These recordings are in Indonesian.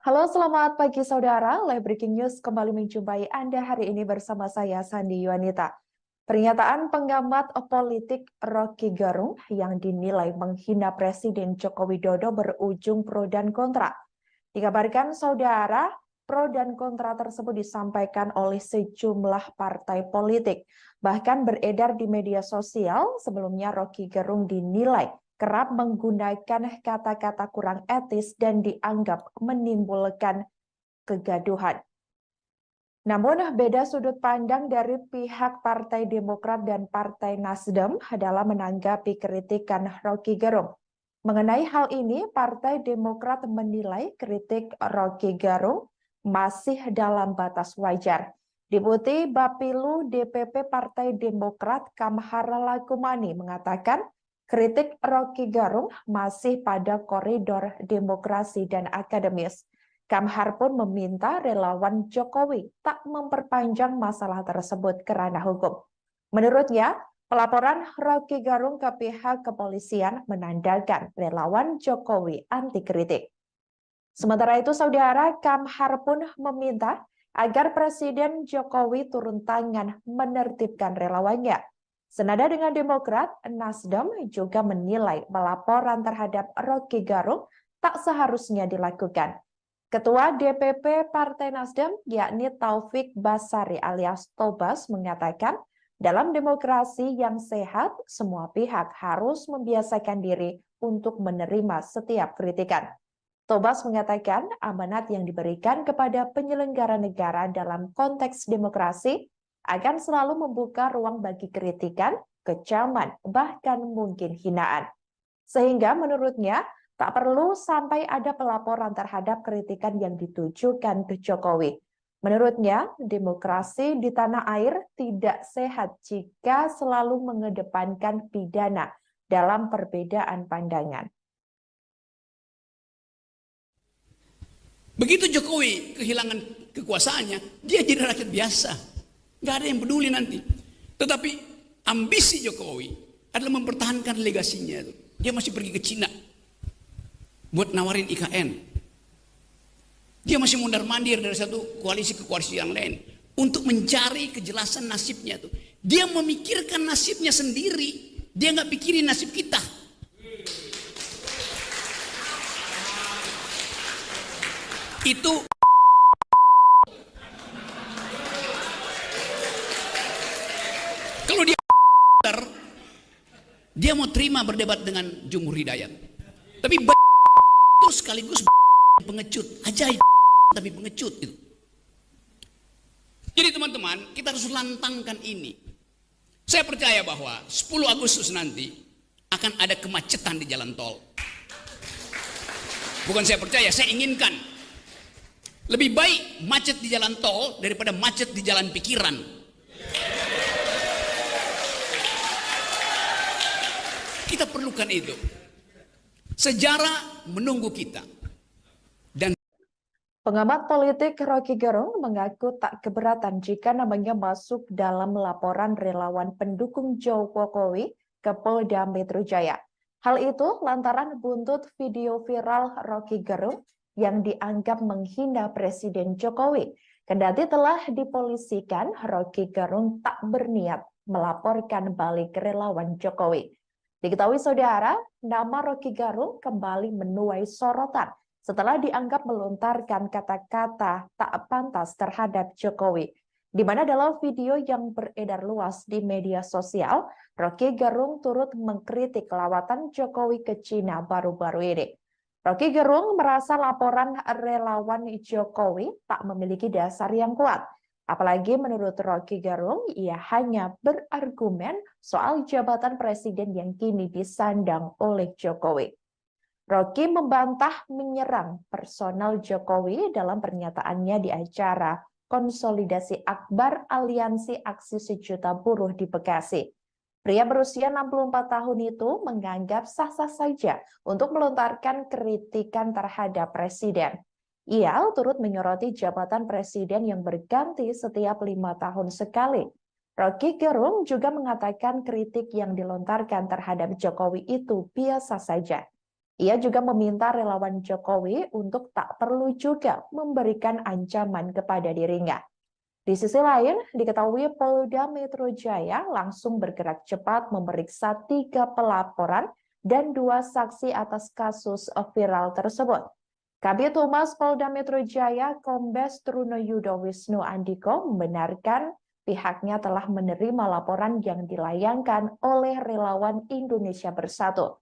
Halo, selamat pagi saudara. Live Breaking News kembali menjumpai Anda hari ini bersama saya, Sandi Yuanita. Pernyataan pengamat politik Rocky Gerung yang dinilai menghina Presiden Joko Widodo berujung pro dan kontra. Dikabarkan saudara, pro dan kontra tersebut disampaikan oleh sejumlah partai politik. Bahkan beredar di media sosial, sebelumnya Rocky Gerung dinilai kerap menggunakan kata-kata kurang etis dan dianggap menimbulkan kegaduhan. Namun beda sudut pandang dari pihak Partai Demokrat dan Partai Nasdem dalam menanggapi kritikan Rocky Gerung. Mengenai hal ini, Partai Demokrat menilai kritik Rocky Gerung masih dalam batas wajar. Deputi Bapilu DPP Partai Demokrat Kamhar Lakumani mengatakan kritik Rocky Gerung masih pada koridor demokrasi dan akademis. Kamhar pun meminta relawan Jokowi tak memperpanjang masalah tersebut ke ranah hukum. Menurutnya, pelaporan Rocky Gerung ke pihak kepolisian menandakan relawan Jokowi anti kritik. Sementara itu, saudara, Kamhar pun meminta agar Presiden Jokowi turun tangan menertibkan relawannya. Senada dengan Demokrat, Nasdem juga menilai pelaporan terhadap Rocky Gerung tak seharusnya dilakukan. Ketua DPP Partai Nasdem, yakni Taufik Basari alias Tobas, mengatakan dalam demokrasi yang sehat, semua pihak harus membiasakan diri untuk menerima setiap kritikan. Tobas mengatakan amanat yang diberikan kepada penyelenggara negara dalam konteks demokrasi akan selalu membuka ruang bagi kritikan, kecaman, bahkan mungkin hinaan. Sehingga menurutnya, tak perlu sampai ada pelaporan terhadap kritikan yang ditujukan ke Jokowi. Menurutnya, demokrasi di tanah air tidak sehat jika selalu mengedepankan pidana dalam perbedaan pandangan. Begitu Jokowi kehilangan kekuasaannya, dia jadi rakyat biasa. Nggak ada yang peduli nanti. Tetapi ambisi Jokowi adalah mempertahankan legasinya. Dia masih pergi ke Cina buat nawarin IKN. Dia masih mundar-mandir dari satu koalisi ke koalisi yang lain untuk mencari kejelasan nasibnya. Dia memikirkan nasibnya sendiri. Dia nggak pikirin nasib kita. Itu kalau dia mau terima berdebat dengan Jumhur Hidayat, tapi itu sekaligus pengecut, ajaib tapi pengecut itu. Jadi teman-teman, kita harus lantangkan ini. Saya percaya bahwa 10 Agustus nanti akan ada kemacetan di jalan tol. Bukan saya percaya, saya inginkan. Lebih baik macet di jalan tol daripada macet di jalan pikiran. Kita perlukan itu. Sejarah menunggu kita. Dan pengamat politik Rocky Gerung mengaku tak keberatan jika namanya masuk dalam laporan relawan pendukung Jokowi ke Polda Metro Jaya. Hal itu lantaran buntut video viral Rocky Gerung yang dianggap menghina Presiden Jokowi. Kendati telah dipolisikan, Rocky Gerung tak berniat melaporkan balik relawan Jokowi. Diketahui saudara, nama Rocky Gerung kembali menuai sorotan setelah dianggap melontarkan kata-kata tak pantas terhadap Jokowi. Di mana dalam video yang beredar luas di media sosial, Rocky Gerung turut mengkritik lawatan Jokowi ke Cina baru-baru ini. Rocky Gerung merasa laporan relawan Jokowi tak memiliki dasar yang kuat. Apalagi menurut Rocky Gerung, ia hanya berargumen soal jabatan presiden yang kini disandang oleh Jokowi. Rocky membantah menyerang personal Jokowi dalam pernyataannya di acara konsolidasi akbar Aliansi Aksi Sejuta Buruh di Bekasi. Pria berusia 64 tahun itu menganggap sah-sah saja untuk melontarkan kritikan terhadap presiden. Ia turut menyoroti jabatan presiden yang berganti setiap 5 tahun sekali. Rocky Gerung juga mengatakan kritik yang dilontarkan terhadap Jokowi itu biasa saja. Ia juga meminta relawan Jokowi untuk tak perlu juga memberikan ancaman kepada dirinya. Di sisi lain, diketahui Polda Metro Jaya langsung bergerak cepat memeriksa 3 pelaporan dan 2 saksi atas kasus viral tersebut. Kabid Humas Polda Metro Jaya, Kombes Truno Yudo Wisnu Andiko, membenarkan pihaknya telah menerima laporan yang dilayangkan oleh relawan Indonesia Bersatu.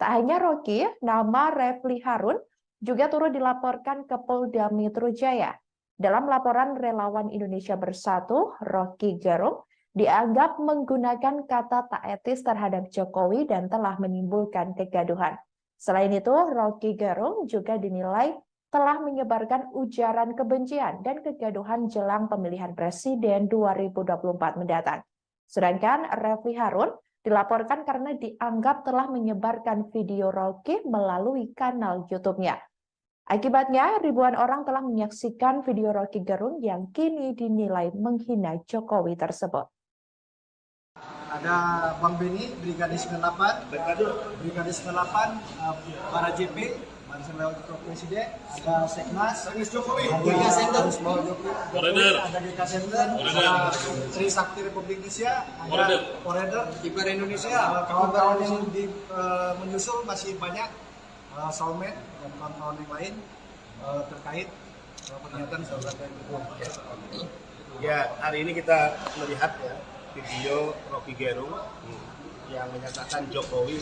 Tak hanya Rocky, nama Refli Harun juga turut dilaporkan ke Polda Metro Jaya. Dalam laporan relawan Indonesia Bersatu, Rocky Gerung dianggap menggunakan kata tak etis terhadap Jokowi dan telah menimbulkan kegaduhan. Selain itu, Rocky Gerung juga dinilai telah menyebarkan ujaran kebencian dan kegaduhan jelang pemilihan presiden 2024 mendatang. Sedangkan Refli Harun dilaporkan karena dianggap telah menyebarkan video Rocky melalui kanal YouTube-nya. Akibatnya, ribuan orang telah menyaksikan video Rocky Gerung yang kini dinilai menghina Jokowi tersebut. Ada Bang Beni, Brigadir 98, Brigadir 98, para JP, Barisan Lewat Presiden, ada Seknas, Jokowi, ada DK Center, ada Trisakti Republik Indonesia, ada Forever, Kiper Indonesia, kawan-kawan yang menyusul masih banyak, Soulmate dan kawan-kawan yang lain terkait pernyataan saudara itu. Ya, hari ini kita melihat ya video Rocky Gerung yang menyatakan Jokowi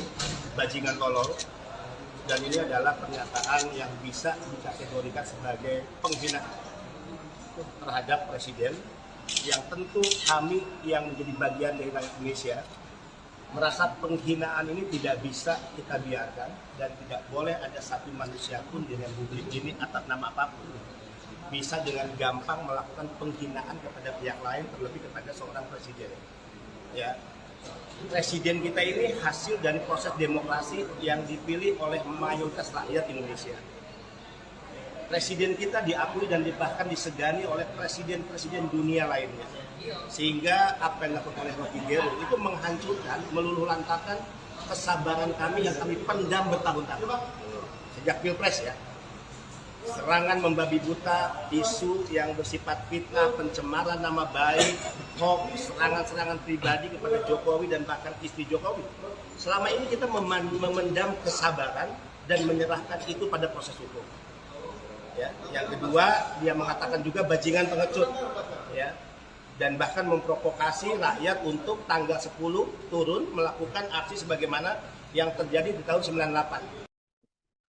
bajingan tolol, dan ini adalah pernyataan yang bisa dikategorikan sebagai penghinaan terhadap presiden, yang tentu kami yang menjadi bagian dari rakyat Indonesia merasa penghinaan ini tidak bisa kita biarkan dan tidak boleh ada satu manusia pun di Republik ini atas nama apapun bisa dengan gampang melakukan penghinaan kepada pihak lain, terlebih kepada seorang presiden. Ya, presiden kita ini hasil dari proses demokrasi yang dipilih oleh mayoritas rakyat Indonesia. Presiden kita diakui dan bahkan disegani oleh presiden-presiden dunia lainnya. Sehingga apa yang dilakukan oleh Rocky Gerung itu menghancurkan, meluluh lantakan kesabaran kami yang kami pendam bertahun-tahun. Sejak Pilpres ya. Serangan membabi buta, isu yang bersifat fitnah, pencemaran nama baik, hoax, serangan-serangan pribadi kepada Jokowi dan bahkan istri Jokowi. Selama ini kita memendam kesabaran dan menyerahkan itu pada proses hukum. Ya, yang kedua, dia mengatakan juga bajingan pengecut, ya, dan bahkan memprovokasi rakyat untuk tanggal 10 turun melakukan aksi sebagaimana yang terjadi di tahun 98.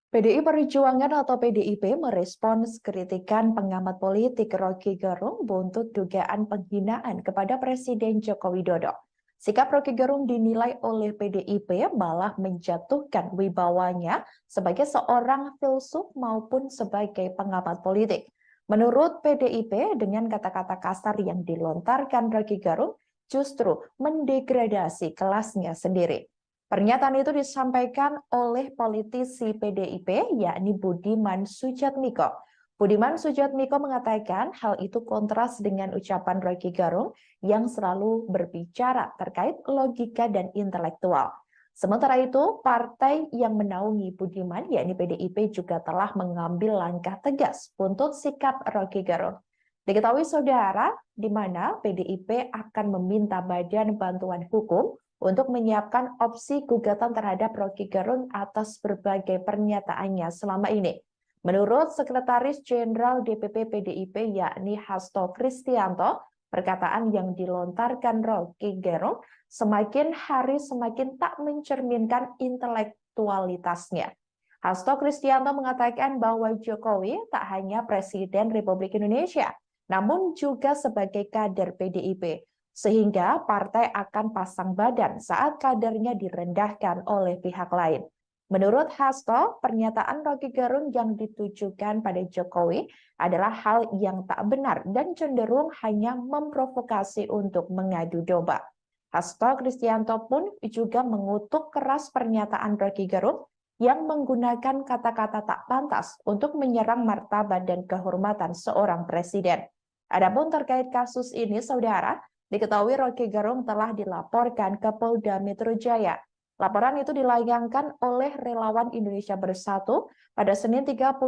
PDI Perjuangan atau PDIP merespons kritikan pengamat politik Rocky Gerung buntut dugaan penghinaan kepada Presiden Joko Widodo. Sikap Rocky Gerung dinilai oleh PDIP malah menjatuhkan wibawanya sebagai seorang filsuf maupun sebagai pengamat politik. Menurut PDIP, dengan kata-kata kasar yang dilontarkan Rocky Gerung justru mendegradasi kelasnya sendiri. Pernyataan itu disampaikan oleh politisi PDIP, yakni Budiman Sujatmiko. Budiman Sujatmiko mengatakan hal itu kontras dengan ucapan Rocky Gerung yang selalu berbicara terkait logika dan intelektual. Sementara itu, partai yang menaungi Budiman, yakni PDIP, juga telah mengambil langkah tegas untuk sikap Rocky Gerung. Diketahui saudara, di mana PDIP akan meminta Badan Bantuan Hukum untuk menyiapkan opsi gugatan terhadap Rocky Gerung atas berbagai pernyataannya selama ini. Menurut Sekretaris Jenderal DPP PDIP yakni Hasto Kristianto, perkataan yang dilontarkan Rocky Gerung semakin hari semakin tak mencerminkan intelektualitasnya. Hasto Kristianto mengatakan bahwa Jokowi tak hanya Presiden Republik Indonesia, namun juga sebagai kader PDIP. Sehingga partai akan pasang badan saat kadernya direndahkan oleh pihak lain. Menurut Hasto, pernyataan Rocky Gerung yang ditujukan pada Jokowi adalah hal yang tak benar dan cenderung hanya memprovokasi untuk mengadu domba. Hasto Kristianto pun juga mengutuk keras pernyataan Rocky Gerung yang menggunakan kata-kata tak pantas untuk menyerang martabat dan kehormatan seorang presiden. Adapun terkait kasus ini, saudara, diketahui Rocky Gerung telah dilaporkan ke Polda Metro Jaya. Laporan itu dilayangkan oleh relawan Indonesia Bersatu pada Senin 31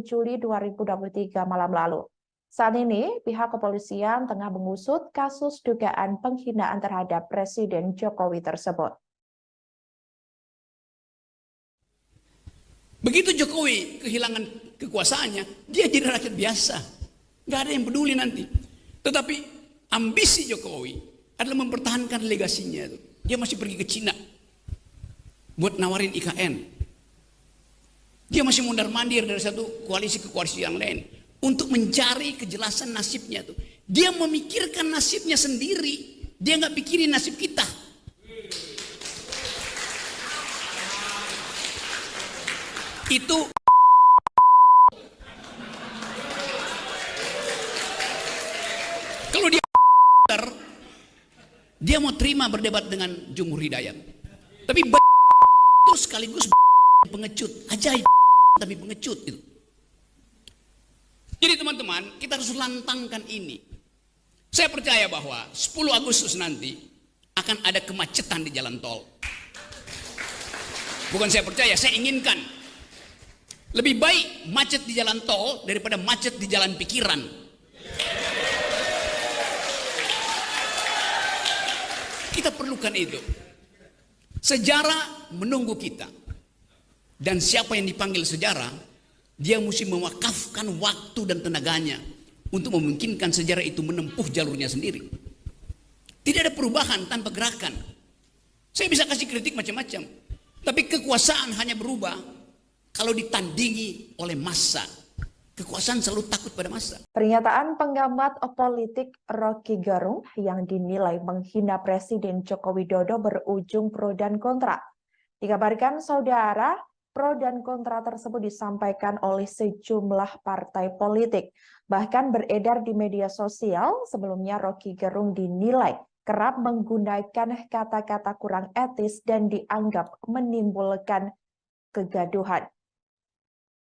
Juli 2023 malam lalu. Saat ini, pihak kepolisian tengah mengusut kasus dugaan penghinaan terhadap Presiden Jokowi tersebut. Begitu Jokowi kehilangan kekuasaannya, dia jadi rakyat biasa. Nggak ada yang peduli nanti. Tetapi ambisi Jokowi adalah mempertahankan legasinya. Dia masih pergi ke Cina buat nawarin IKN. Dia masih mondar-mandir dari satu koalisi ke koalisi yang lain untuk mencari kejelasan nasibnya tuh. Dia memikirkan nasibnya sendiri. Dia nggak pikirin nasib kita. Itu kalau dia mau terima berdebat dengan Jumhur Hidayat. Tapi itu sekaligus pengecut, ajaib tapi pengecut itu. Jadi teman-teman, kita harus lantangkan ini. Saya percaya bahwa 10 Agustus nanti akan ada kemacetan di jalan tol. Bukan saya percaya, saya inginkan. Lebih baik macet di jalan tol daripada macet di jalan pikiran. Kita perlukan itu. Sejarah menunggu kita. Dan siapa yang dipanggil sejarah, dia mesti mewakafkan waktu dan tenaganya untuk memungkinkan sejarah itu menempuh jalurnya sendiri. Tidak ada perubahan tanpa gerakan. Saya bisa kasih kritik macam-macam, tapi kekuasaan hanya berubah kalau ditandingi oleh massa. Kekuasaan selalu takut pada massa. Pernyataan penggamat politik Rocky Gerung yang dinilai menghina Presiden Joko Widodo berujung pro dan kontra. Dikabarkan saudara, pro dan kontra tersebut disampaikan oleh sejumlah partai politik. Bahkan beredar di media sosial, sebelumnya Rocky Gerung dinilai kerap menggunakan kata-kata kurang etis dan dianggap menimbulkan kegaduhan.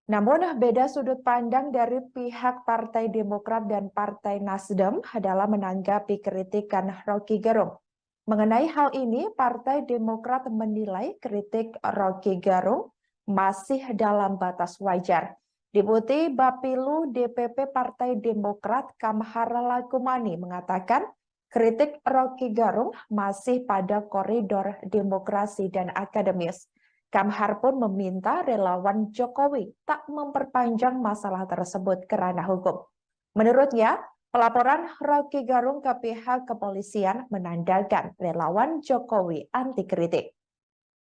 Namun, beda sudut pandang dari pihak Partai Demokrat dan Partai Nasdem dalam menanggapi kritikan Rocky Gerung. Mengenai hal ini, Partai Demokrat menilai kritik Rocky Gerung masih dalam batas wajar. Deputi Bapilu DPP Partai Demokrat Kamhar Lakumani mengatakan kritik Rocky Gerung masih pada koridor demokrasi dan akademis. Kamhar pun meminta relawan Jokowi tak memperpanjang masalah tersebut ke ranah hukum. Menurutnya, pelaporan Rocky Gerung ke pihak kepolisian menandakan relawan Jokowi anti kritik.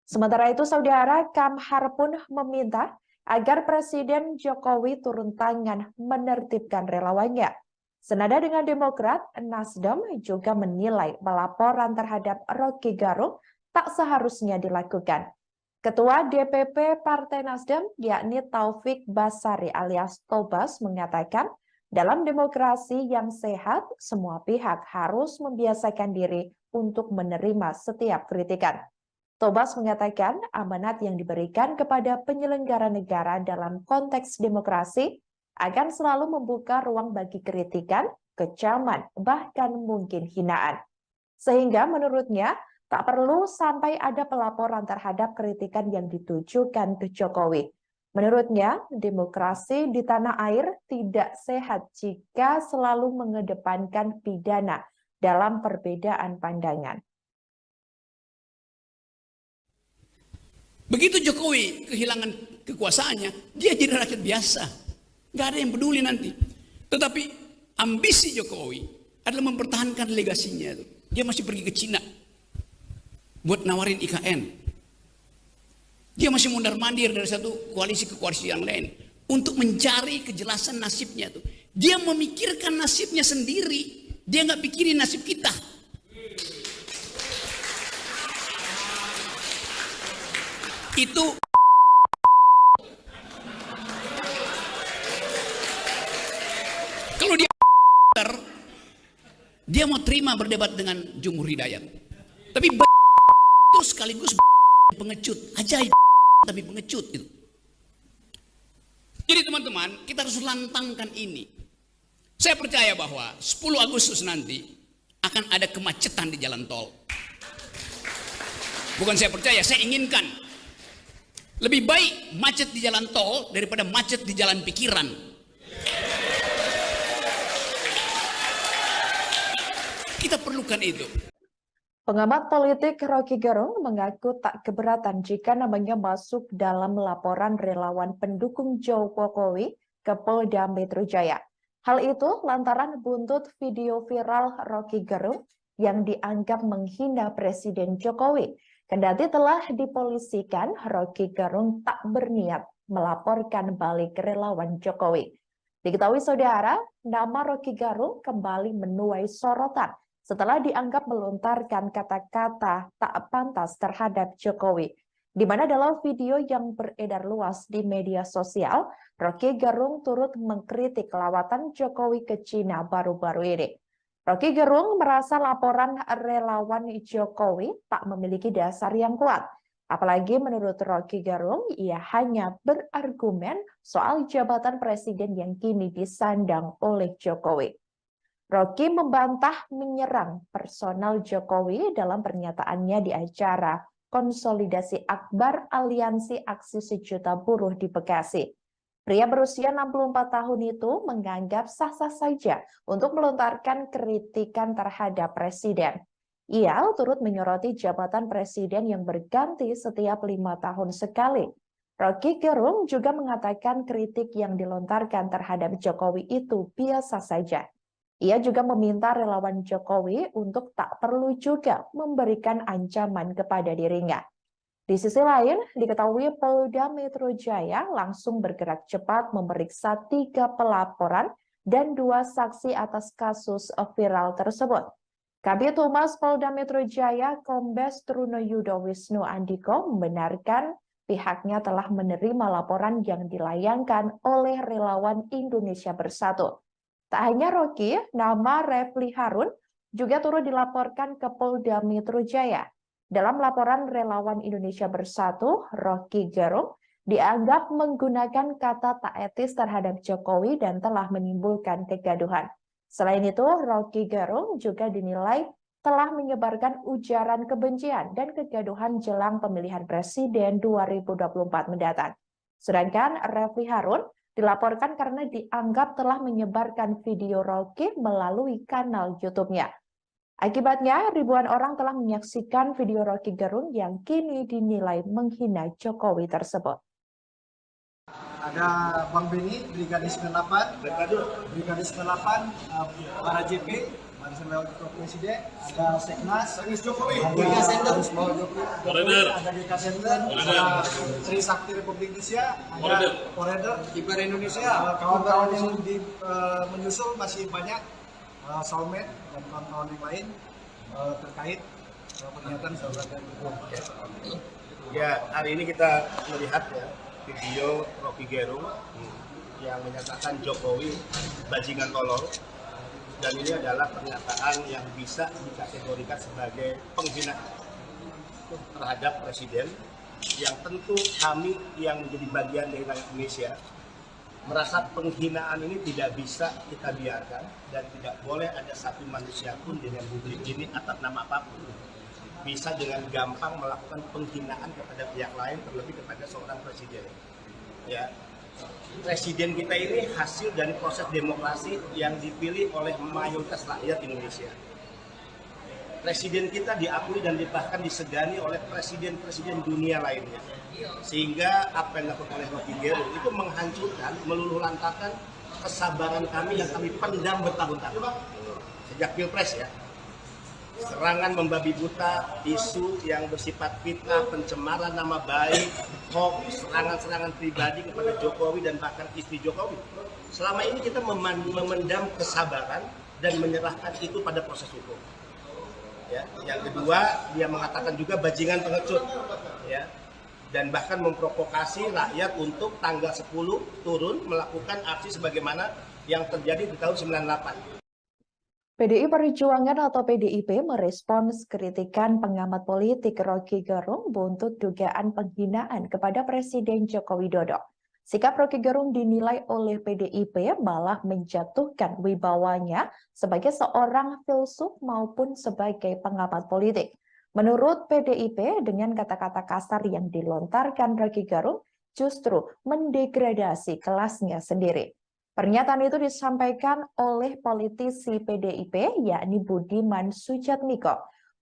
Sementara itu, saudara, Kamhar pun meminta agar Presiden Jokowi turun tangan menertibkan relawannya. Senada dengan Demokrat, Nasdem juga menilai pelaporan terhadap Rocky Gerung tak seharusnya dilakukan. Ketua DPP Partai Nasdem, yakni Taufik Basari alias Tobas, mengatakan dalam demokrasi yang sehat, semua pihak harus membiasakan diri untuk menerima setiap kritikan. Tobas mengatakan amanat yang diberikan kepada penyelenggara negara dalam konteks demokrasi akan selalu membuka ruang bagi kritikan, kecaman, bahkan mungkin hinaan. Sehingga menurutnya, tak perlu sampai ada pelaporan terhadap kritikan yang ditujukan ke Jokowi. Menurutnya, demokrasi di tanah air tidak sehat jika selalu mengedepankan pidana dalam perbedaan pandangan. Begitu Jokowi kehilangan kekuasaannya, dia jadi rakyat biasa. Nggak ada yang peduli nanti. Tetapi ambisi Jokowi adalah mempertahankan legasinya. Dia masih pergi ke Cina buat nawarin IKN. Dia masih mondar-mandir dari satu koalisi ke koalisi yang lain untuk mencari kejelasan nasibnya tuh. Dia memikirkan nasibnya sendiri. Dia nggak pikirin nasib kita. Itu kalau dia mau terima berdebat dengan Jumhur Hidayat. Tapi itu sekaligus pengecut, ajaib tapi pengecut itu. Jadi teman-teman, kita harus lantangkan ini. Saya percaya bahwa 10 Agustus nanti akan ada kemacetan di jalan tol. Bukan saya percaya, saya inginkan. Lebih baik macet di jalan tol daripada macet di jalan pikiran. Kita perlukan itu. Pengamat politik Rocky Gerung mengaku tak keberatan jika namanya masuk dalam laporan relawan pendukung Jokowi ke Polda Metro Jaya. Hal itu lantaran buntut video viral Rocky Gerung yang dianggap menghina Presiden Jokowi. Kendati telah dipolisikan, Rocky Gerung tak berniat melaporkan balik relawan Jokowi. Diketahui saudara, nama Rocky Gerung kembali menuai sorotan setelah dianggap melontarkan kata-kata tak pantas terhadap Jokowi. Di mana dalam video yang beredar luas di media sosial, Rocky Gerung turut mengkritik lawatan Jokowi ke Cina baru-baru ini. Rocky Gerung merasa laporan relawan Jokowi tak memiliki dasar yang kuat. Apalagi menurut Rocky Gerung, ia hanya berargumen soal jabatan presiden yang kini disandang oleh Jokowi. Rocky membantah menyerang personal Jokowi dalam pernyataannya di acara konsolidasi akbar Aliansi Aksi Sejuta Buruh di Bekasi. Pria berusia 64 tahun itu menganggap sah-sah saja untuk melontarkan kritikan terhadap presiden. Ia turut menyoroti jabatan presiden yang berganti setiap 5 tahun sekali. Rocky Gerung juga mengatakan kritik yang dilontarkan terhadap Jokowi itu biasa saja. Ia juga meminta relawan Jokowi untuk tak perlu juga memberikan ancaman kepada dirinya. Di sisi lain, diketahui Polda Metro Jaya langsung bergerak cepat memeriksa 3 pelaporan dan 2 saksi atas kasus viral tersebut. Kabid Humas Polda Metro Jaya, Kombes Truno Yudo Wisnu Andiko, membenarkan pihaknya telah menerima laporan yang dilayangkan oleh relawan Indonesia Bersatu. Tak hanya Rocky, nama Refli Harun juga turut dilaporkan ke Polda Metro Jaya. Dalam laporan relawan Indonesia Bersatu, Rocky Gerung dianggap menggunakan kata tak etis terhadap Jokowi dan telah menimbulkan kegaduhan. Selain itu, Rocky Gerung juga dinilai telah menyebarkan ujaran kebencian dan kegaduhan jelang pemilihan presiden 2024 mendatang. Sedangkan Refli Harun dilaporkan karena dianggap telah menyebarkan video Rocky melalui kanal YouTube-nya. Akibatnya, ribuan orang telah menyaksikan video Rocky Gerung yang kini dinilai menghina Jokowi tersebut. Ada Bang Beni, Brigadir 98, para JP, Barisan Relawan Presiden, ada Seknas, Jokowi, ada Sender, ada DK Sender, ada Trisakti Republik Indonesia, ada Poreder, Kiper Indonesia, kawan-kawan yang menyusul masih banyak, soulmate dan kawan-kawan yang lain terkait pernyataan saudara. Ya, hari ini kita melihat ya video Rocky Gerung yang menyatakan Jokowi bajingan tolol, dan ini adalah pernyataan yang bisa dikategorikan sebagai penghinaan terhadap presiden, yang tentu kami yang menjadi bagian dari rakyat Indonesia merasa penghinaan ini tidak bisa kita biarkan dan tidak boleh ada satu manusia pun di republik ini atas nama apapun bisa dengan gampang melakukan penghinaan kepada pihak lain, terlebih kepada seorang presiden. Ya, presiden kita ini hasil dari proses demokrasi yang dipilih oleh mayoritas rakyat Indonesia. Presiden kita diakui dan bahkan disegani oleh presiden-presiden dunia lainnya. Sehingga apa yang dilakukan oleh Rocky Gerung itu menghancurkan, meluluh lantakan kesabaran kami yang kami pendam bertahun-tahun. Sejak Pilpres ya. Serangan membabi buta, isu yang bersifat fitnah, pencemaran nama baik, hoax, serangan-serangan pribadi kepada Jokowi dan bahkan istri Jokowi. Selama ini kita memendam kesabaran dan menyerahkan itu pada proses hukum. Ya, yang kedua, dia mengatakan juga bajingan pengecut, ya, dan bahkan memprovokasi rakyat untuk tanggal 10 turun melakukan aksi sebagaimana yang terjadi di tahun 98. PDI Perjuangan atau PDIP merespons kritikan pengamat politik Rocky Gerung buntut dugaan penghinaan kepada Presiden Joko Widodo. Sikap Rocky Gerung dinilai oleh PDIP malah menjatuhkan wibawanya sebagai seorang filsuf maupun sebagai pengamat politik. Menurut PDIP, dengan kata-kata kasar yang dilontarkan Roky Gerung justru mendegradasi kelasnya sendiri. Pernyataan itu disampaikan oleh politisi PDIP, yakni Budiman Sujatmiko.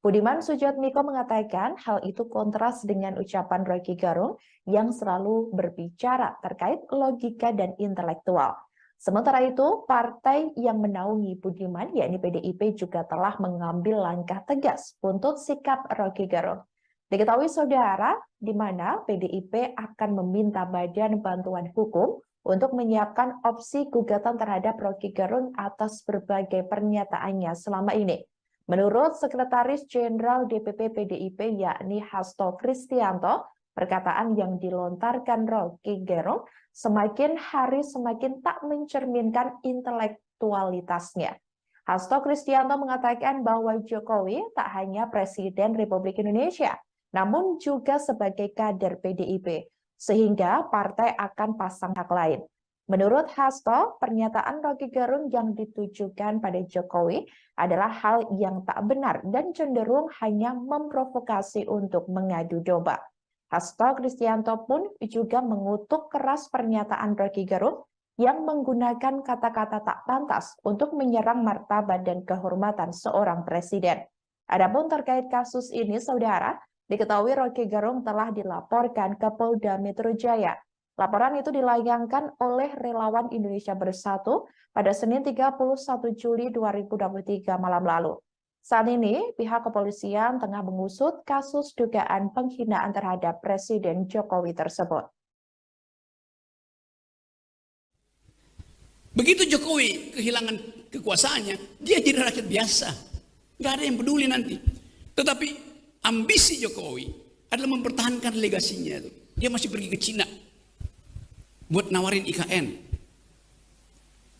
Budiman Sujatmiko mengatakan hal itu kontras dengan ucapan Roky Gerung yang selalu berbicara terkait logika dan intelektual. Sementara itu, partai yang menaungi Budiman, yakni PDIP, juga telah mengambil langkah tegas untuk sikap Roky Gerung. Diketahui saudara, di mana PDIP akan meminta Badan Bantuan Hukum untuk menyiapkan opsi gugatan terhadap Roky Gerung atas berbagai pernyataannya selama ini. Menurut Sekretaris Jenderal DPP PDIP, yakni Hasto Kristianto, perkataan yang dilontarkan Roky Gerung semakin hari semakin tak mencerminkan intelektualitasnya. Hasto Kristianto mengatakan bahwa Jokowi tak hanya Presiden Republik Indonesia, namun juga sebagai kader PDIP, sehingga partai akan pasang hak lain. Menurut Hasto, pernyataan Roky Gerung yang ditujukan pada Jokowi adalah hal yang tak benar dan cenderung hanya memprovokasi untuk mengadu domba. Hasto Kristianto pun juga mengutuk keras pernyataan Roky Gerung yang menggunakan kata-kata tak pantas untuk menyerang martabat dan kehormatan seorang presiden. Adapun terkait kasus ini, saudara, diketahui Roky Gerung telah dilaporkan ke Polda Metro Jaya. Laporan itu dilayangkan oleh relawan Indonesia Bersatu pada Senin 31 Juli 2023 malam lalu. Saat ini, pihak kepolisian tengah mengusut kasus dugaan penghinaan terhadap Presiden Jokowi tersebut. Begitu Jokowi kehilangan kekuasaannya, dia jadi rakyat biasa. Nggak ada yang peduli nanti. Tetapi ambisi Jokowi adalah mempertahankan legasinya. Dia masih pergi ke Cina buat nawarin IKN.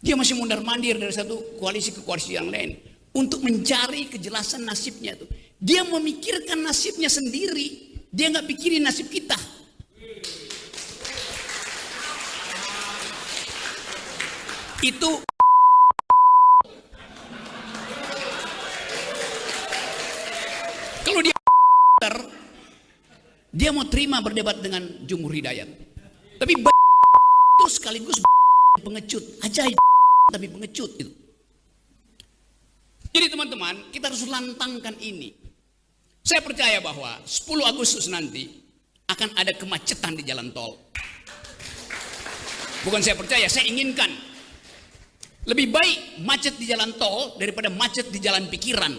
Dia masih mondar-mandir dari satu koalisi ke koalisi yang lain untuk mencari kejelasan nasibnya. Dia memikirkan nasibnya sendiri. Dia nggak pikirin nasib kita. Itu kalau dia mau terima berdebat dengan Jumhur Hidayat, tapi itu sekaligus pengecut, ajaib tapi pengecut itu. Jadi teman-teman, kita harus lantangkan ini. Saya percaya bahwa 10 Agustus nanti akan ada kemacetan di jalan tol. Bukan saya percaya, saya inginkan. Lebih baik macet di jalan tol daripada macet di jalan pikiran.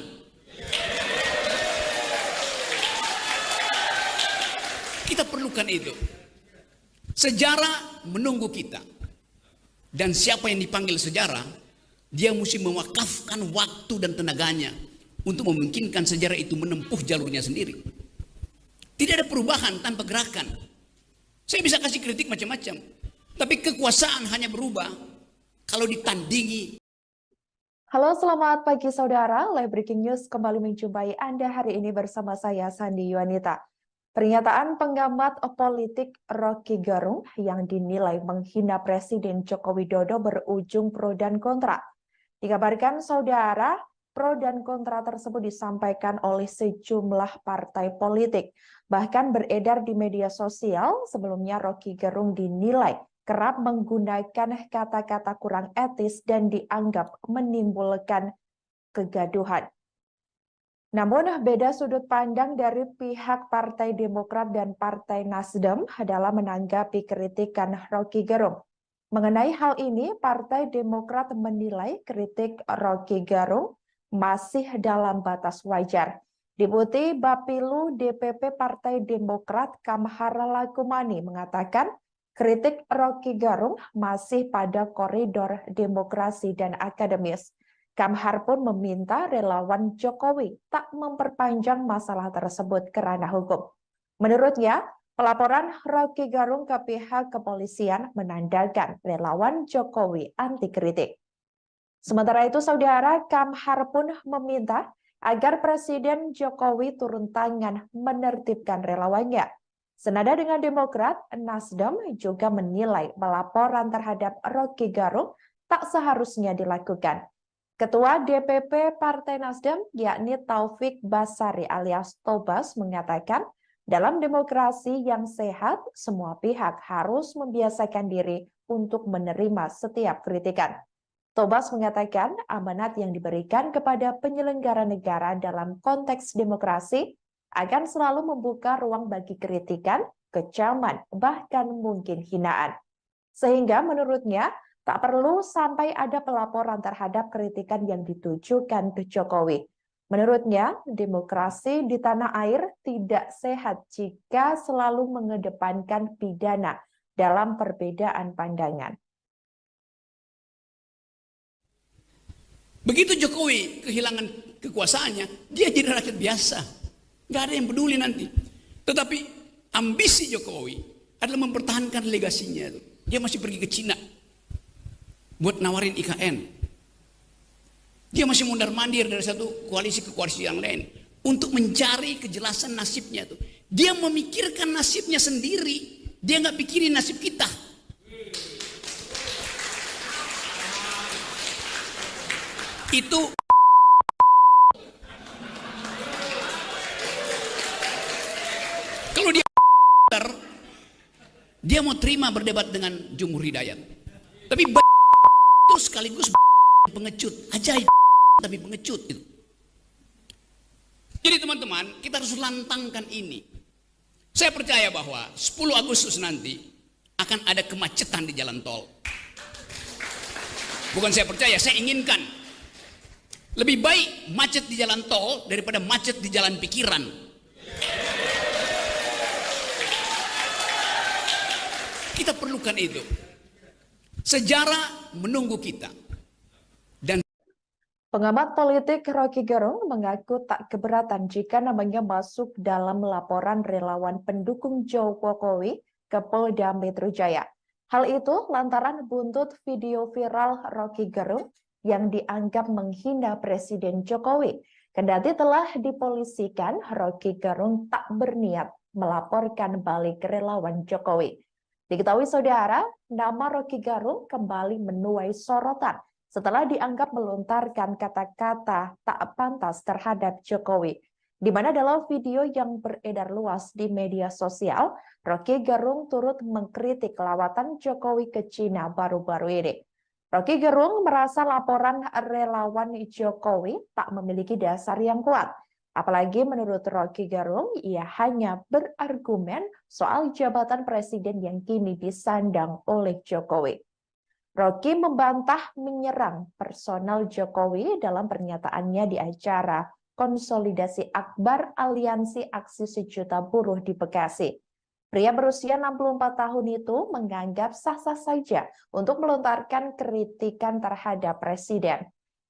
Kita perlukan itu. Sejarah menunggu kita. Dan siapa yang dipanggil sejarah, dia mesti mewakafkan waktu dan tenaganya untuk memungkinkan sejarah itu menempuh jalurnya sendiri. Tidak ada perubahan tanpa gerakan. Saya bisa kasih kritik macam-macam, tapi kekuasaan hanya berubah kalau ditandingi. Halo, selamat pagi saudara. Live Breaking News kembali menjumpai Anda hari ini bersama saya, Sandi Yuanita. Pernyataan penggamat politik Roky Gerung yang dinilai menghina Presiden Joko Widodo berujung pro dan kontra. Dikabarkan saudara, pro dan kontra tersebut disampaikan oleh sejumlah partai politik. Bahkan beredar di media sosial, sebelumnya Roky Gerung dinilai kerap menggunakan kata-kata kurang etis dan dianggap menimbulkan kegaduhan. Namun, beda sudut pandang dari pihak Partai Demokrat dan Partai Nasdem dalam menanggapi kritikan Roky Gerung. Mengenai hal ini, Partai Demokrat menilai kritik Roky Gerung masih dalam batas wajar. Deputi Bapilu DPP Partai Demokrat Kamhar Lakumani mengatakan kritik Roky Gerung masih pada koridor demokrasi dan akademis. Kamhar pun meminta relawan Jokowi tak memperpanjang masalah tersebut ke ranah hukum. Menurutnya, pelaporan Roky Gerung ke pihak kepolisian menandakan relawan Jokowi anti kritik. Sementara itu, saudara, Kamhar pun meminta agar Presiden Jokowi turun tangan menertibkan relawannya. Senada dengan Demokrat, Nasdem juga menilai pelaporan terhadap Roky Gerung tak seharusnya dilakukan. Ketua DPP Partai Nasdem, yakni Taufik Basari alias Tobas, mengatakan dalam demokrasi yang sehat, semua pihak harus membiasakan diri untuk menerima setiap kritikan. Tobas mengatakan amanat yang diberikan kepada penyelenggara negara dalam konteks demokrasi akan selalu membuka ruang bagi kritikan, kecaman, bahkan mungkin hinaan. Sehingga menurutnya, tak perlu sampai ada pelaporan terhadap kritikan yang ditujukan ke Jokowi. Menurutnya, demokrasi di tanah air tidak sehat jika selalu mengedepankan pidana dalam perbedaan pandangan. Begitu Jokowi kehilangan kekuasaannya, dia jadi rakyat biasa. Nggak ada yang peduli nanti. Tetapi ambisi Jokowi adalah mempertahankan legasinya. Dia masih pergi ke Cina buat nawarin IKN. Dia masih mondar-mandir dari satu koalisi ke koalisi yang lain untuk mencari kejelasan nasibnya. Dia memikirkan nasibnya sendiri. Dia nggak pikirin nasib kita. Itu kalau dia mau terima berdebat dengan Jumhur Hidayat, tapi itu sekaligus pengecut, ajaib tapi pengecut itu. Jadi teman-teman, kita harus lantangkan ini. Saya percaya bahwa 10 Agustus nanti akan ada kemacetan di jalan tol. Bukan saya percaya, saya inginkan. Lebih baik macet di jalan tol daripada macet di jalan pikiran. Kita perlukan itu. Sejarah menunggu kita. Dan pengamat politik Rocky Gerung mengaku tak keberatan jika namanya masuk dalam laporan relawan pendukung Jokowi ke Polda Metro Jaya. Hal itu lantaran buntut video viral Rocky Gerung yang dianggap menghina Presiden Jokowi. Kendati telah dipolisikan, Rocky Gerung tak berniat melaporkan balik relawan Jokowi. Diketahui saudara, nama Rocky Gerung kembali menuai sorotan setelah dianggap melontarkan kata-kata tak pantas terhadap Jokowi. Di mana dalam video yang beredar luas di media sosial, Rocky Gerung turut mengkritik lawatan Jokowi ke Cina baru-baru ini. Rocky Gerung merasa laporan relawan Jokowi tak memiliki dasar yang kuat. Apalagi menurut Rocky Gerung, ia hanya berargumen soal jabatan presiden yang kini disandang oleh Jokowi. Rocky membantah menyerang personal Jokowi dalam pernyataannya di acara konsolidasi akbar Aliansi Aksi Sejuta Buruh di Bekasi. Pria berusia 64 tahun itu menganggap sah-sah saja untuk melontarkan kritikan terhadap presiden.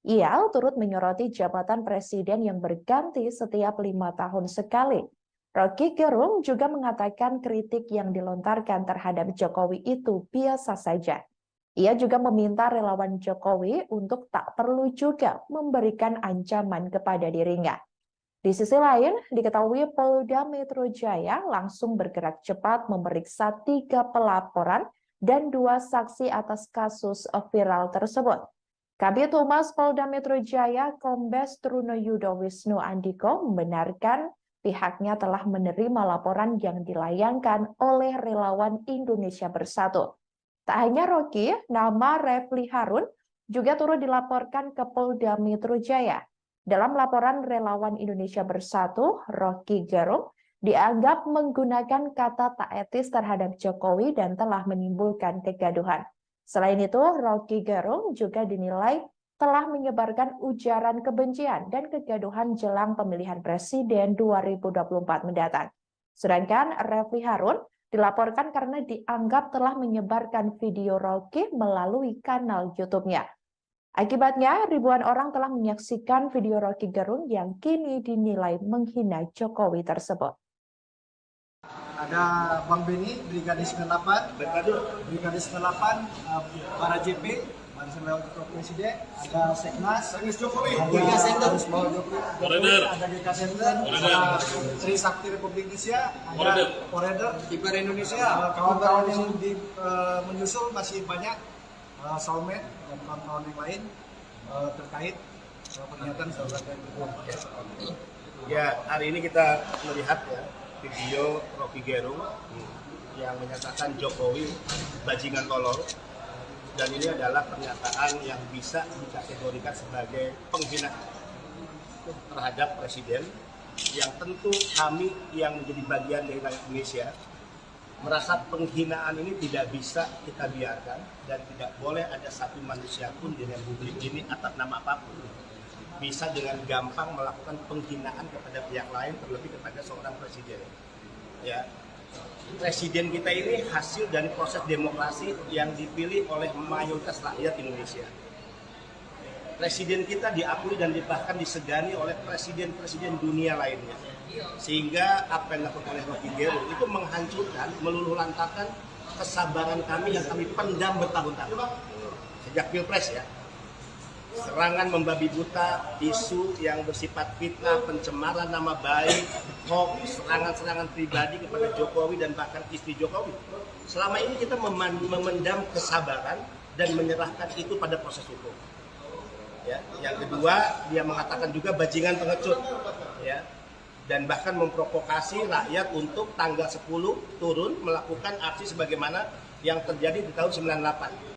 Ia turut menyoroti jabatan presiden yang berganti setiap 5 tahun sekali. Rocky Gerung juga mengatakan kritik yang dilontarkan terhadap Jokowi itu biasa saja. Ia juga meminta relawan Jokowi untuk tak perlu juga memberikan ancaman kepada dirinya. Di sisi lain, diketahui Polda Metro Jaya langsung bergerak cepat memeriksa 3 pelaporan dan 2 saksi atas kasus viral tersebut. Kabid Humas Polda Metro Jaya, Kombes Trunoyudo Wisnu Andiko, membenarkan pihaknya telah menerima laporan yang dilayangkan oleh relawan Indonesia Bersatu. Tak hanya Rocky, nama Refli Harun juga turut dilaporkan ke Polda Metro Jaya. Dalam laporan relawan Indonesia Bersatu, Rocky Gerung dianggap menggunakan kata tak etis terhadap Jokowi dan telah menimbulkan kegaduhan. Selain itu, Rocky Gerung juga dinilai telah menyebarkan ujaran kebencian dan kegaduhan jelang pemilihan presiden 2024 mendatang. Sedangkan Refli Harun dilaporkan karena dianggap telah menyebarkan video Rocky melalui kanal YouTube-nya. Akibatnya, ribuan orang telah menyaksikan video Rocky Gerung yang kini dinilai menghina Jokowi tersebut. Ada Bang Beni, Brigadir 98, Brigadir 98, para JP, Barisan Relawan Presiden, ada Seknas, Jokowi, ada Jokowi, ada GK Center, ada Trisakti Republik Indonesia, ada Poreder, Kiper Indonesia, kawan-kawan yang menyusul masih banyak, Soulmate dan kawan-kawan yang lain. terkait pernyataan saudara Gerung. Ya, hari ini kita melihat ya video Rocky Gerung yang menyatakan Jokowi bajingan tolol, dan ini adalah pernyataan yang bisa dikategorikan sebagai penghinaan terhadap presiden, yang tentu kami yang menjadi bagian dari rakyat Indonesia merasa penghinaan ini tidak bisa kita biarkan, dan tidak boleh ada satu manusia pun di Republik ini atas nama apapun bisa dengan gampang melakukan penghinaan kepada pihak lain, terlebih kepada seorang presiden. Ya, presiden kita ini hasil dari proses demokrasi yang dipilih oleh mayoritas rakyat Indonesia. Presiden kita diakui dan bahkan disegani oleh presiden-presiden dunia lainnya. Sehingga apa yang dilakukan oleh Rocky Gerung itu menghancurkan, meluluh lantakan kesabaran kami yang kami pendam bertahun-tahun. Sejak Pilpres ya. Serangan membabi buta, isu yang bersifat fitnah, pencemaran nama baik, hoax, serangan-serangan pribadi kepada Jokowi dan bahkan istri Jokowi. Selama ini kita memendam kesabaran dan menyerahkan itu pada proses hukum. Ya, yang kedua, dia mengatakan juga bajingan pengecut, ya, dan bahkan memprovokasi rakyat untuk tanggal 10 turun melakukan aksi sebagaimana yang terjadi di tahun 98.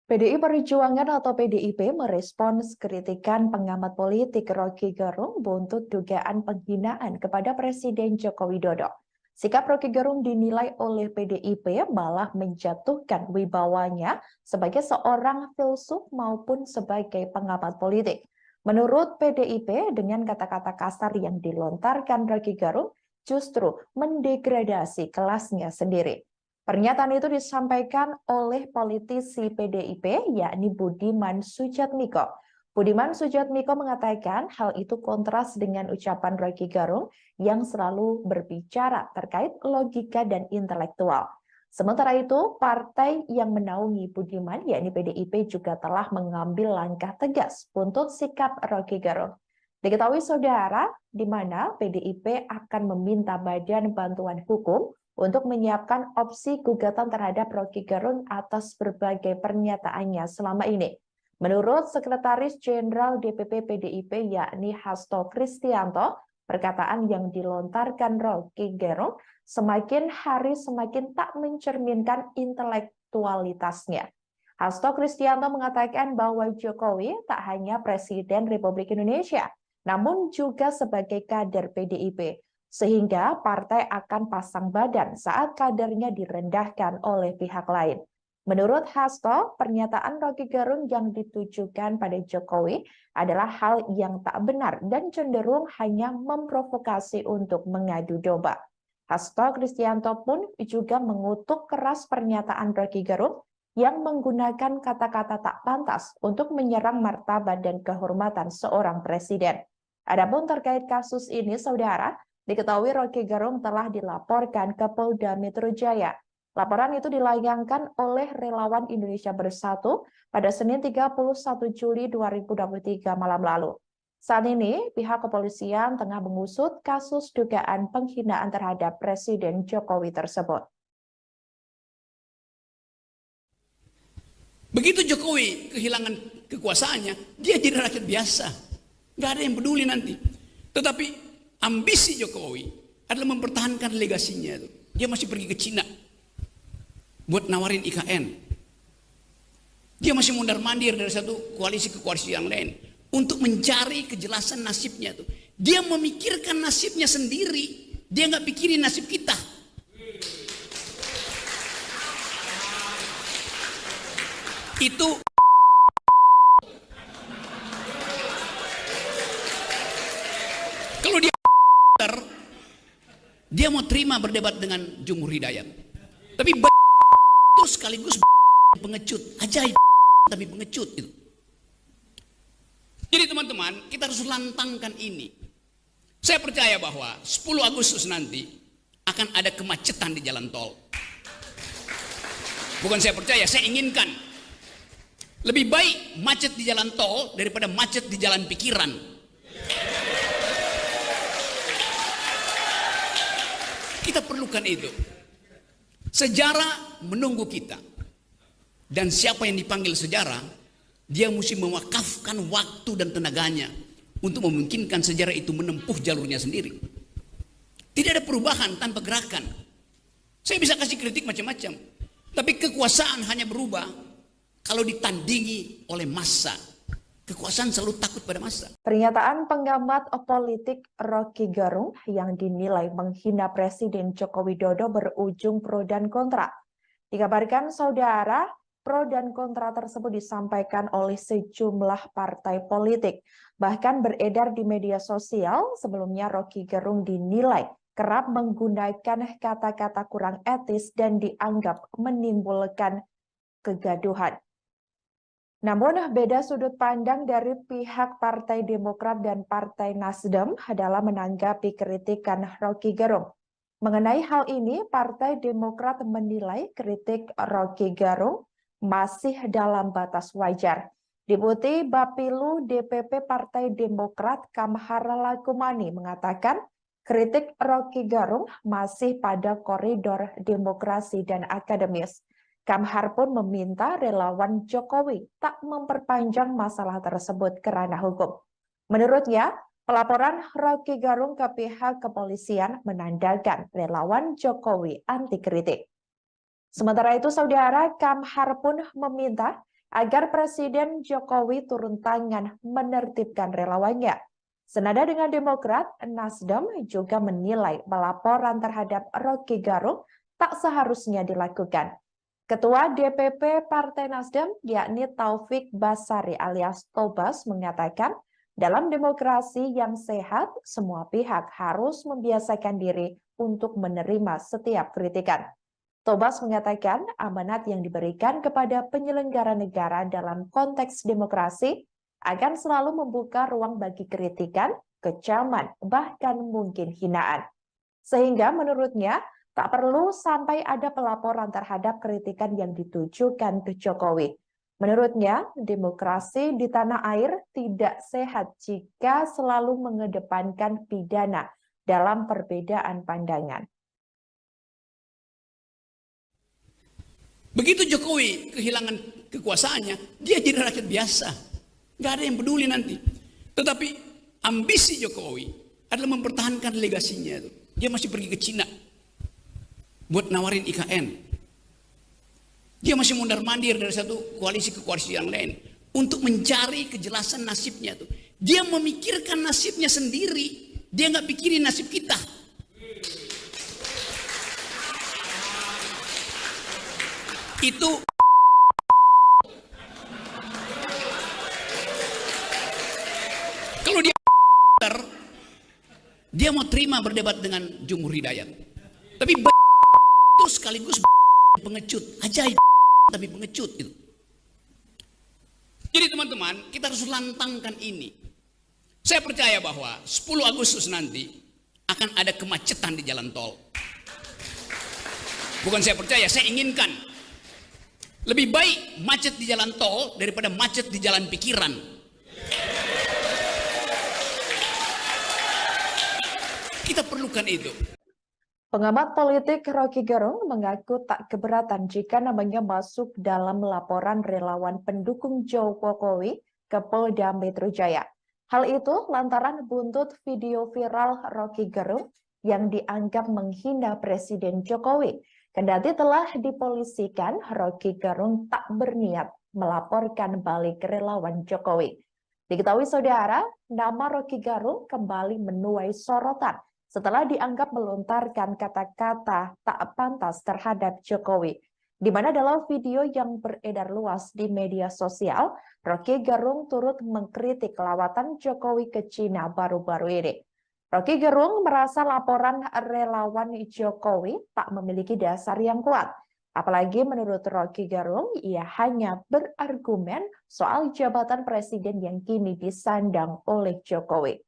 PDI Perjuangan atau PDIP merespons kritikan pengamat politik Rocky Gerung buntut dugaan penghinaan kepada Presiden Joko Widodo. Sikap Rocky Gerung dinilai oleh PDIP malah menjatuhkan wibawanya sebagai seorang filsuf maupun sebagai pengamat politik. Menurut PDIP, dengan kata-kata kasar yang dilontarkan Rocky Gerung justru mendegradasi kelasnya sendiri. Pernyataan itu disampaikan oleh politisi PDIP, yakni Budiman Sujatmiko. Budiman Sujatmiko mengatakan hal itu kontras dengan ucapan Rocky Gerung yang selalu berbicara terkait logika dan intelektual. Sementara itu, partai yang menaungi Budiman, yakni PDIP, juga telah mengambil langkah tegas untuk sikap Rocky Gerung. Diketahui saudara, di mana PDIP akan meminta Badan Bantuan Hukum untuk menyiapkan opsi gugatan terhadap Rocky Gerung atas berbagai pernyataannya selama ini. Menurut Sekretaris Jenderal DPP PDIP yakni Hasto Kristianto, perkataan yang dilontarkan Rocky Gerung semakin hari semakin tak mencerminkan intelektualitasnya. Hasto Kristianto mengatakan bahwa Jokowi tak hanya Presiden Republik Indonesia, namun juga sebagai kader PDIP. Sehingga partai akan pasang badan saat kadernya direndahkan oleh pihak lain. Menurut Hasto, pernyataan Rocky Gerung yang ditujukan pada Jokowi adalah hal yang tak benar dan cenderung hanya memprovokasi untuk mengadu domba. Hasto Kristianto pun juga mengutuk keras pernyataan Rocky Gerung yang menggunakan kata-kata tak pantas untuk menyerang martabat dan kehormatan seorang presiden. Adapun terkait kasus ini, saudara, diketahui Rocky Gerung telah dilaporkan ke Polda Metro Jaya. Laporan itu dilayangkan oleh Relawan Indonesia Bersatu pada Senin 31 Juli 2023 malam lalu. Saat ini, pihak kepolisian tengah mengusut kasus dugaan penghinaan terhadap Presiden Jokowi tersebut. Begitu Jokowi kehilangan kekuasaannya, dia jadi rakyat biasa. Nggak ada yang peduli nanti. Tetapi ambisi Jokowi adalah mempertahankan legasinya. Dia masih pergi ke Cina buat nawarin IKN. Dia masih mondar-mandir dari satu koalisi ke koalisi yang lain untuk mencari kejelasan nasibnya. Dia memikirkan nasibnya sendiri. Dia nggak pikirin nasib kita. Itu kalau dia mau terima berdebat dengan Jumhur Hidayat, tapi itu sekaligus pengecut, ajaib tapi pengecut itu. Jadi teman-teman, kita harus lantangkan ini. Saya percaya bahwa 10 Agustus nanti akan ada kemacetan di jalan tol. Bukan saya percaya, saya inginkan. Lebih baik macet di jalan tol daripada macet di jalan pikiran. Kita perlukan itu. Sejarah menunggu kita. Dan siapa yang dipanggil sejarah Dia mesti mewakafkan waktu dan tenaganya untuk memungkinkan sejarah itu menempuh jalurnya sendiri. Tidak ada perubahan tanpa gerakan. Saya bisa kasih kritik macam-macam, tapi kekuasaan hanya berubah kalau ditandingi oleh massa. Kekuasaan selalu takut pada massa. Pernyataan pengamat politik Rocky Gerung yang dinilai menghina Presiden Joko Widodo berujung pro dan kontra. Dikabarkan saudara, pro dan kontra tersebut disampaikan oleh sejumlah partai politik. Bahkan beredar di media sosial, sebelumnya Rocky Gerung dinilai kerap menggunakan kata-kata kurang etis dan dianggap menimbulkan kegaduhan. Namun beda sudut pandang dari pihak Partai Demokrat dan Partai Nasdem dalam menanggapi kritikan Rocky Gerung. Mengenai hal ini, Partai Demokrat menilai kritik Rocky Gerung masih dalam batas wajar. Deputi Bapilu DPP Partai Demokrat Kamhar Lakumani mengatakan kritik Rocky Gerung masih pada koridor demokrasi dan akademis. Kamhar pun meminta relawan Jokowi tak memperpanjang masalah tersebut ke ranah hukum. Menurutnya, pelaporan Rocky Gerung ke pihak kepolisian menandakan relawan Jokowi anti kritik. Sementara itu, saudara, Kamhar pun meminta agar Presiden Jokowi turun tangan menertibkan relawannya. Senada dengan Demokrat, Nasdem juga menilai pelaporan terhadap Rocky Gerung tak seharusnya dilakukan. Ketua DPP Partai Nasdem, yakni Taufik Basari alias Tobas, mengatakan dalam demokrasi yang sehat, semua pihak harus membiasakan diri untuk menerima setiap kritikan. Tobas mengatakan amanat yang diberikan kepada penyelenggara negara dalam konteks demokrasi akan selalu membuka ruang bagi kritikan, kecaman, bahkan mungkin hinaan. Sehingga menurutnya, tak perlu sampai ada pelaporan terhadap kritikan yang ditujukan ke Jokowi. Menurutnya, demokrasi di tanah air tidak sehat jika selalu mengedepankan pidana dalam perbedaan pandangan. Begitu Jokowi kehilangan kekuasaannya, dia jadi rakyat biasa. Nggak ada yang peduli nanti. Tetapi ambisi Jokowi adalah mempertahankan legasinya. Dia masih pergi ke Cina buat nawarin IKN. Dia masih mondar-mandir dari satu koalisi ke koalisi yang lain untuk mencari kejelasan nasibnya tuh. Dia memikirkan nasibnya sendiri. Dia nggak pikirin nasib kita. Itu kalau dia mau terima berdebat dengan Jumhur Hidayat. Tapi itu sekaligus pengecut, ajaib tapi pengecut itu. Jadi teman-teman, kita harus lantangkan ini. Saya percaya bahwa 10 Agustus nanti akan ada kemacetan di jalan tol. Bukan saya percaya, saya inginkan. Lebih baik macet di jalan tol daripada macet di jalan pikiran. Kita perlukan itu. Pengamat politik Rocky Gerung mengaku tak keberatan jika namanya masuk dalam laporan relawan pendukung Jokowi ke Polda Metro Jaya. Hal itu lantaran buntut video viral Rocky Gerung yang dianggap menghina Presiden Jokowi. Kendati telah dipolisikan, Rocky Gerung tak berniat melaporkan balik relawan Jokowi. Diketahui saudara, nama Rocky Gerung kembali menuai sorotan setelah dianggap melontarkan kata-kata tak pantas terhadap Jokowi. Di mana dalam video yang beredar luas di media sosial, Rocky Gerung turut mengkritik lawatan Jokowi ke Cina baru-baru ini. Rocky Gerung merasa laporan relawan Jokowi tak memiliki dasar yang kuat. Apalagi menurut Rocky Gerung, ia hanya berargumen soal jabatan presiden yang kini disandang oleh Jokowi.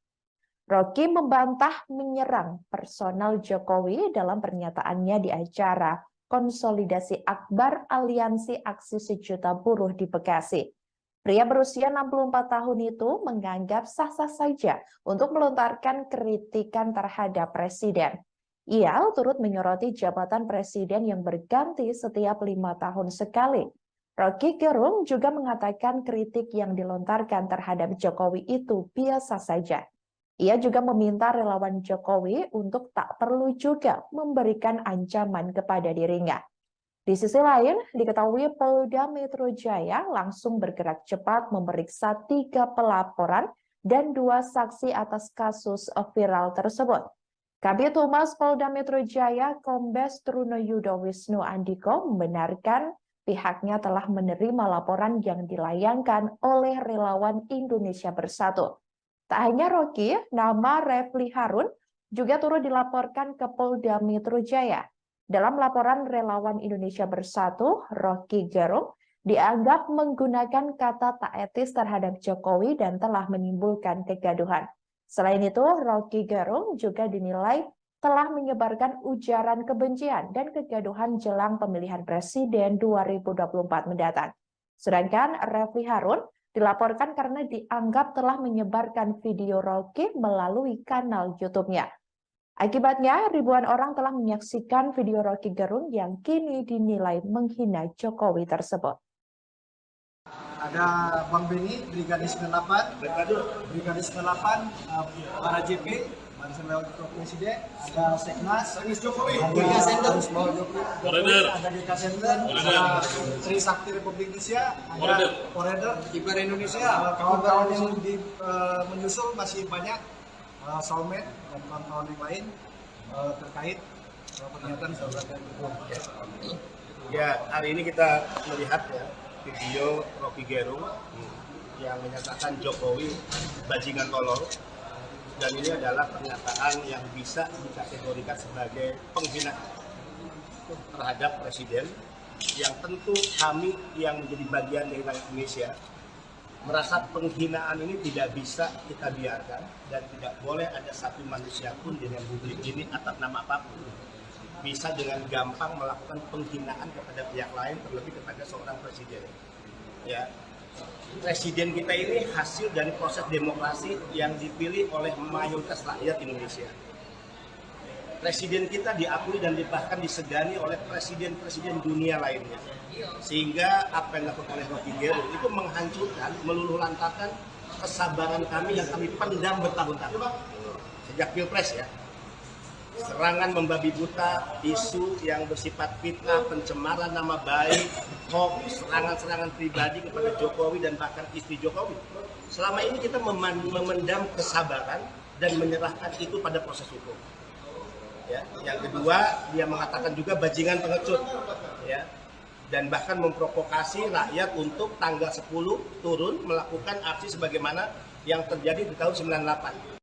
Rocky membantah menyerang personal Jokowi dalam pernyataannya di acara konsolidasi akbar Aliansi Aksi Sejuta Buruh di Bekasi. Pria berusia 64 tahun itu menganggap sah-sah saja untuk melontarkan kritikan terhadap presiden. Ia turut menyoroti jabatan presiden yang berganti setiap 5 tahun sekali. Roky Gerung juga mengatakan kritik yang dilontarkan terhadap Jokowi itu biasa saja. Ia juga meminta relawan Jokowi untuk tak perlu juga memberikan ancaman kepada dirinya. Di sisi lain, diketahui Polda Metro Jaya langsung bergerak cepat memeriksa 3 pelaporan dan 2 saksi atas kasus viral tersebut. Kabid Humas Polda Metro Jaya, Kombes Trunoyudo Wisnu Andiko, membenarkan pihaknya telah menerima laporan yang dilayangkan oleh relawan Indonesia Bersatu. Tak hanya Roky, nama Refli Harun juga turut dilaporkan ke Polda Metro Jaya. Dalam laporan relawan Indonesia Bersatu, Roky Gerung dianggap menggunakan kata tak etis terhadap Jokowi dan telah menimbulkan kegaduhan. Selain itu, Roky Gerung juga dinilai telah menyebarkan ujaran kebencian dan kegaduhan jelang pemilihan presiden 2024 mendatang. Sedangkan Refli Harun dilaporkan karena dianggap telah menyebarkan video Roky melalui kanal YouTube-nya. Akibatnya, ribuan orang telah menyaksikan video Roky Gerung yang kini dinilai menghina Jokowi tersebut. Ada Bang Beni, Brigadir 98, para JP, Barisan Wakil Presiden, ada Seknas, Jokowi, ada DK Center, ada Trisakti Republik Indonesia, ada Forever, Kiper Indonesia, kawan-kawan yang menyusul masih banyak, soulmate dan kawan-kawan yang lain terkait pernyataan saudara. Ya, hari ini kita melihat ya video Roky Gerung yang menyatakan Jokowi bajingan tolol, dan ini adalah pernyataan yang bisa dikategorikan sebagai penghinaan terhadap presiden, yang tentu kami yang menjadi bagian dari rakyat Indonesia merasa penghinaan ini tidak bisa kita biarkan, dan tidak boleh ada satu manusia pun di republik ini atas nama apapun bisa dengan gampang melakukan penghinaan kepada pihak lain, terlebih kepada seorang presiden. Ya, presiden kita ini hasil dari proses demokrasi yang dipilih oleh mayoritas rakyat Indonesia. Presiden kita diakui dan bahkan disegani oleh presiden-presiden dunia lainnya. Sehingga apa yang dilakukan oleh Roky Gerung itu menghancurkan, meluluh lantakan kesabaran kami yang kami pendam bertahun-tahun. Sejak Pilpres ya. Serangan membabi buta, isu yang bersifat fitnah, pencemaran nama baik, hoax, serangan-serangan pribadi kepada Jokowi dan bahkan istri Jokowi. Selama ini kita memendam kesabaran dan menyerahkan itu pada proses hukum. Ya, yang kedua, dia mengatakan juga bajingan pengecut, ya, dan bahkan memprovokasi rakyat untuk tanggal 10 turun melakukan aksi sebagaimana yang terjadi di tahun 98.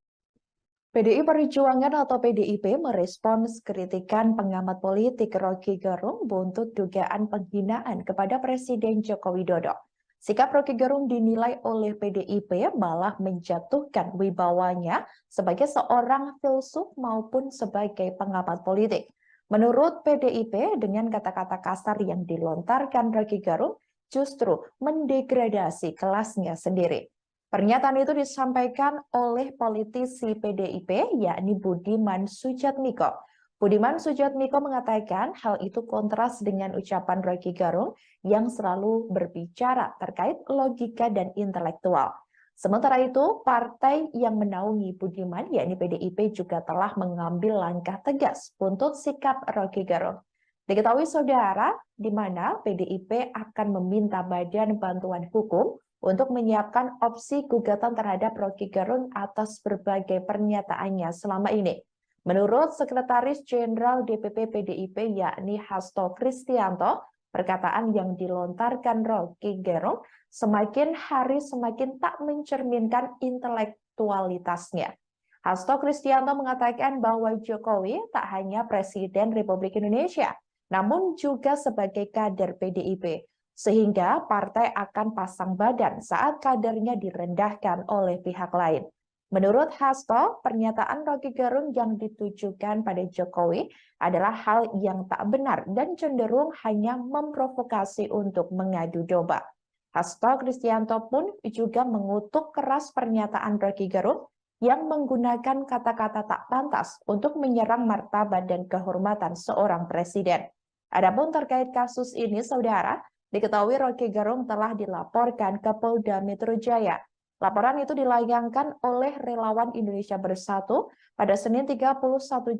PDI Perjuangan atau PDIP merespons kritikan pengamat politik Roky Gerung buntut dugaan penghinaan kepada Presiden Joko Widodo. Sikap Roky Gerung dinilai oleh PDIP malah menjatuhkan wibawanya sebagai seorang filsuf maupun sebagai pengamat politik. Menurut PDIP, dengan kata-kata kasar yang dilontarkan Roky Gerung justru mendegradasi kelasnya sendiri. Pernyataan itu disampaikan oleh politisi PDIP, yakni Budiman Sujatmiko. Budiman Sujatmiko mengatakan hal itu kontras dengan ucapan Roky Gerung yang selalu berbicara terkait logika dan intelektual. Sementara itu, partai yang menaungi Budiman, yakni PDIP, juga telah mengambil langkah tegas untuk sikap Roky Gerung. Diketahui saudara, di mana PDIP akan meminta Badan Bantuan Hukum untuk menyiapkan opsi gugatan terhadap Roky Gerung atas berbagai pernyataannya selama ini. Menurut Sekretaris Jenderal DPP PDIP yakni Hasto Kristianto, perkataan yang dilontarkan Roky Gerung semakin hari semakin tak mencerminkan intelektualitasnya. Hasto Kristianto mengatakan bahwa Jokowi tak hanya Presiden Republik Indonesia, namun juga sebagai kader PDIP. Sehingga partai akan pasang badan saat kadernya direndahkan oleh pihak lain. Menurut Hasto, pernyataan Roky Gerung yang ditujukan pada Jokowi adalah hal yang tak benar dan cenderung hanya memprovokasi untuk mengadu domba. Hasto Kristianto pun juga mengutuk keras pernyataan Roky Gerung yang menggunakan kata-kata tak pantas untuk menyerang martabat dan kehormatan seorang presiden. Adapun terkait kasus ini, saudara, Diketahui Rocky Gerung telah dilaporkan ke Polda Metro Jaya. Laporan itu dilayangkan oleh relawan Indonesia Bersatu pada Senin 31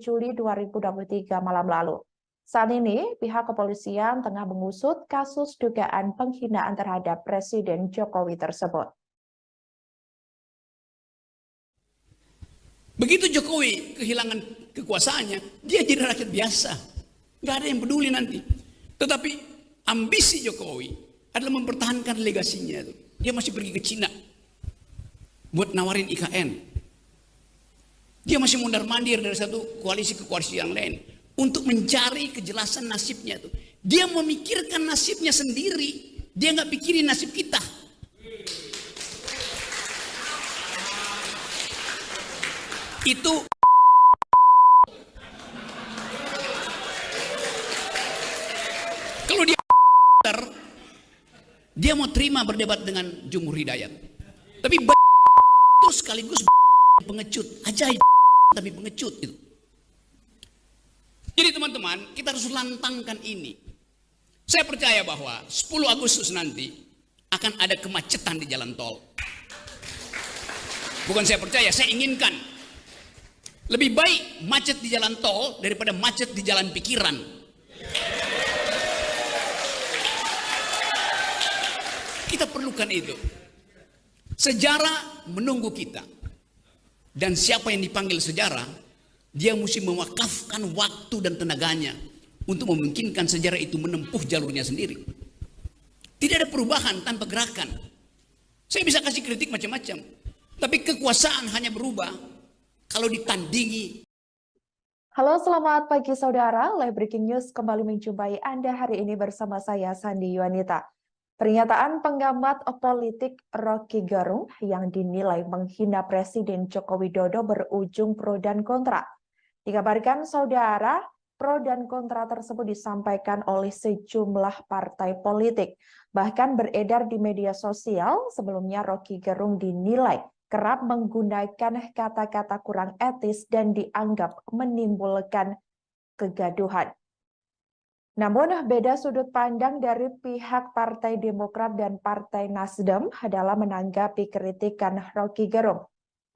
Juli 2023 malam lalu. Saat ini, pihak kepolisian tengah mengusut kasus dugaan penghinaan terhadap Presiden Jokowi tersebut. Begitu Jokowi kehilangan kekuasaannya, dia jadi rakyat biasa. Nggak ada yang peduli nanti. Tetapi ambisi Jokowi adalah mempertahankan legasinya. Dia masih pergi ke Cina buat nawarin IKN. Dia masih mondar-mandir dari satu koalisi ke koalisi yang lain untuk mencari kejelasan nasibnya. Dia memikirkan nasibnya sendiri. Dia nggak pikirin nasib kita. Itu kalau dia mau terima berdebat dengan Jumhur Hidayat, tapi itu sekaligus pengecut, ajaib tapi pengecut itu. Jadi teman-teman, kita harus lantangkan ini. Saya percaya bahwa 10 Agustus nanti akan ada kemacetan di jalan tol. Bukan saya percaya, saya inginkan. Lebih baik macet di jalan tol daripada macet di jalan pikiran. Kita perlukan itu. Sejarah menunggu kita. Dan siapa yang dipanggil sejarah, dia mesti mewakafkan waktu dan tenaganya untuk memungkinkan sejarah itu menempuh jalurnya sendiri. Tidak ada perubahan tanpa gerakan. Saya bisa kasih kritik macam-macam, tapi kekuasaan hanya berubah kalau ditandingi. Halo, selamat pagi saudara. Live Breaking News kembali menjumpai Anda hari ini bersama saya Sandi Yuanita. Pernyataan pengamat politik Rocky Gerung yang dinilai menghina Presiden Joko Widodo berujung pro dan kontra. Dikabarkan saudara, pro dan kontra tersebut disampaikan oleh sejumlah partai politik. Bahkan beredar di media sosial, sebelumnya Rocky Gerung dinilai kerap menggunakan kata-kata kurang etis dan dianggap menimbulkan kegaduhan. Namun, beda sudut pandang dari pihak Partai Demokrat dan Partai Nasdem dalam menanggapi kritikan Rocky Gerung.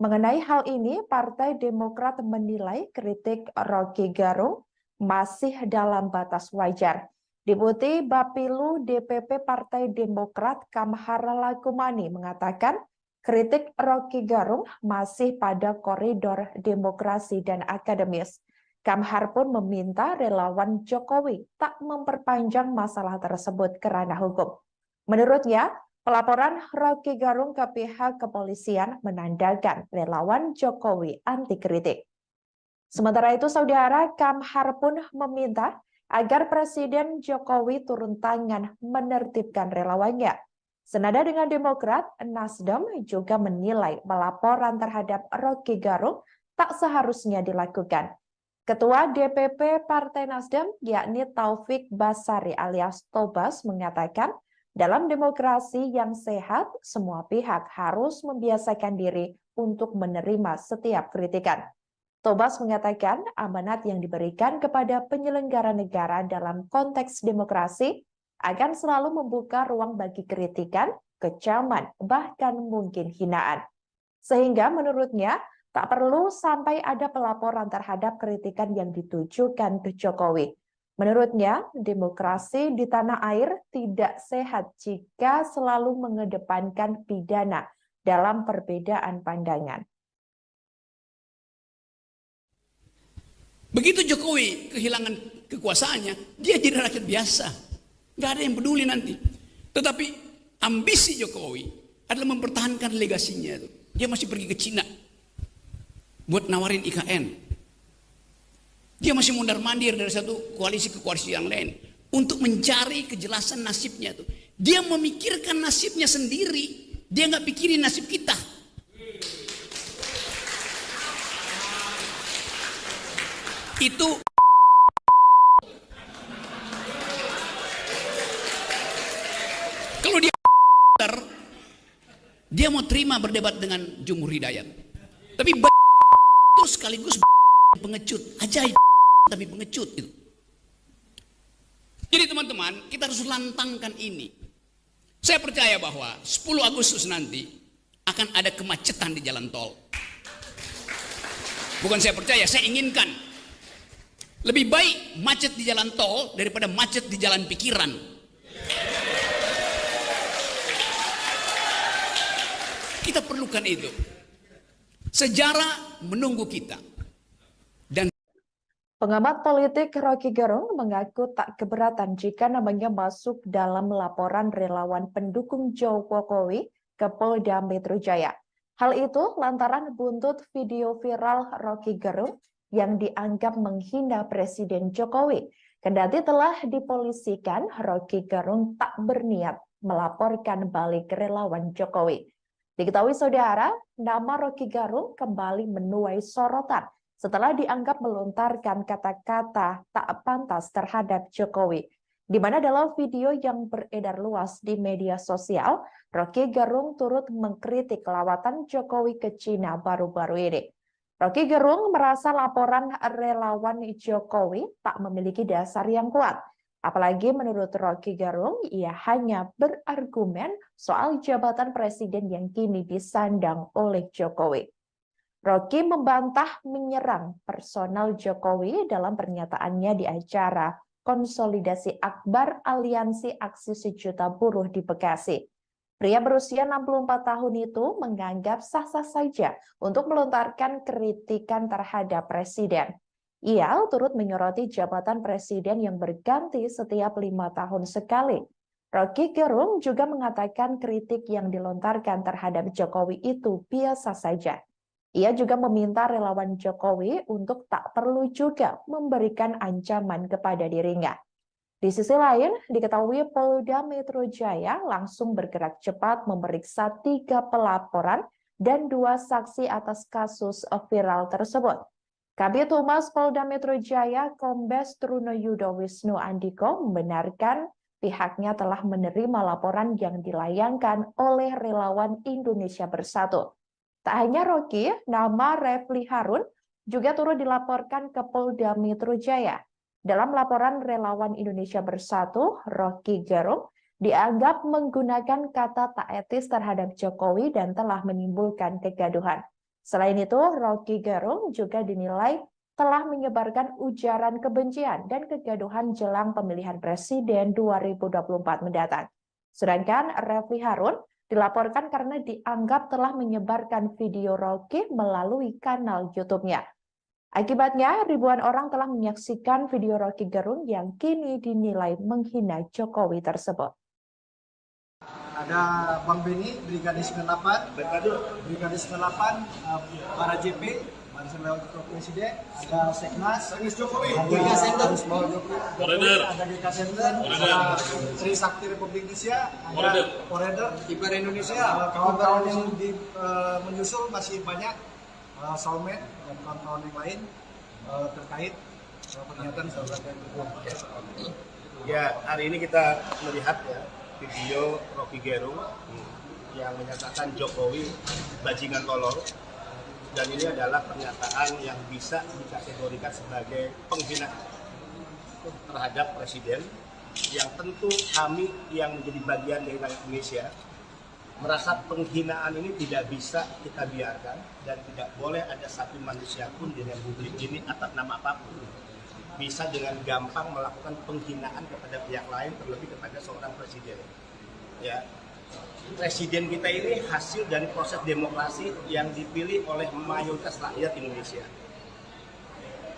Mengenai hal ini, Partai Demokrat menilai kritik Rocky Gerung masih dalam batas wajar. Deputi Bapilu DPP Partai Demokrat Kamhar Lakumani mengatakan, kritik Rocky Gerung masih pada koridor demokrasi dan akademis. Kamhar pun meminta relawan Jokowi tak memperpanjang masalah tersebut ke ranah hukum. Menurutnya, pelaporan Rocky Gerung ke pihak kepolisian menandakan relawan Jokowi anti kritik. Sementara itu, saudara, Kamhar pun meminta agar Presiden Jokowi turun tangan menertibkan relawannya. Senada dengan Demokrat, Nasdem juga menilai pelaporan terhadap Rocky Gerung tak seharusnya dilakukan. Ketua DPP Partai Nasdem, yakni Taufik Basari alias Tobas, mengatakan dalam demokrasi yang sehat, semua pihak harus membiasakan diri untuk menerima setiap kritikan. Tobas mengatakan amanat yang diberikan kepada penyelenggara negara dalam konteks demokrasi akan selalu membuka ruang bagi kritikan, kecaman, bahkan mungkin hinaan. Sehingga menurutnya, tak perlu sampai ada pelaporan terhadap kritikan yang ditujukan ke Jokowi. Menurutnya, demokrasi di tanah air tidak sehat jika selalu mengedepankan pidana dalam perbedaan pandangan. Begitu Jokowi kehilangan kekuasaannya, dia jadi rakyat biasa. Nggak ada yang peduli nanti. Tetapi ambisi Jokowi adalah mempertahankan legasinya. Dia masih pergi ke Cina buat nawarin IKN. Dia masih mondar-mandir dari satu koalisi ke koalisi yang lain untuk mencari kejelasan nasibnya. Dia memikirkan nasibnya sendiri. Dia nggak pikirin nasib kita. Itu kalau dia mau terima berdebat dengan Jumhur Hidayat, tapi itu sekaligus pengecut, ajaib tapi pengecut itu. Jadi teman-teman, kita harus lantangkan ini. Saya percaya bahwa 10 Agustus nanti akan ada kemacetan di jalan tol. Bukan saya percaya, saya inginkan. Lebih baik macet di jalan tol daripada macet di jalan pikiran. Kita perlukan itu. Sejarah menunggu kita. Dan Pengamat politik Rocky Gerung mengaku tak keberatan jika namanya masuk dalam laporan relawan pendukung Jokowi ke Polda Metro Jaya. Hal itu lantaran buntut video viral Rocky Gerung yang dianggap menghina Presiden Jokowi. Kendati telah dipolisikan, Rocky Gerung tak berniat melaporkan balik relawan Jokowi. Diketahui saudara, nama Rocky Gerung kembali menuai sorotan setelah dianggap melontarkan kata-kata tak pantas terhadap Jokowi. Di mana dalam video yang beredar luas di media sosial, Rocky Gerung turut mengkritik lawatan Jokowi ke Cina baru-baru ini. Rocky Gerung merasa laporan relawan Jokowi tak memiliki dasar yang kuat. Apalagi menurut Rocky Gerung, ia hanya berargumen soal jabatan presiden yang kini disandang oleh Jokowi. Rocky membantah menyerang personal Jokowi dalam pernyataannya di acara konsolidasi akbar Aliansi Aksi Sejuta Buruh di Bekasi. Pria berusia 64 tahun itu menganggap sah-sah saja untuk melontarkan kritikan terhadap presiden. Ia turut menyoroti jabatan presiden yang berganti setiap 5 tahun sekali. Rocky Gerung juga mengatakan kritik yang dilontarkan terhadap Jokowi itu biasa saja. Ia juga meminta relawan Jokowi untuk tak perlu juga memberikan ancaman kepada dirinya. Di sisi lain, diketahui Polda Metro Jaya langsung bergerak cepat memeriksa 3 pelaporan dan 2 saksi atas kasus viral tersebut. Kabid Humas Polda Metro Jaya, Kombes Truno Yudo Wisnu Andiko membenarkan pihaknya telah menerima laporan yang dilayangkan oleh relawan Indonesia Bersatu. Tak hanya Rocky, nama Refli Harun juga turut dilaporkan ke Polda Metro Jaya. Dalam laporan relawan Indonesia Bersatu, Rocky Gerung dianggap menggunakan kata tak etis terhadap Jokowi dan telah menimbulkan kegaduhan. Selain itu, Rocky Gerung juga dinilai telah menyebarkan ujaran kebencian dan kegaduhan jelang pemilihan presiden 2024 mendatang. Sedangkan Refli Harun dilaporkan karena dianggap telah menyebarkan video Rocky melalui kanal YouTube-nya. Akibatnya, ribuan orang telah menyaksikan video Rocky Gerung yang kini dinilai menghina Jokowi tersebut. Ada Bang Beni, Brigadir 98, Brigadir 98, para JP, Barisan Relawan Presiden, ada Seknas, Jokowi, ada Jokowi, ada GK Center, ada Trisakti Republik Indonesia, ada Poreder, Kibar Indonesia, kawan-kawan yang menyusul masih banyak, Soulmate dan kawan-kawan yang lain terkait pernyataan saudara. Ya, hari ini kita melihat ya video Rocky Gerung yang menyatakan Jokowi bajingan tolol, dan ini adalah pernyataan yang bisa dikategorikan sebagai penghinaan terhadap presiden, yang tentu kami yang menjadi bagian dari rakyat Indonesia merasa penghinaan ini tidak bisa kita biarkan dan tidak boleh ada satu manusia pun di Republik ini atas nama apapun bisa dengan gampang melakukan penghinaan kepada pihak lain, terlebih kepada seorang presiden. Ya, presiden kita ini hasil dari proses demokrasi yang dipilih oleh mayoritas rakyat Indonesia.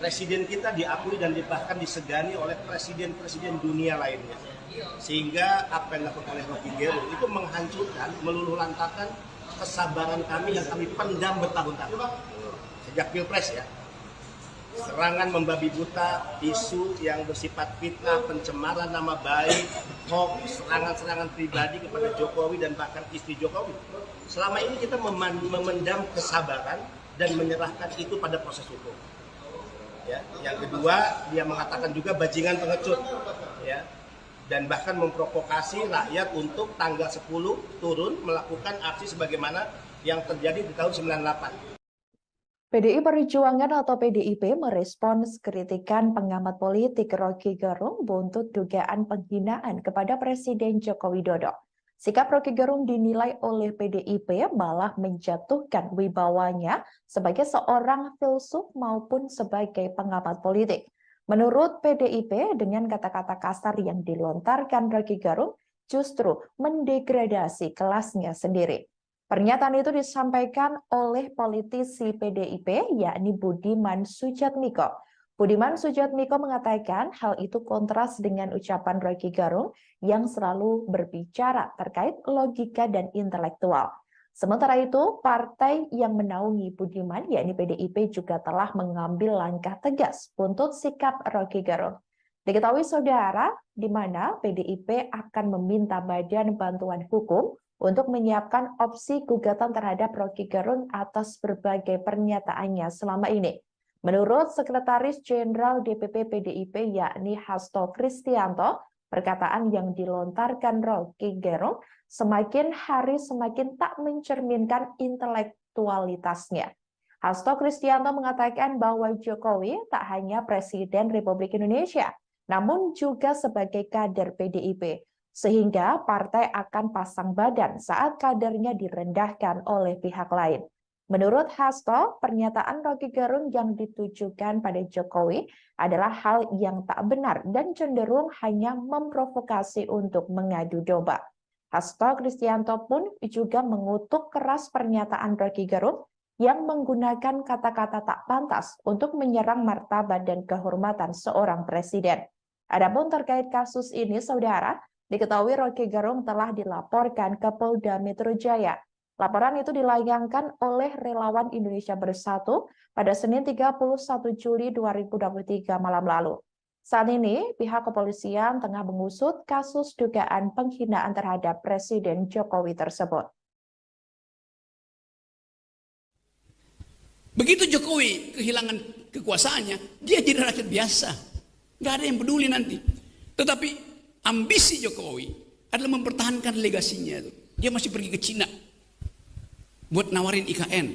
Presiden kita diakui dan bahkan disegani oleh presiden-presiden dunia lainnya. Sehingga apa yang dilakukan oleh Rocky Gerung itu menghancurkan, meluluh lantakan kesabaran kami yang kami pendam bertahun-tahun sejak Pilpres ya. Serangan membabi buta, isu yang bersifat fitnah, pencemaran nama baik, hoax, serangan-serangan pribadi kepada Jokowi dan bahkan istri Jokowi. Selama ini kita memendam kesabaran dan menyerahkan itu pada proses hukum. Ya, yang kedua, dia mengatakan juga bajingan pengecut, ya, dan bahkan memprovokasi rakyat untuk tanggal 10 turun melakukan aksi sebagaimana yang terjadi di tahun 98. PDI Perjuangan atau PDIP merespons kritikan pengamat politik Rocky Gerung buntut dugaan penghinaan kepada Presiden Joko Widodo. Sikap Rocky Gerung dinilai oleh PDIP malah menjatuhkan wibawanya sebagai seorang filsuf maupun sebagai pengamat politik. Menurut PDIP, dengan kata-kata kasar yang dilontarkan Rocky Gerung justru mendegradasi kelasnya sendiri. Pernyataan itu disampaikan oleh politisi PDIP, yakni Budiman Sujatmiko. Budiman Sujatmiko mengatakan hal itu kontras dengan ucapan Rocky Gerung yang selalu berbicara terkait logika dan intelektual. Sementara itu, partai yang menaungi Budiman, yakni PDIP, juga telah mengambil langkah tegas untuk sikap Rocky Gerung. Diketahui saudara, di mana PDIP akan meminta Badan Bantuan Hukum untuk menyiapkan opsi gugatan terhadap Rocky Gerung atas berbagai pernyataannya selama ini. Menurut Sekretaris Jenderal DPP PDIP yakni Hasto Kristianto, perkataan yang dilontarkan Rocky Gerung semakin hari semakin tak mencerminkan intelektualitasnya. Hasto Kristianto mengatakan bahwa Jokowi tak hanya Presiden Republik Indonesia, namun juga sebagai kader PDIP. Sehingga partai akan pasang badan saat kadernya direndahkan oleh pihak lain. Menurut Hasto, pernyataan Rocky Gerung yang ditujukan pada Jokowi adalah hal yang tak benar dan cenderung hanya memprovokasi untuk mengadu domba. Hasto Kristianto pun juga mengutuk keras pernyataan Rocky Gerung yang menggunakan kata-kata tak pantas untuk menyerang martabat dan kehormatan seorang presiden. Adapun terkait kasus ini, saudara, diketahui Rocky Gerung telah dilaporkan ke Polda Metro Jaya. Laporan itu dilayangkan oleh relawan Indonesia Bersatu pada Senin 31 Juli 2023 malam lalu. Saat ini, pihak kepolisian tengah mengusut kasus dugaan penghinaan terhadap Presiden Jokowi tersebut. Begitu Jokowi kehilangan kekuasaannya, dia jadi rakyat biasa. Nggak ada yang peduli nanti. Tetapi ambisi Jokowi adalah mempertahankan legasinya. Dia masih pergi ke Cina buat nawarin IKN.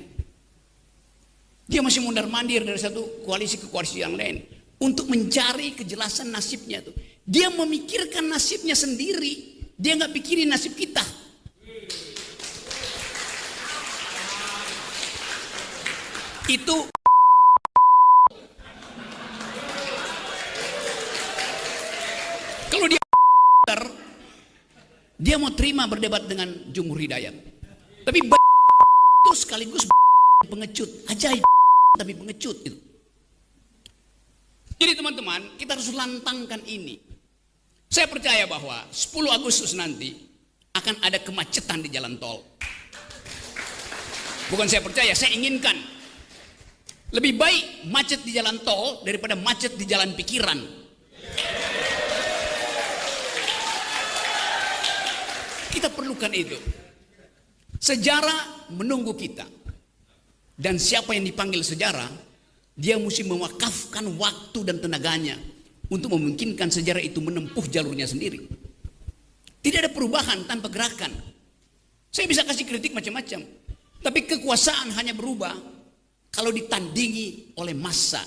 Dia masih mondar-mandir dari satu koalisi ke koalisi yang lain untuk mencari kejelasan nasibnya. Dia memikirkan nasibnya sendiri. Dia nggak pikirin nasib kita. Itu kalau dia mau terima berdebat dengan Jumhur Hidayat. Tapi itu sekaligus pengecut. Ajaib tapi pengecut itu. Jadi teman-teman, kita harus lantangkan ini. Saya percaya bahwa 10 Agustus nanti akan ada kemacetan di jalan tol. Bukan saya percaya, saya inginkan. Lebih baik macet di jalan tol daripada macet di jalan pikiran. Kita perlukan itu. Sejarah menunggu kita. Dan siapa yang dipanggil sejarah, dia mesti mewakafkan waktu dan tenaganya untuk memungkinkan sejarah itu menempuh jalurnya sendiri. Tidak ada perubahan tanpa gerakan. Saya bisa kasih kritik macam-macam. Tapi kekuasaan hanya berubah kalau ditandingi oleh massa.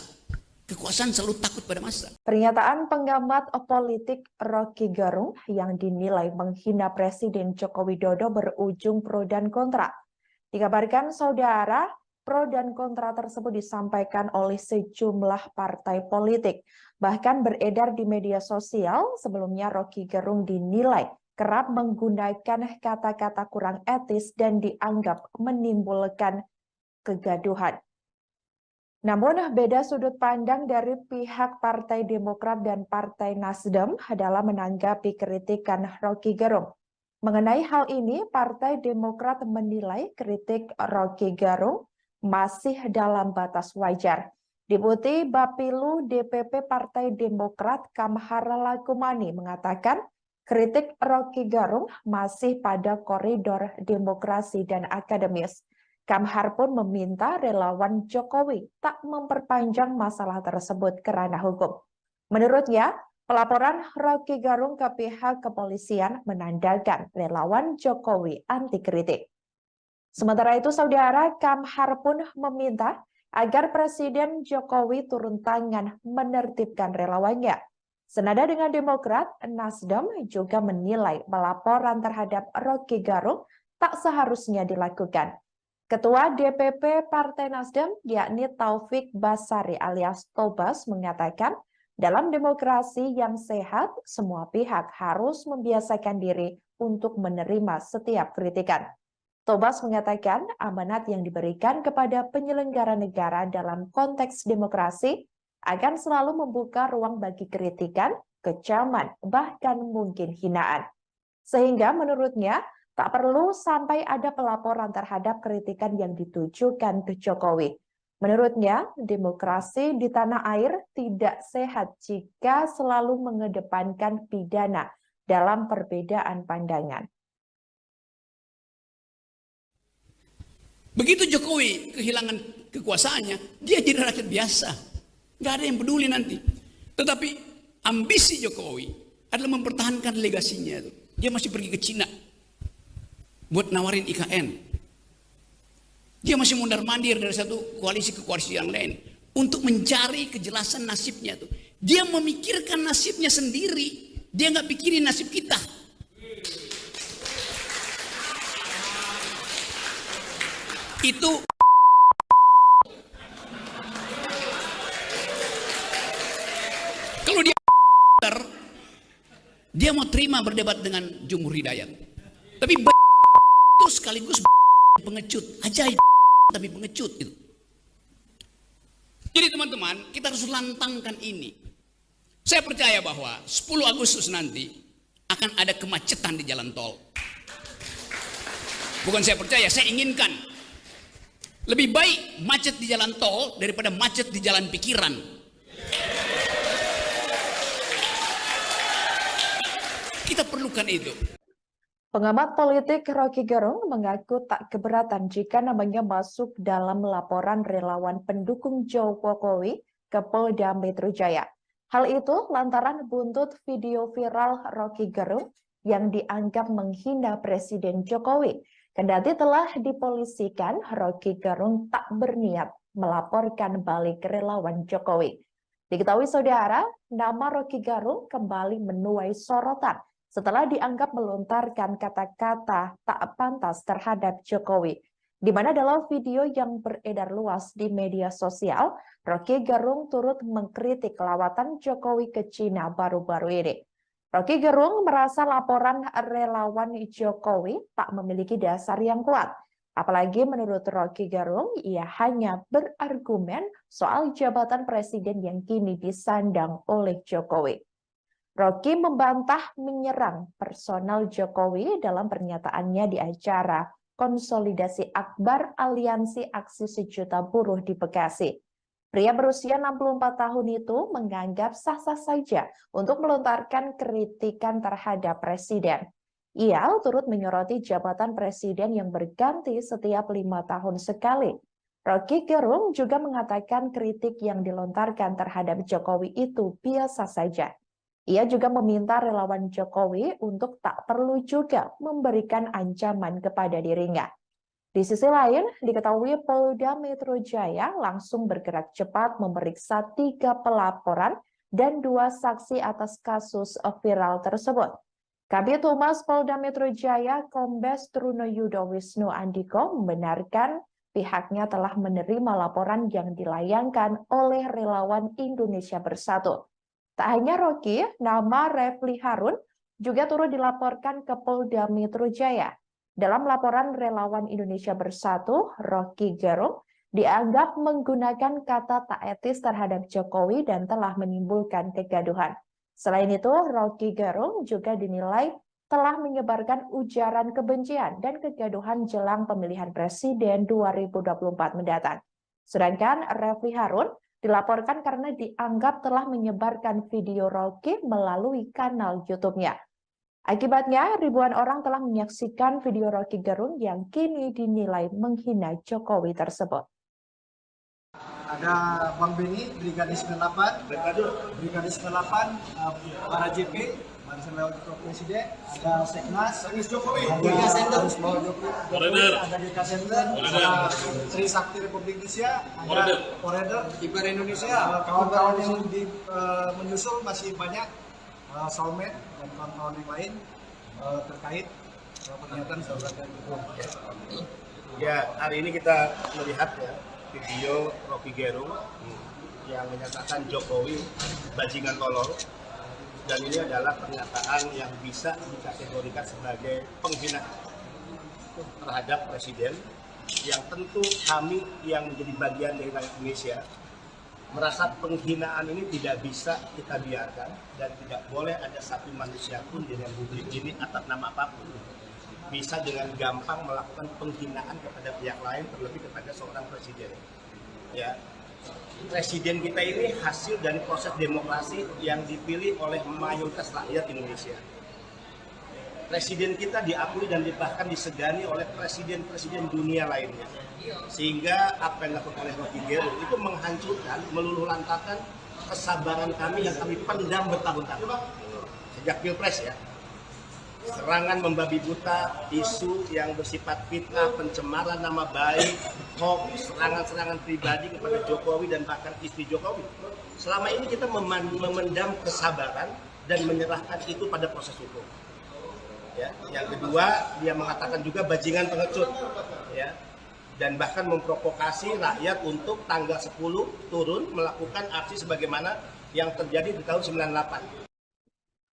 Kekuasaan selalu takut pada massa. Pernyataan pengamat politik Rocky Gerung yang dinilai menghina Presiden Joko Widodo berujung pro dan kontra. Dikabarkan saudara, pro dan kontra tersebut disampaikan oleh sejumlah partai politik. Bahkan beredar di media sosial, sebelumnya Rocky Gerung dinilai kerap menggunakan kata-kata kurang etis dan dianggap menimbulkan kegaduhan. Namun, beda sudut pandang dari pihak Partai Demokrat dan Partai Nasdem dalam menanggapi kritikan Rocky Gerung. Mengenai hal ini, Partai Demokrat menilai kritik Rocky Gerung masih dalam batas wajar. Deputi Bapilu DPP Partai Demokrat Kamhar Lakumani mengatakan kritik Rocky Gerung masih pada koridor demokrasi dan akademis. Kamhar pun meminta relawan Jokowi tak memperpanjang masalah tersebut ke ranah hukum. Menurutnya, pelaporan Rocky Gerung ke pihak kepolisian menandakan relawan Jokowi anti kritik. Sementara itu, saudara, Kamhar pun meminta agar Presiden Jokowi turun tangan menertibkan relawannya. Senada dengan Demokrat, Nasdem juga menilai pelaporan terhadap Rocky Gerung tak seharusnya dilakukan. Ketua DPP Partai Nasdem, yakni Taufik Basari alias Tobas, mengatakan dalam demokrasi yang sehat, semua pihak harus membiasakan diri untuk menerima setiap kritikan. Tobas mengatakan amanat yang diberikan kepada penyelenggara negara dalam konteks demokrasi akan selalu membuka ruang bagi kritikan, kecaman, bahkan mungkin hinaan. Sehingga menurutnya tak perlu sampai ada pelaporan terhadap kritikan yang ditujukan ke Jokowi. Menurutnya, demokrasi di tanah air tidak sehat jika selalu mengedepankan pidana dalam perbedaan pandangan. Begitu Jokowi kehilangan kekuasaannya, dia jadi rakyat biasa. Nggak ada yang peduli nanti. Tetapi ambisi Jokowi adalah mempertahankan legasinya. Dia masih pergi ke Cina buat nawarin IKN. Dia masih mondar-mandir dari satu koalisi ke koalisi yang lain untuk mencari kejelasan nasibnya. Dia memikirkan nasibnya sendiri. Dia nggak pikirin nasib kita. Itu kalau dia mau terima berdebat dengan Jumhur Hidayat, tapi itu sekaligus pengecut, ajaib tapi pengecut itu. Jadi teman-teman, kita harus lantangkan ini. Saya percaya bahwa 10 Agustus nanti akan ada kemacetan di jalan tol. Bukan saya percaya, saya inginkan. Lebih baik macet di jalan tol daripada macet di jalan pikiran. Kita perlukan itu. Pengamat politik Rocky Gerung mengaku tak keberatan jika namanya masuk dalam laporan relawan pendukung Jokowi ke Polda Metro Jaya. Hal itu lantaran buntut video viral Rocky Gerung yang dianggap menghina Presiden Jokowi. Kendati telah dipolisikan, Rocky Gerung tak berniat melaporkan balik relawan Jokowi. Diketahui saudara, nama Rocky Gerung kembali menuai sorotan setelah dianggap melontarkan kata-kata tak pantas terhadap Jokowi. Di mana dalam video yang beredar luas di media sosial, Rocky Gerung turut mengkritik lawatan Jokowi ke Cina baru-baru ini. Rocky Gerung merasa laporan relawan Jokowi tak memiliki dasar yang kuat. Apalagi menurut Rocky Gerung, ia hanya berargumen soal jabatan presiden yang kini disandang oleh Jokowi. Rocky membantah menyerang personal Jokowi dalam pernyataannya di acara konsolidasi akbar Aliansi Aksi Sejuta Buruh di Bekasi. Pria berusia 64 tahun itu menganggap sah-sah saja untuk melontarkan kritikan terhadap presiden. Ia turut menyoroti jabatan presiden yang berganti setiap 5 tahun sekali. Rocky Gerung juga mengatakan kritik yang dilontarkan terhadap Jokowi itu biasa saja. Ia juga meminta relawan Jokowi untuk tak perlu juga memberikan ancaman kepada dirinya. Di sisi lain, diketahui Polda Metro Jaya langsung bergerak cepat memeriksa 3 pelaporan dan 2 saksi atas kasus viral tersebut. Kabid Humas Polda Metro Jaya, Kombes Trunoyudo Wisnu Andiko, membenarkan pihaknya telah menerima laporan yang dilayangkan oleh relawan Indonesia Bersatu. Tak hanya Rocky, nama Refli Harun juga turut dilaporkan ke Polda Metro Jaya. Dalam laporan relawan Indonesia Bersatu, Rocky Gerung dianggap menggunakan kata tak etis terhadap Jokowi dan telah menimbulkan kegaduhan. Selain itu, Rocky Gerung juga dinilai telah menyebarkan ujaran kebencian dan kegaduhan jelang pemilihan presiden 2024 mendatang. Sedangkan Refli Harun dilaporkan karena dianggap telah menyebarkan video Rocky melalui kanal YouTube-nya. Akibatnya, ribuan orang telah menyaksikan video Rocky Gerung yang kini dinilai menghina Jokowi tersebut. Ada Bang Beni, Brigadir 98, Brigadir 98, para JP, barisan wakil presiden, ada Seknas Jokowi, ada Sender, ada DK Sender, ada Trisakti Republik Indonesia, ada Forever, Kiper Indonesia, kawan-kawan yang menyusul masih banyak, soulmate dan kawan-kawan yang lain terkait pernyataan saudara itu. Ya, hari ini kita melihat ya video Rocky Gerung yang menyatakan Jokowi bajingan tolol, dan ini adalah pernyataan yang bisa dikategorikan sebagai penghinaan terhadap presiden, yang tentu kami yang menjadi bagian dari rakyat Indonesia merasa penghinaan ini tidak bisa kita biarkan, dan tidak boleh ada satu manusia pun di republik ini atas nama apapun bisa dengan gampang melakukan penghinaan kepada pihak lain, terlebih kepada seorang presiden. Ya, presiden kita ini hasil dari proses demokrasi yang dipilih oleh mayoritas rakyat Indonesia. Presiden kita diakui dan bahkan disegani oleh presiden-presiden dunia lainnya. Sehingga apa yang dilakukan oleh Rocky Gerung itu menghancurkan, meluluh lantakan kesabaran kami yang kami pendam bertahun-tahun. Sejak Pilpres ya. Serangan membabi buta, isu yang bersifat fitnah, pencemaran nama baik, hoax, serangan-serangan pribadi kepada Jokowi dan bahkan istri Jokowi. Selama ini kita memendam kesabaran dan menyerahkan itu pada proses hukum. Ya, yang kedua, dia mengatakan juga bajingan pengecut, ya, dan bahkan memprovokasi rakyat untuk tanggal 10 turun melakukan aksi sebagaimana yang terjadi di tahun 98.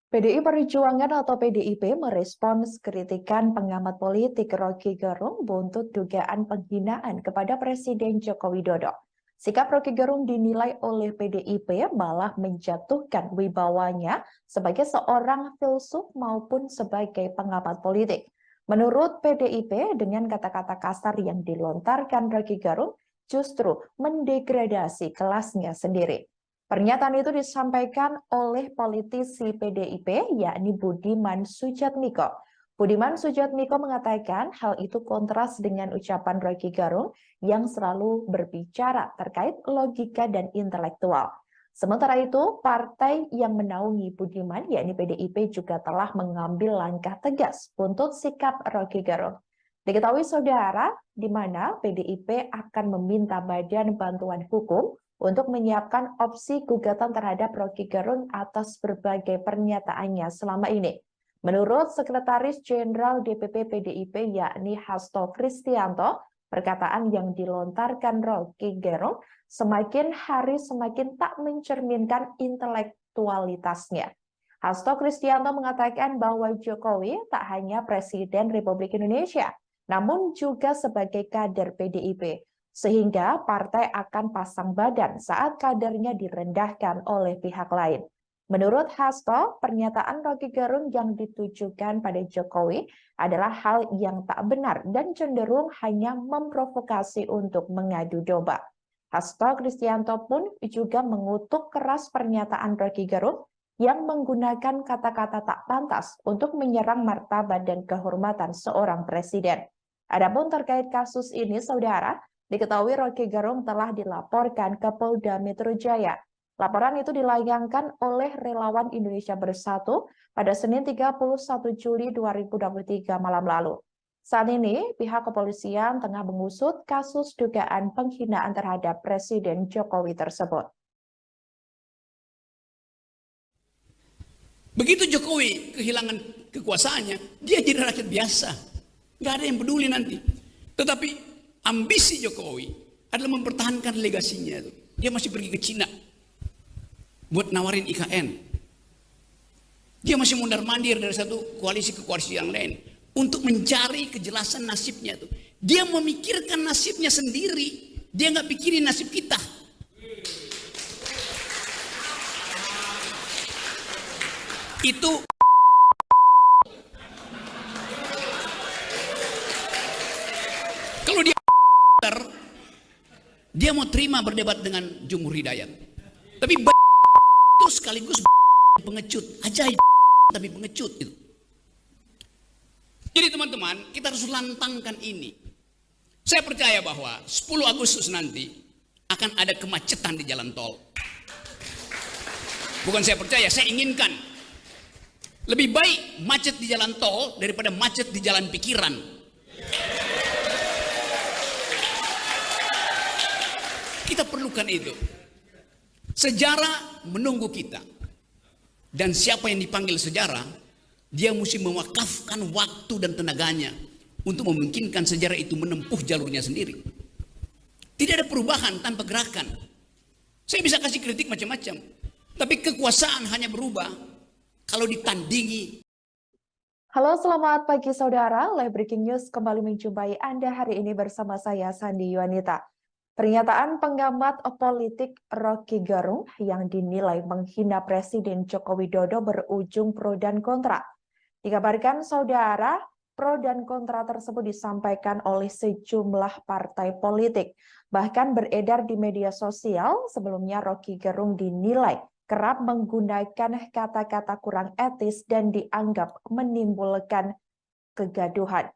PDI Perjuangan atau PDIP merespons kritikan pengamat politik Rocky Gerung buntut dugaan penghinaan kepada Presiden Joko Widodo. Sikap Rocky Gerung dinilai oleh PDIP malah menjatuhkan wibawanya sebagai seorang filsuf maupun sebagai pengamat politik. Menurut PDIP, dengan kata-kata kasar yang dilontarkan Rocky Gerung justru mendegradasi kelasnya sendiri. Pernyataan itu disampaikan oleh politisi PDIP, yakni Budiman Sujatmiko. Budiman Sujatmiko mengatakan hal itu kontras dengan ucapan Rocky Gerung yang selalu berbicara terkait logika dan intelektual. Sementara itu, partai yang menaungi Budiman, yakni PDIP, juga telah mengambil langkah tegas untuk sikap Rocky Gerung. Diketahui saudara, di mana PDIP akan meminta Badan Bantuan Hukum untuk menyiapkan opsi gugatan terhadap Rocky Gerung atas berbagai pernyataannya selama ini. Menurut Sekretaris Jenderal DPP PDIP yakni Hasto Kristianto, perkataan yang dilontarkan Rocky Gerung semakin hari semakin tak mencerminkan intelektualitasnya. Hasto Kristianto mengatakan bahwa Jokowi tak hanya Presiden Republik Indonesia, namun juga sebagai kader PDIP. Sehingga partai akan pasang badan saat kadernya direndahkan oleh pihak lain. Menurut Hasto, pernyataan Rocky Gerung yang ditujukan pada Jokowi adalah hal yang tak benar dan cenderung hanya memprovokasi untuk mengadu domba. Hasto Kristianto pun juga mengutuk keras pernyataan Rocky Gerung yang menggunakan kata-kata tak pantas untuk menyerang martabat dan kehormatan seorang presiden. Adapun terkait kasus ini, saudara, diketahui Rocky Gerung telah dilaporkan ke Polda Metro Jaya. Laporan itu dilayangkan oleh Relawan Indonesia Bersatu pada Senin 31 Juli 2023 malam lalu. Saat ini, pihak kepolisian tengah mengusut kasus dugaan penghinaan terhadap Presiden Jokowi tersebut. Begitu Jokowi kehilangan kekuasaannya, dia jadi rakyat biasa. Nggak ada yang peduli nanti. Tetapi ambisi Jokowi adalah mempertahankan legasinya. Dia masih pergi ke Cina buat nawarin IKN. Dia masih mondar-mandir dari satu koalisi ke koalisi yang lain untuk mencari kejelasan nasibnya. Dia memikirkan nasibnya sendiri. Dia nggak pikirin nasib kita. Itu kalau dia mau terima berdebat dengan Jumhur Hidayat, tapi itu sekaligus pengecut, ajaib tapi pengecut itu. Jadi teman-teman, kita harus lantangkan ini. Saya percaya bahwa 10 Agustus nanti akan ada kemacetan di jalan tol. Bukan saya percaya, saya inginkan. Lebih baik macet di jalan tol daripada macet di jalan pikiran. Kita perlukan itu. Sejarah menunggu kita. Dan siapa yang dipanggil sejarah, dia mesti mewakafkan waktu dan tenaganya untuk memungkinkan sejarah itu menempuh jalurnya sendiri. Tidak ada perubahan tanpa gerakan. Saya bisa kasih kritik macam-macam, tapi kekuasaan hanya berubah kalau ditandingi. Halo, selamat pagi saudara. Live Breaking News kembali menjumpai Anda hari ini bersama saya, Sandi Yuanita. Pernyataan pengamat politik Rocky Gerung yang dinilai menghina Presiden Joko Widodo berujung pro dan kontra. Dikabarkan saudara, pro dan kontra tersebut disampaikan oleh sejumlah partai politik. Bahkan beredar di media sosial, sebelumnya Rocky Gerung dinilai kerap menggunakan kata-kata kurang etis dan dianggap menimbulkan kegaduhan.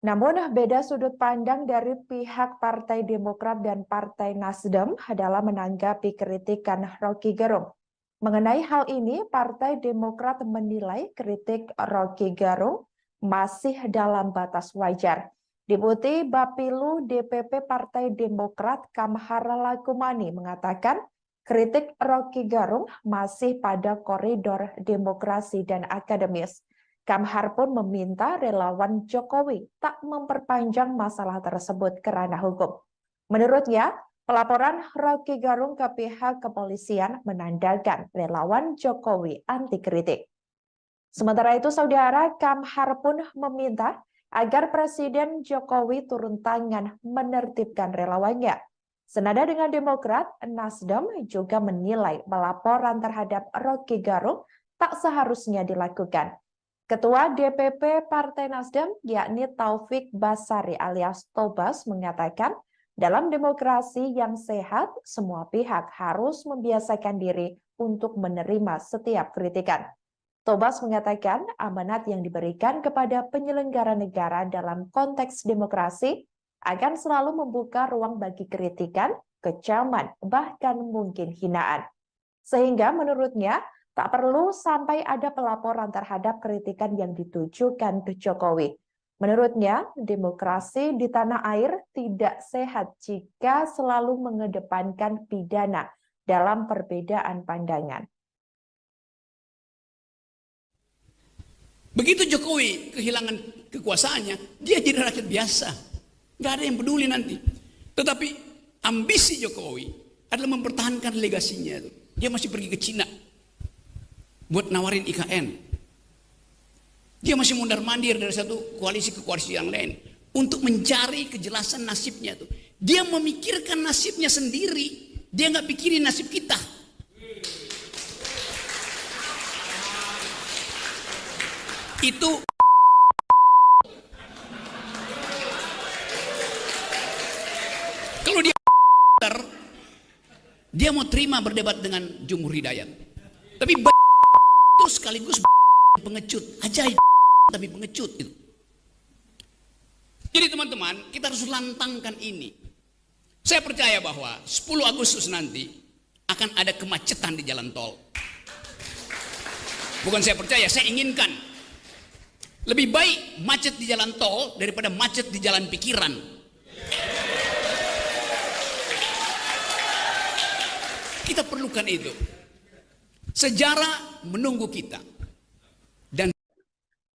Namun beda sudut pandang dari pihak Partai Demokrat dan Partai Nasdem dalam menanggapi kritikan Rocky Gerung. Mengenai hal ini, Partai Demokrat menilai kritik Rocky Gerung masih dalam batas wajar. Deputi Bapilu DPP Partai Demokrat Kamhar Lakumani mengatakan kritik Rocky Gerung masih pada koridor demokrasi dan akademis. Kamhar pun meminta relawan Jokowi tak memperpanjang masalah tersebut ke ranah hukum. Menurutnya, pelaporan Rocky Gerung ke pihak kepolisian menandakan relawan Jokowi anti kritik. Sementara itu, saudara, Kamhar pun meminta agar Presiden Jokowi turun tangan menertibkan relawannya. Senada dengan Demokrat, Nasdem juga menilai pelaporan terhadap Rocky Gerung tak seharusnya dilakukan. Ketua DPP Partai Nasdem, yakni Taufik Basari alias Tobas, mengatakan dalam demokrasi yang sehat, semua pihak harus membiasakan diri untuk menerima setiap kritikan. Tobas mengatakan amanat yang diberikan kepada penyelenggara negara dalam konteks demokrasi akan selalu membuka ruang bagi kritikan, kecaman, bahkan mungkin hinaan. Sehingga menurutnya, tak perlu sampai ada pelaporan terhadap kritikan yang ditujukan ke Jokowi. Menurutnya, demokrasi di tanah air tidak sehat jika selalu mengedepankan pidana dalam perbedaan pandangan. Begitu Jokowi kehilangan kekuasaannya, dia jadi rakyat biasa. Nggak ada yang peduli nanti. Tetapi ambisi Jokowi adalah mempertahankan legasinya. Dia masih pergi ke Cina buat nawarin IKN. Dia masih mundar-mandir dari satu koalisi ke koalisi yang lain untuk mencari kejelasan nasibnya tuh. Dia memikirkan nasibnya sendiri. Dia nggak pikirin nasib kita. Itu kalau dia mau terima berdebat dengan Jumhur Hidayat. Tapi itu sekaligus pengecut, ajaib tapi pengecut itu. Jadi teman-teman, kita harus lantangkan ini. Saya percaya bahwa 10 Agustus nanti akan ada kemacetan di jalan tol. Bukan saya percaya, saya inginkan. Lebih baik macet di jalan tol daripada macet di jalan pikiran. Kita perlukan itu. Sejarah menunggu kita. Dan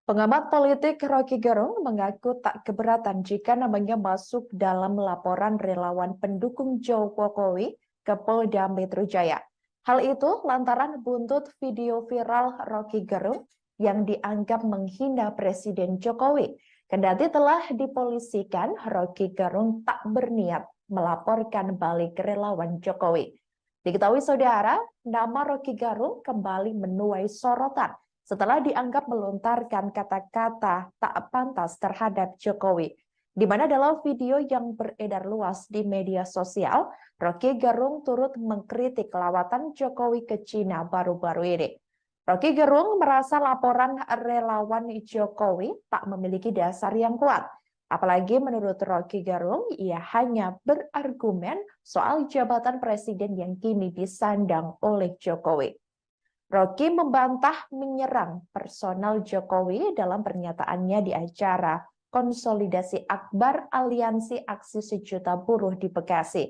pengamat politik Rocky Gerung mengaku tak keberatan jika namanya masuk dalam laporan relawan pendukung Jokowi ke Polda Metro Jaya. Hal itu lantaran buntut video viral Rocky Gerung yang dianggap menghina Presiden Jokowi. Kendati telah dipolisikan, Rocky Gerung tak berniat melaporkan balik relawan Jokowi. Diketahui saudara, nama Rocky Gerung kembali menuai sorotan setelah dianggap melontarkan kata-kata tak pantas terhadap Jokowi. Di mana dalam video yang beredar luas di media sosial, Rocky Gerung turut mengkritik lawatan Jokowi ke Cina baru-baru ini. Rocky Gerung merasa laporan relawan Jokowi tak memiliki dasar yang kuat. Apalagi menurut Rocky Gerung, ia hanya berargumen soal jabatan presiden yang kini disandang oleh Jokowi. Rocky membantah menyerang personal Jokowi dalam pernyataannya di acara konsolidasi akbar Aliansi Aksi Sejuta Buruh di Bekasi.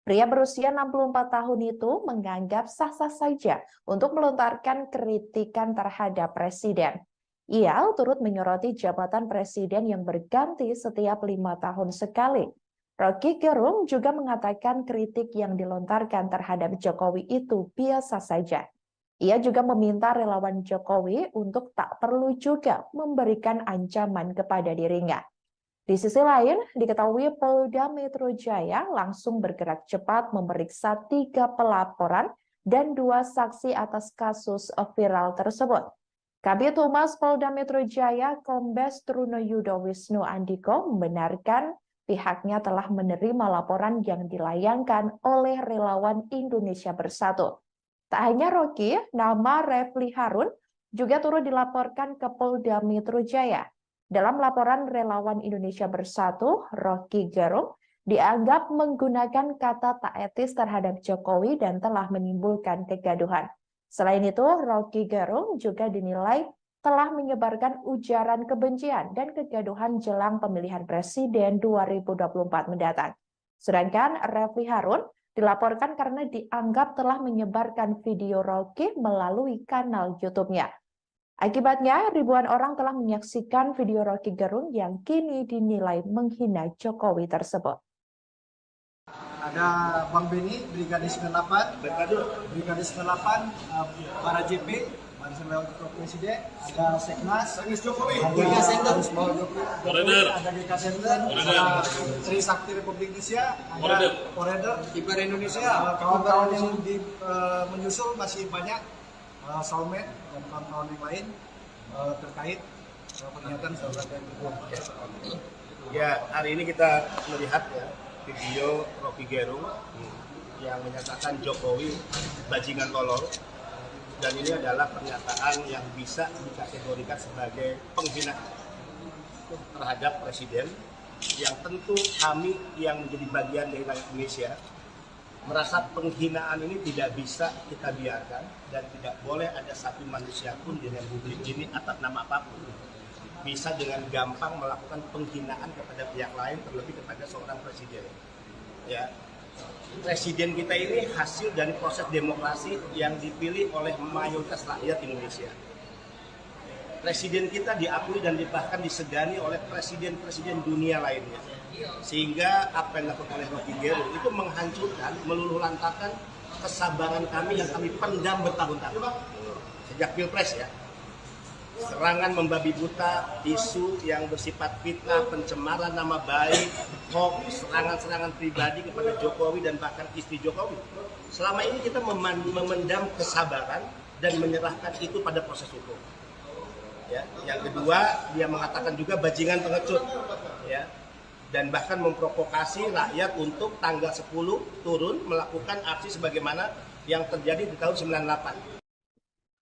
Pria berusia 64 tahun itu menganggap sah-sah saja untuk melontarkan kritikan terhadap presiden. Ia turut menyoroti jabatan presiden yang berganti setiap 5 tahun sekali. Rocky Gerung juga mengatakan kritik yang dilontarkan terhadap Jokowi itu biasa saja. Ia juga meminta relawan Jokowi untuk tak perlu juga memberikan ancaman kepada dirinya. Di sisi lain, diketahui Polda Metro Jaya langsung bergerak cepat memeriksa 3 pelaporan dan 2 saksi atas kasus viral tersebut. Kabid Humas Polda Metro Jaya, Kombes Truno Yudo Wisnu Andiko, membenarkan pihaknya telah menerima laporan yang dilayangkan oleh relawan Indonesia Bersatu. Tak hanya Rocky, nama Refli Harun juga turut dilaporkan ke Polda Metro Jaya. Dalam laporan relawan Indonesia Bersatu, Rocky Gerung dianggap menggunakan kata tak etis terhadap Jokowi dan telah menimbulkan kegaduhan. Selain itu, Rocky Gerung juga dinilai telah menyebarkan ujaran kebencian dan kegaduhan jelang pemilihan presiden 2024 mendatang. Sedangkan Refli Harun dilaporkan karena dianggap telah menyebarkan video Rocky melalui kanal YouTube-nya. Akibatnya, ribuan orang telah menyaksikan video Rocky Gerung yang kini dinilai menghina Jokowi tersebut. Ada Bang Beni, Brigadir 98, Brigadir 98, para JP, Barisan Relawan Presiden, ada Seknas, Jokowi, ada GK Center, ada Trisakti Republik Indonesia, ada Forever, Kiper Indonesia, kawan-kawan yang menyusul masih banyak, soulmate dan kawan-kawan yang lain terkait pernyataan saudara. Ya, hari ini kita melihat ya video Rocky Gerung yang menyatakan Jokowi bajingan tolol, dan ini adalah pernyataan yang bisa dikategorikan sebagai penghinaan terhadap presiden, yang tentu kami yang menjadi bagian dari rakyat Indonesia merasa penghinaan ini tidak bisa kita biarkan, dan tidak boleh ada satu manusia pun di Republik ini atas nama apapun bisa dengan gampang melakukan penghinaan kepada pihak lain, terlebih kepada seorang presiden. Ya, presiden kita ini hasil dari proses demokrasi yang dipilih oleh mayoritas rakyat Indonesia. Presiden kita diakui dan bahkan disegani oleh presiden-presiden dunia lainnya. Sehingga apa yang dilakukan oleh Rocky Gerung itu menghancurkan, meluluh lantakan kesabaran kami yang kami pendam bertahun-tahun sejak Pilpres ya. Serangan membabi buta, isu yang bersifat fitnah, pencemaran nama baik, hoax, serangan-serangan pribadi kepada Jokowi dan bahkan istri Jokowi. Selama ini kita memendam kesabaran dan menyerahkan itu pada proses hukum. Ya, yang kedua, dia mengatakan juga bajingan pengecut, ya, dan bahkan memprovokasi rakyat untuk tanggal 10 turun melakukan aksi sebagaimana yang terjadi di tahun 98.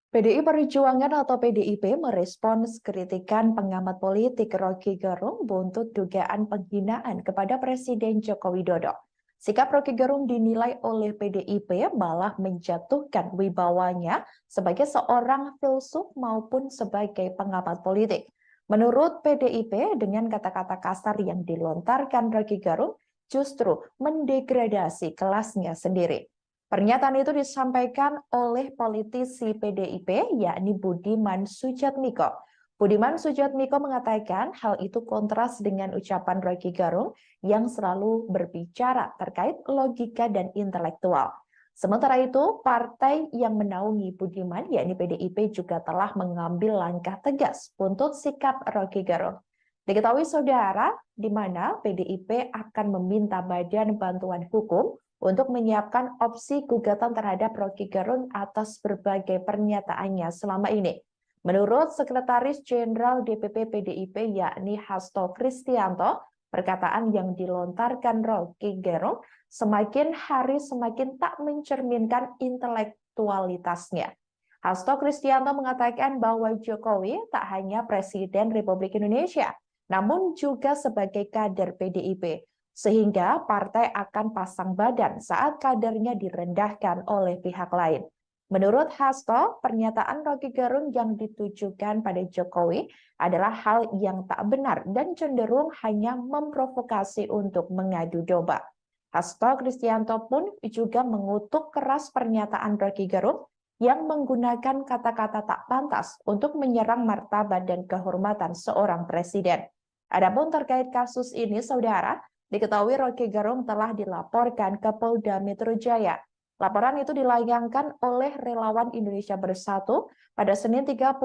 PDI Perjuangan atau PDIP merespons kritikan pengamat politik Rocky Gerung buntut dugaan penghinaan kepada Presiden Joko Widodo. Sikap Rocky Gerung dinilai oleh PDIP malah menjatuhkan wibawanya sebagai seorang filsuf maupun sebagai pengamat politik. Menurut PDIP, dengan kata-kata kasar yang dilontarkan Rocky Gerung justru mendegradasi kelasnya sendiri. Pernyataan itu disampaikan oleh politisi PDIP, yakni Budiman Sujatmiko. Budiman Sujatmiko mengatakan hal itu kontras dengan ucapan Rocky Gerung yang selalu berbicara terkait logika dan intelektual. Sementara itu, partai yang menaungi Budiman, yakni PDIP, juga telah mengambil langkah tegas untuk sikap Rocky Gerung. Diketahui saudara, di mana PDIP akan meminta Badan Bantuan Hukum untuk menyiapkan opsi gugatan terhadap Rocky Gerung atas berbagai pernyataannya selama ini. Menurut Sekretaris Jenderal DPP PDIP yakni Hasto Kristianto, perkataan yang dilontarkan Rocky Gerung semakin hari semakin tak mencerminkan intelektualitasnya. Hasto Kristianto mengatakan bahwa Jokowi tak hanya Presiden Republik Indonesia, namun juga sebagai kader PDIP. Sehingga partai akan pasang badan saat kadernya direndahkan oleh pihak lain. Menurut Hasto, pernyataan Roky Gerung yang ditujukan pada Jokowi adalah hal yang tak benar dan cenderung hanya memprovokasi untuk mengadu domba. Hasto Kristianto pun juga mengutuk keras pernyataan Roky Gerung yang menggunakan kata-kata tak pantas untuk menyerang martabat dan kehormatan seorang presiden. Adapun terkait kasus ini, saudara, diketahui Roky Gerung telah dilaporkan ke Polda Metro Jaya. Laporan itu dilayangkan oleh relawan Indonesia Bersatu pada Senin 31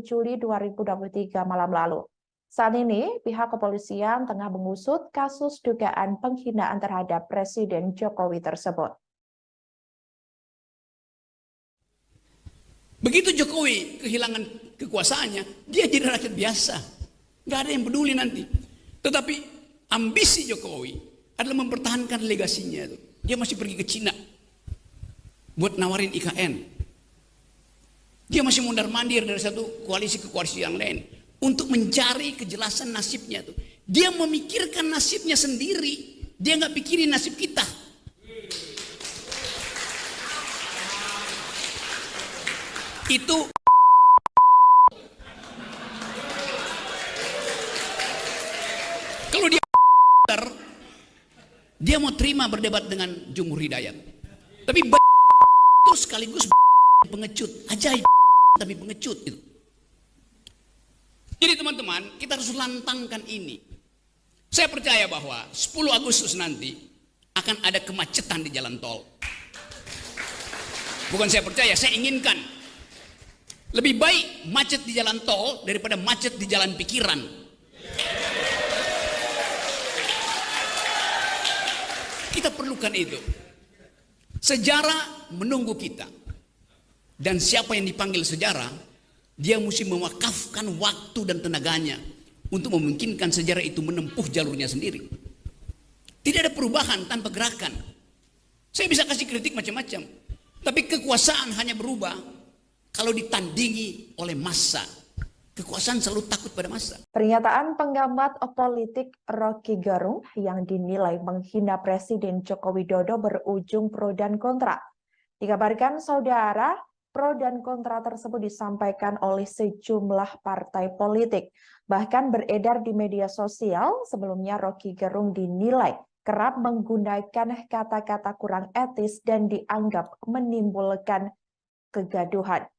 Juli 2023 malam lalu. Saat ini, pihak kepolisian tengah mengusut kasus dugaan penghinaan terhadap Presiden Jokowi tersebut. Begitu Jokowi kehilangan kekuasaannya, dia jadi rakyat biasa. Nggak ada yang peduli nanti. Tetapi ambisi Jokowi adalah mempertahankan legasinya. Dia masih pergi ke Cina buat nawarin IKN. Dia masih mondar-mandir dari satu koalisi ke koalisi yang lain untuk mencari kejelasan nasibnya tuh. Dia memikirkan nasibnya sendiri, dia nggak pikirin nasib kita. Itu kalau dia mau terima berdebat dengan Jumhur Hidayat, tapi itu sekaligus pengecut, ajaib tapi pengecut itu. Jadi teman-teman, kita harus lantangkan ini. Saya percaya bahwa 10 Agustus nanti akan ada kemacetan di jalan tol. Bukan saya percaya, saya inginkan. Lebih baik macet di jalan tol daripada macet di jalan pikiran. Kita perlukan itu. Sejarah menunggu kita. Dan siapa yang dipanggil sejarah, dia mesti mewakafkan waktu dan tenaganya untuk memungkinkan sejarah itu menempuh jalurnya sendiri. Tidak ada perubahan tanpa gerakan. Saya bisa kasih kritik macam-macam, tapi kekuasaan hanya berubah kalau ditandingi oleh massa. Kekuasaan selalu takut pada massa. Pernyataan pengamat politik Roky Gerung yang dinilai menghina Presiden Joko Widodo berujung pro dan kontra. Dikabarkan saudara, pro dan kontra tersebut disampaikan oleh sejumlah partai politik. Bahkan beredar di media sosial, sebelumnya Roky Gerung dinilai kerap menggunakan kata-kata kurang etis dan dianggap menimbulkan kegaduhan.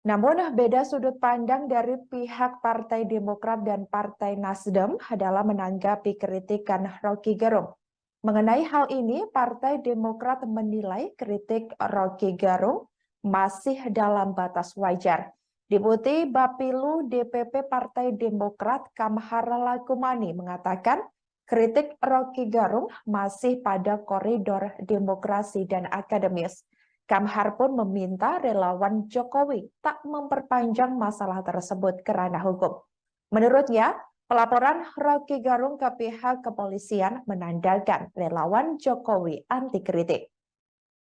Namun beda sudut pandang dari pihak Partai Demokrat dan Partai Nasdem dalam menanggapi kritikan Roky Gerung. Mengenai hal ini, Partai Demokrat menilai kritik Roky Gerung masih dalam batas wajar. Deputi Bapilu DPP Partai Demokrat Kamhar Lakumani mengatakan kritik Roky Gerung masih pada koridor demokrasi dan akademis. Kamhar pun meminta relawan Jokowi tak memperpanjang masalah tersebut ke ranah hukum. Menurutnya, pelaporan Roky Gerung ke pihak kepolisian menandakan relawan Jokowi anti kritik.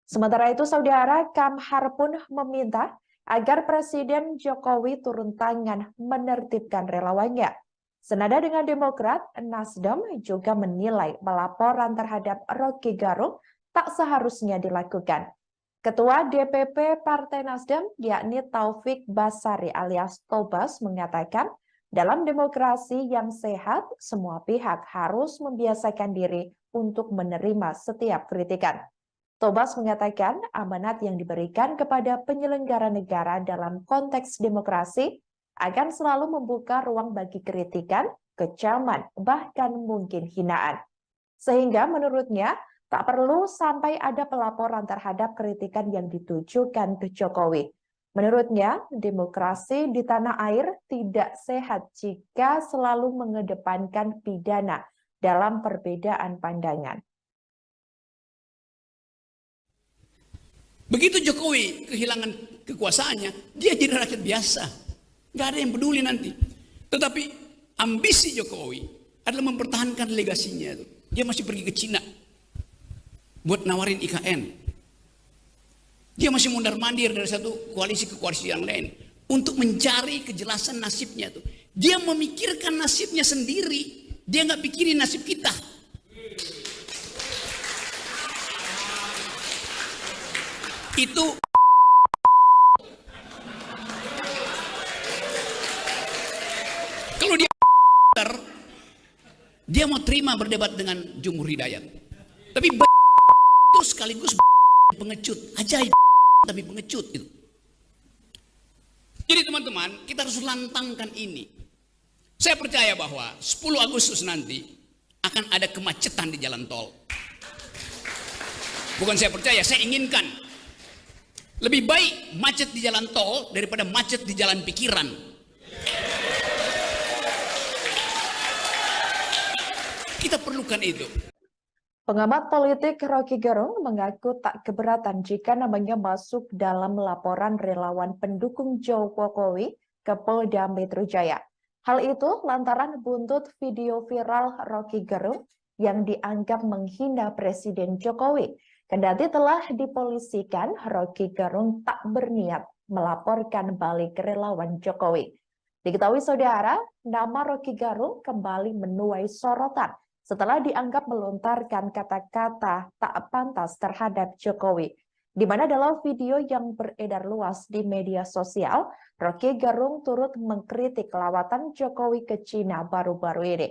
Sementara itu, saudara, Kamhar pun meminta agar Presiden Jokowi turun tangan menertibkan relawannya. Senada dengan Demokrat, Nasdem juga menilai pelaporan terhadap Roky Gerung tak seharusnya dilakukan. Ketua DPP Partai Nasdem, yakni Taufik Basari alias Tobas, mengatakan dalam demokrasi yang sehat, semua pihak harus membiasakan diri untuk menerima setiap kritikan. Tobas mengatakan amanat yang diberikan kepada penyelenggara negara dalam konteks demokrasi akan selalu membuka ruang bagi kritikan, kecaman, bahkan mungkin hinaan. Sehingga menurutnya, tak perlu sampai ada pelaporan terhadap kritikan yang ditujukan ke Jokowi. Menurutnya, demokrasi di tanah air tidak sehat jika selalu mengedepankan pidana dalam perbedaan pandangan. Begitu Jokowi kehilangan kekuasaannya, dia jadi rakyat biasa. Nggak ada yang peduli nanti. Tetapi ambisi Jokowi adalah mempertahankan legasinya. Dia masih pergi ke Cina buat nawarin IKN. Dia masih mondar-mandir dari satu koalisi ke koalisi yang lain untuk mencari kejelasan nasibnya tuh. Dia memikirkan nasibnya sendiri, dia nggak pikirin nasib kita. Itu Dia mau terima berdebat dengan Jumhur Hidayat. Tapi itu sekaligus pengecut, ajaib tapi pengecut itu. Jadi teman-teman, kita harus lantangkan ini. Saya percaya bahwa 10 Agustus nanti akan ada kemacetan di jalan tol. Bukan saya percaya, saya inginkan. Lebih baik macet di jalan tol daripada macet di jalan pikiran. Kita perlukan itu. Pengamat politik Rocky Gerung mengaku tak keberatan jika namanya masuk dalam laporan relawan pendukung Jokowi ke Polda Metro Jaya. Hal itu lantaran buntut video viral Rocky Gerung yang dianggap menghina Presiden Jokowi. Kendati telah dipolisikan, Rocky Gerung tak berniat melaporkan balik relawan Jokowi. Diketahui saudara, nama Rocky Gerung kembali menuai sorotan setelah dianggap melontarkan kata-kata tak pantas terhadap Jokowi. Di mana dalam video yang beredar luas di media sosial, Rocky Gerung turut mengkritik lawatan Jokowi ke Cina baru-baru ini.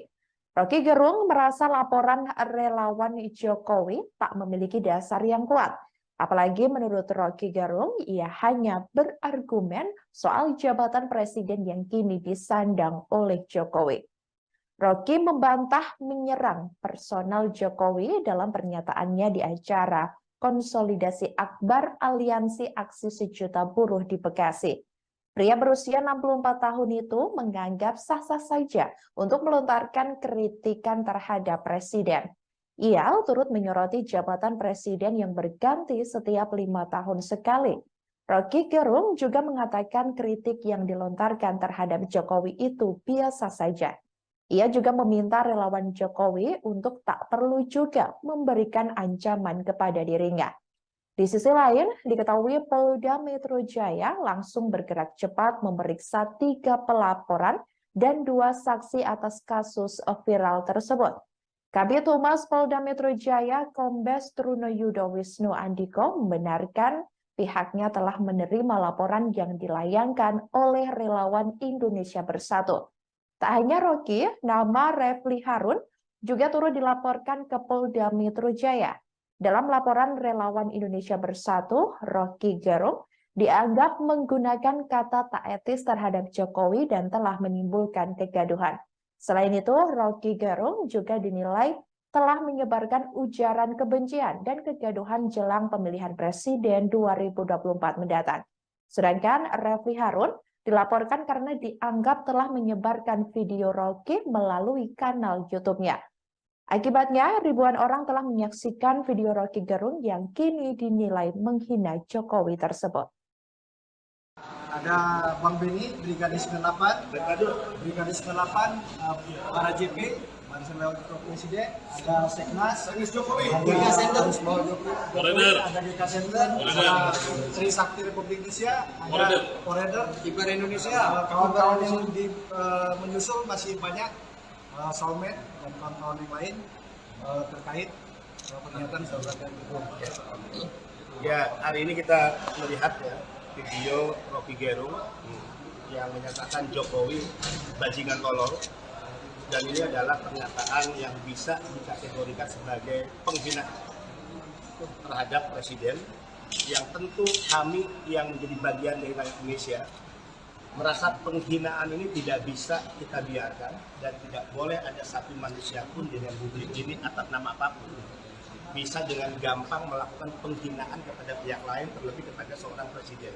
Rocky Gerung merasa laporan relawan Jokowi tak memiliki dasar yang kuat. Apalagi menurut Rocky Gerung, ia hanya berargumen soal jabatan presiden yang kini disandang oleh Jokowi. Rocky membantah menyerang personal Jokowi dalam pernyataannya di acara konsolidasi akbar Aliansi Aksi Sejuta Buruh di Bekasi. Pria berusia 64 tahun itu menganggap sah-sah saja untuk melontarkan kritikan terhadap presiden. Ia turut menyoroti jabatan presiden yang berganti setiap 5 tahun sekali. Rocky Gerung juga mengatakan kritik yang dilontarkan terhadap Jokowi itu biasa saja. Ia juga meminta relawan Jokowi untuk tak perlu juga memberikan ancaman kepada dirinya. Di sisi lain, diketahui Polda Metro Jaya langsung bergerak cepat memeriksa 3 pelaporan dan 2 saksi atas kasus viral tersebut. Kabid Humas Polda Metro Jaya, Kombes Truno Yudo Wisnu Andiko, membenarkan pihaknya telah menerima laporan yang dilayangkan oleh relawan Indonesia Bersatu. Tak hanya Rocky, nama Refli Harun juga turut dilaporkan ke Polda Metro Jaya. Dalam laporan relawan Indonesia Bersatu, Rocky Gerung dianggap menggunakan kata tak etis terhadap Jokowi dan telah menimbulkan kegaduhan. Selain itu, Rocky Gerung juga dinilai telah menyebarkan ujaran kebencian dan kegaduhan jelang pemilihan presiden 2024 mendatang. Sedangkan Refli Harun dilaporkan karena dianggap telah menyebarkan video Rocky melalui kanal YouTube-nya. Akibatnya, ribuan orang telah menyaksikan video Rocky Gerung yang kini dinilai menghina Jokowi tersebut. Ada Bang Beni, Brigadir 98, para JP, Barisan Relawan Presiden, ada Seknas, Jokowi, ada Sender, ada GK Sender, ada Trisakti Republik Indonesia, ada Forever, Kiper Indonesia, kawan-kawan yang menyusul masih banyak, soulmate dan kawan-kawan yang lain terkait pernyataan saudara Gerung. Ya, hari ini kita melihat ya video Rocky Gerung yang menyatakan Jokowi bajingan tolol, dan ini adalah pernyataan yang bisa dikategorikan sebagai penghinaan terhadap presiden, yang tentu kami yang menjadi bagian dari rakyat Indonesia merasa penghinaan ini tidak bisa kita biarkan dan tidak boleh ada satu manusia pun di republik ini atas nama apapun bisa dengan gampang melakukan penghinaan kepada pihak lain, terlebih kepada seorang presiden.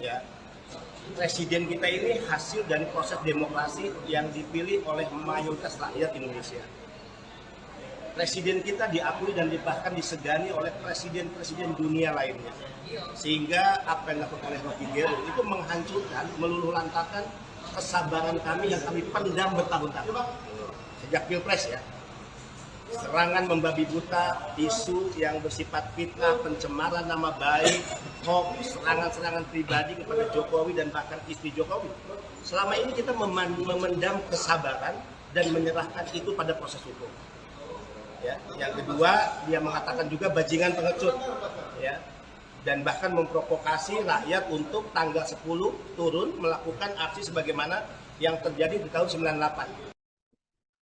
Ya, presiden kita ini hasil dari proses demokrasi yang dipilih oleh mayoritas rakyat Indonesia. Presiden kita diakui dan bahkan disegani oleh presiden-presiden dunia lainnya. Sehingga apa yang dilakukan oleh Rocky Gerung itu menghancurkan, meluluh lantakan kesabaran kami yang kami pendam bertahun-tahun. Sejak Pilpres ya. Serangan membabi buta, isu yang bersifat fitnah, pencemaran nama baik, hoax, serangan-serangan pribadi kepada Jokowi dan bahkan istri Jokowi. Selama ini kita memendam kesabaran dan menyerahkan itu pada proses hukum. Ya, yang kedua, dia mengatakan juga bajingan pengecut, ya, dan bahkan memprovokasi rakyat untuk tanggal 10 turun melakukan aksi sebagaimana yang terjadi di tahun 98.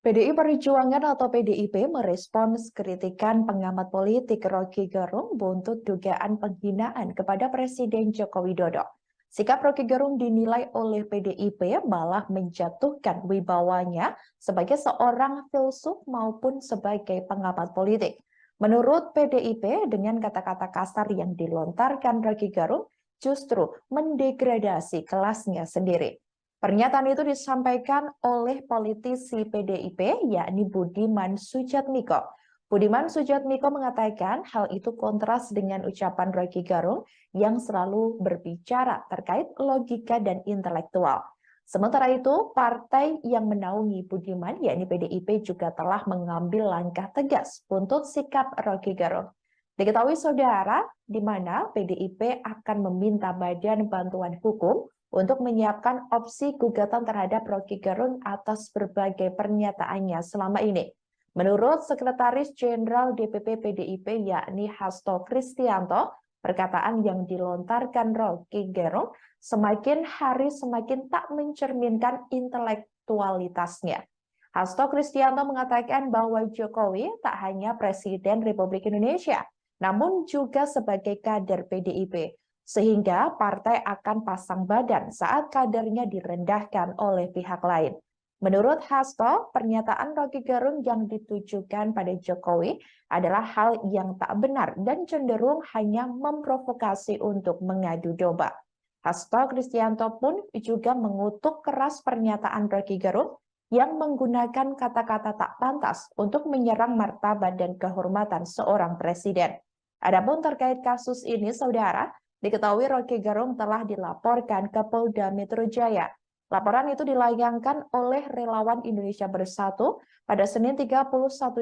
PDI Perjuangan atau PDIP merespons kritikan pengamat politik Rocky Gerung buntut dugaan penghinaan kepada Presiden Joko Widodo. Sikap Rocky Gerung dinilai oleh PDIP malah menjatuhkan wibawanya sebagai seorang filsuf maupun sebagai pengamat politik. Menurut PDIP, dengan kata-kata kasar yang dilontarkan Rocky Gerung justru mendegradasi kelasnya sendiri. Pernyataan itu disampaikan oleh politisi PDIP, yakni Budiman Sujatmiko. Budiman Sujatmiko mengatakan hal itu kontras dengan ucapan Rocky Gerung yang selalu berbicara terkait logika dan intelektual. Sementara itu, partai yang menaungi Budiman, yakni PDIP, juga telah mengambil langkah tegas untuk sikap Rocky Gerung. Diketahui saudara, di mana PDIP akan meminta Badan Bantuan Hukum untuk menyiapkan opsi gugatan terhadap Rocky Gerung atas berbagai pernyataannya selama ini. Menurut Sekretaris Jenderal DPP PDIP yakni Hasto Kristianto, perkataan yang dilontarkan Rocky Gerung semakin hari semakin tak mencerminkan intelektualitasnya. Hasto Kristianto mengatakan bahwa Jokowi tak hanya Presiden Republik Indonesia, namun juga sebagai kader PDIP. Sehingga partai akan pasang badan saat kadernya direndahkan oleh pihak lain. Menurut Hasto, pernyataan Rocky Gerung yang ditujukan pada Jokowi adalah hal yang tak benar dan cenderung hanya memprovokasi untuk mengadu domba. Hasto Kristianto pun juga mengutuk keras pernyataan Rocky Gerung yang menggunakan kata-kata tak pantas untuk menyerang martabat dan kehormatan seorang presiden. Adapun terkait kasus ini, saudara, diketahui Rocky Gerung telah dilaporkan ke Polda Metro Jaya. Laporan itu dilayangkan oleh Relawan Indonesia Bersatu pada Senin 31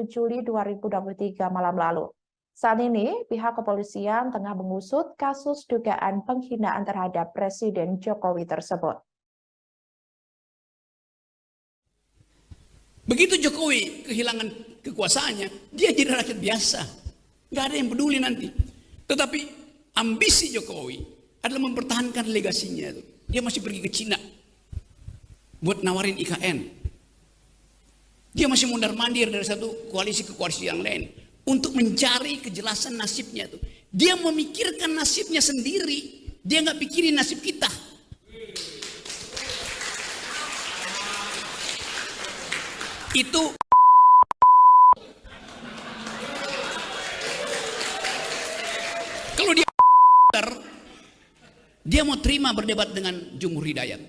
Juli 2023 malam lalu. Saat ini, pihak kepolisian tengah mengusut kasus dugaan penghinaan terhadap Presiden Jokowi tersebut. Begitu Jokowi kehilangan kekuasaannya, dia jadi rakyat biasa. Nggak ada yang peduli nanti. Tetapi ambisi Jokowi adalah mempertahankan legasinya. Dia masih pergi ke Cina buat nawarin IKN. Dia masih mondar-mandir dari satu koalisi ke koalisi yang lain untuk mencari kejelasan nasibnya. Dia memikirkan nasibnya sendiri. Dia nggak pikirin nasib kita. Itu kalau dia mau terima berdebat dengan Jumhur Hidayat,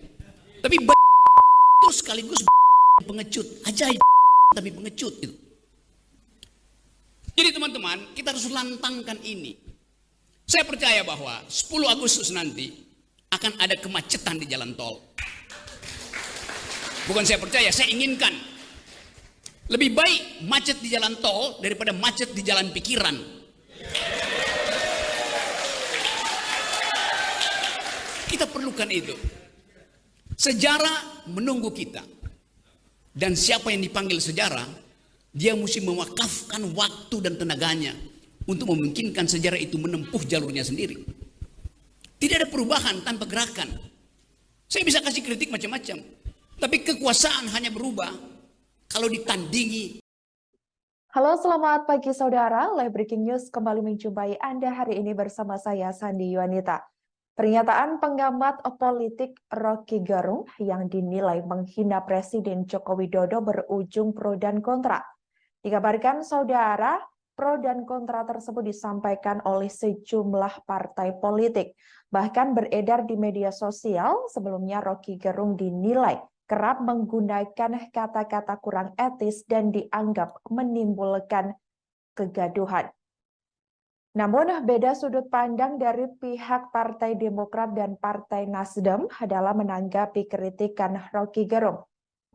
tapi itu sekaligus pengecut, ajaib tapi pengecut itu. Jadi teman-teman, kita harus lantangkan ini. Saya percaya bahwa 10 Agustus nanti akan ada kemacetan di jalan tol. Bukan saya percaya, saya inginkan. Lebih baik macet di jalan tol daripada macet di jalan pikiran. Kita perlukan itu. Sejarah menunggu kita. Dan siapa yang dipanggil sejarah, dia mesti mewakafkan waktu dan tenaganya untuk memungkinkan sejarah itu menempuh jalurnya sendiri. Tidak ada perubahan tanpa gerakan. Saya bisa kasih kritik macam-macam, tapi kekuasaan hanya berubah kalau ditandingi. Halo, selamat pagi saudara. Live Breaking News kembali menjumpai Anda hari ini bersama saya Sandi Yuanita. Pernyataan pengamat politik Rocky Gerung yang dinilai menghina Presiden Joko Widodo berujung pro dan kontra. Dikabarkan saudara, pro dan kontra tersebut disampaikan oleh sejumlah partai politik. Bahkan beredar di media sosial, sebelumnya Rocky Gerung dinilai kerap menggunakan kata-kata kurang etis dan dianggap menimbulkan kegaduhan. Namun, beda sudut pandang dari pihak Partai Demokrat dan Partai Nasdem dalam menanggapi kritikan Rocky Gerung.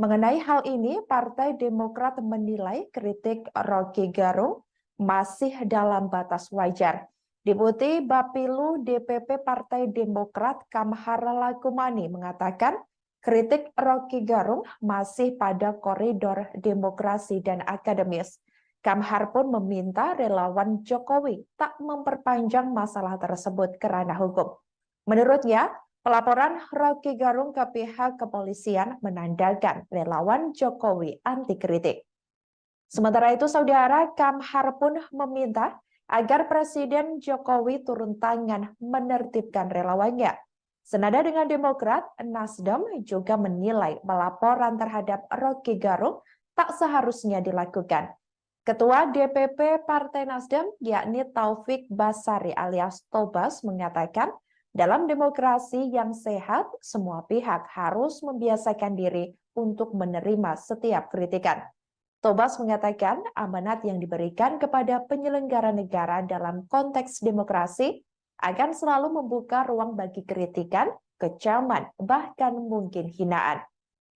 Mengenai hal ini, Partai Demokrat menilai kritik Rocky Gerung masih dalam batas wajar. Deputi Bapilu DPP Partai Demokrat Kamhar Lakumani mengatakan kritik Rocky Gerung masih pada koridor demokrasi dan akademis. Kamhar pun meminta relawan Jokowi tak memperpanjang masalah tersebut ke ranah hukum. Menurutnya, Pelaporan Rocky Gerung ke pihak kepolisian menandakan relawan Jokowi anti kritik. Sementara itu, Saudara, Kamhar pun meminta agar Presiden Jokowi turun tangan menertibkan relawannya. Senada dengan Demokrat, Nasdem juga menilai pelaporan terhadap Rocky Gerung tak seharusnya dilakukan. Ketua DPP Partai Nasdem, yakni Taufik Basari alias Tobas, mengatakan dalam demokrasi yang sehat, semua pihak harus membiasakan diri untuk menerima setiap kritikan. Tobas mengatakan amanat yang diberikan kepada penyelenggara negara dalam konteks demokrasi akan selalu membuka ruang bagi kritikan, kecaman, bahkan mungkin hinaan.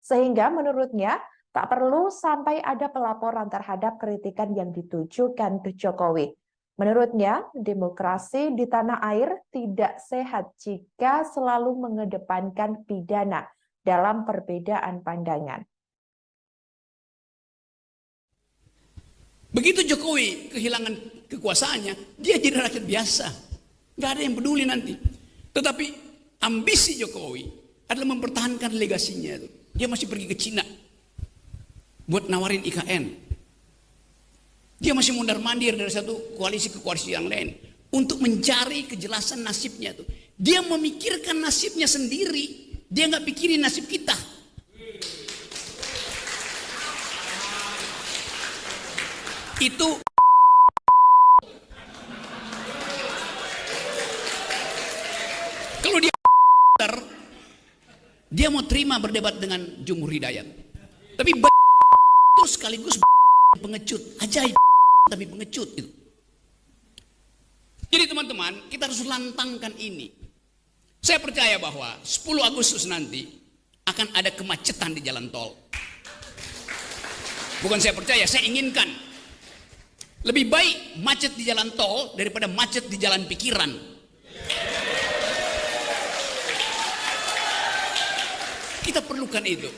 Sehingga menurutnya tak perlu sampai ada pelaporan terhadap kritikan yang ditujukan ke Jokowi. Menurutnya, demokrasi di tanah air tidak sehat jika selalu mengedepankan pidana dalam perbedaan pandangan. Begitu Jokowi kehilangan kekuasaannya, dia jadi rakyat biasa. Nggak ada yang peduli nanti. Tetapi ambisi Jokowi adalah mempertahankan legasinya. Dia masih pergi ke Cina buat nawarin IKN. Dia masih mondar-mandir dari satu koalisi ke koalisi yang lain untuk mencari kejelasan nasibnya tuh. Dia memikirkan nasibnya sendiri. Dia nggak pikirin nasib kita. Itu kalau dia mau terima berdebat dengan Jumhur Hidayat. Tapi itu sekaligus pengecut, ajaib tapi pengecut itu. Jadi teman-teman, kita harus lantangkan ini. Saya percaya bahwa 10 Agustus nanti akan ada kemacetan di jalan tol. Bukan saya percaya, saya inginkan. Lebih baik macet di jalan tol daripada macet di jalan pikiran. Kita perlukan itu.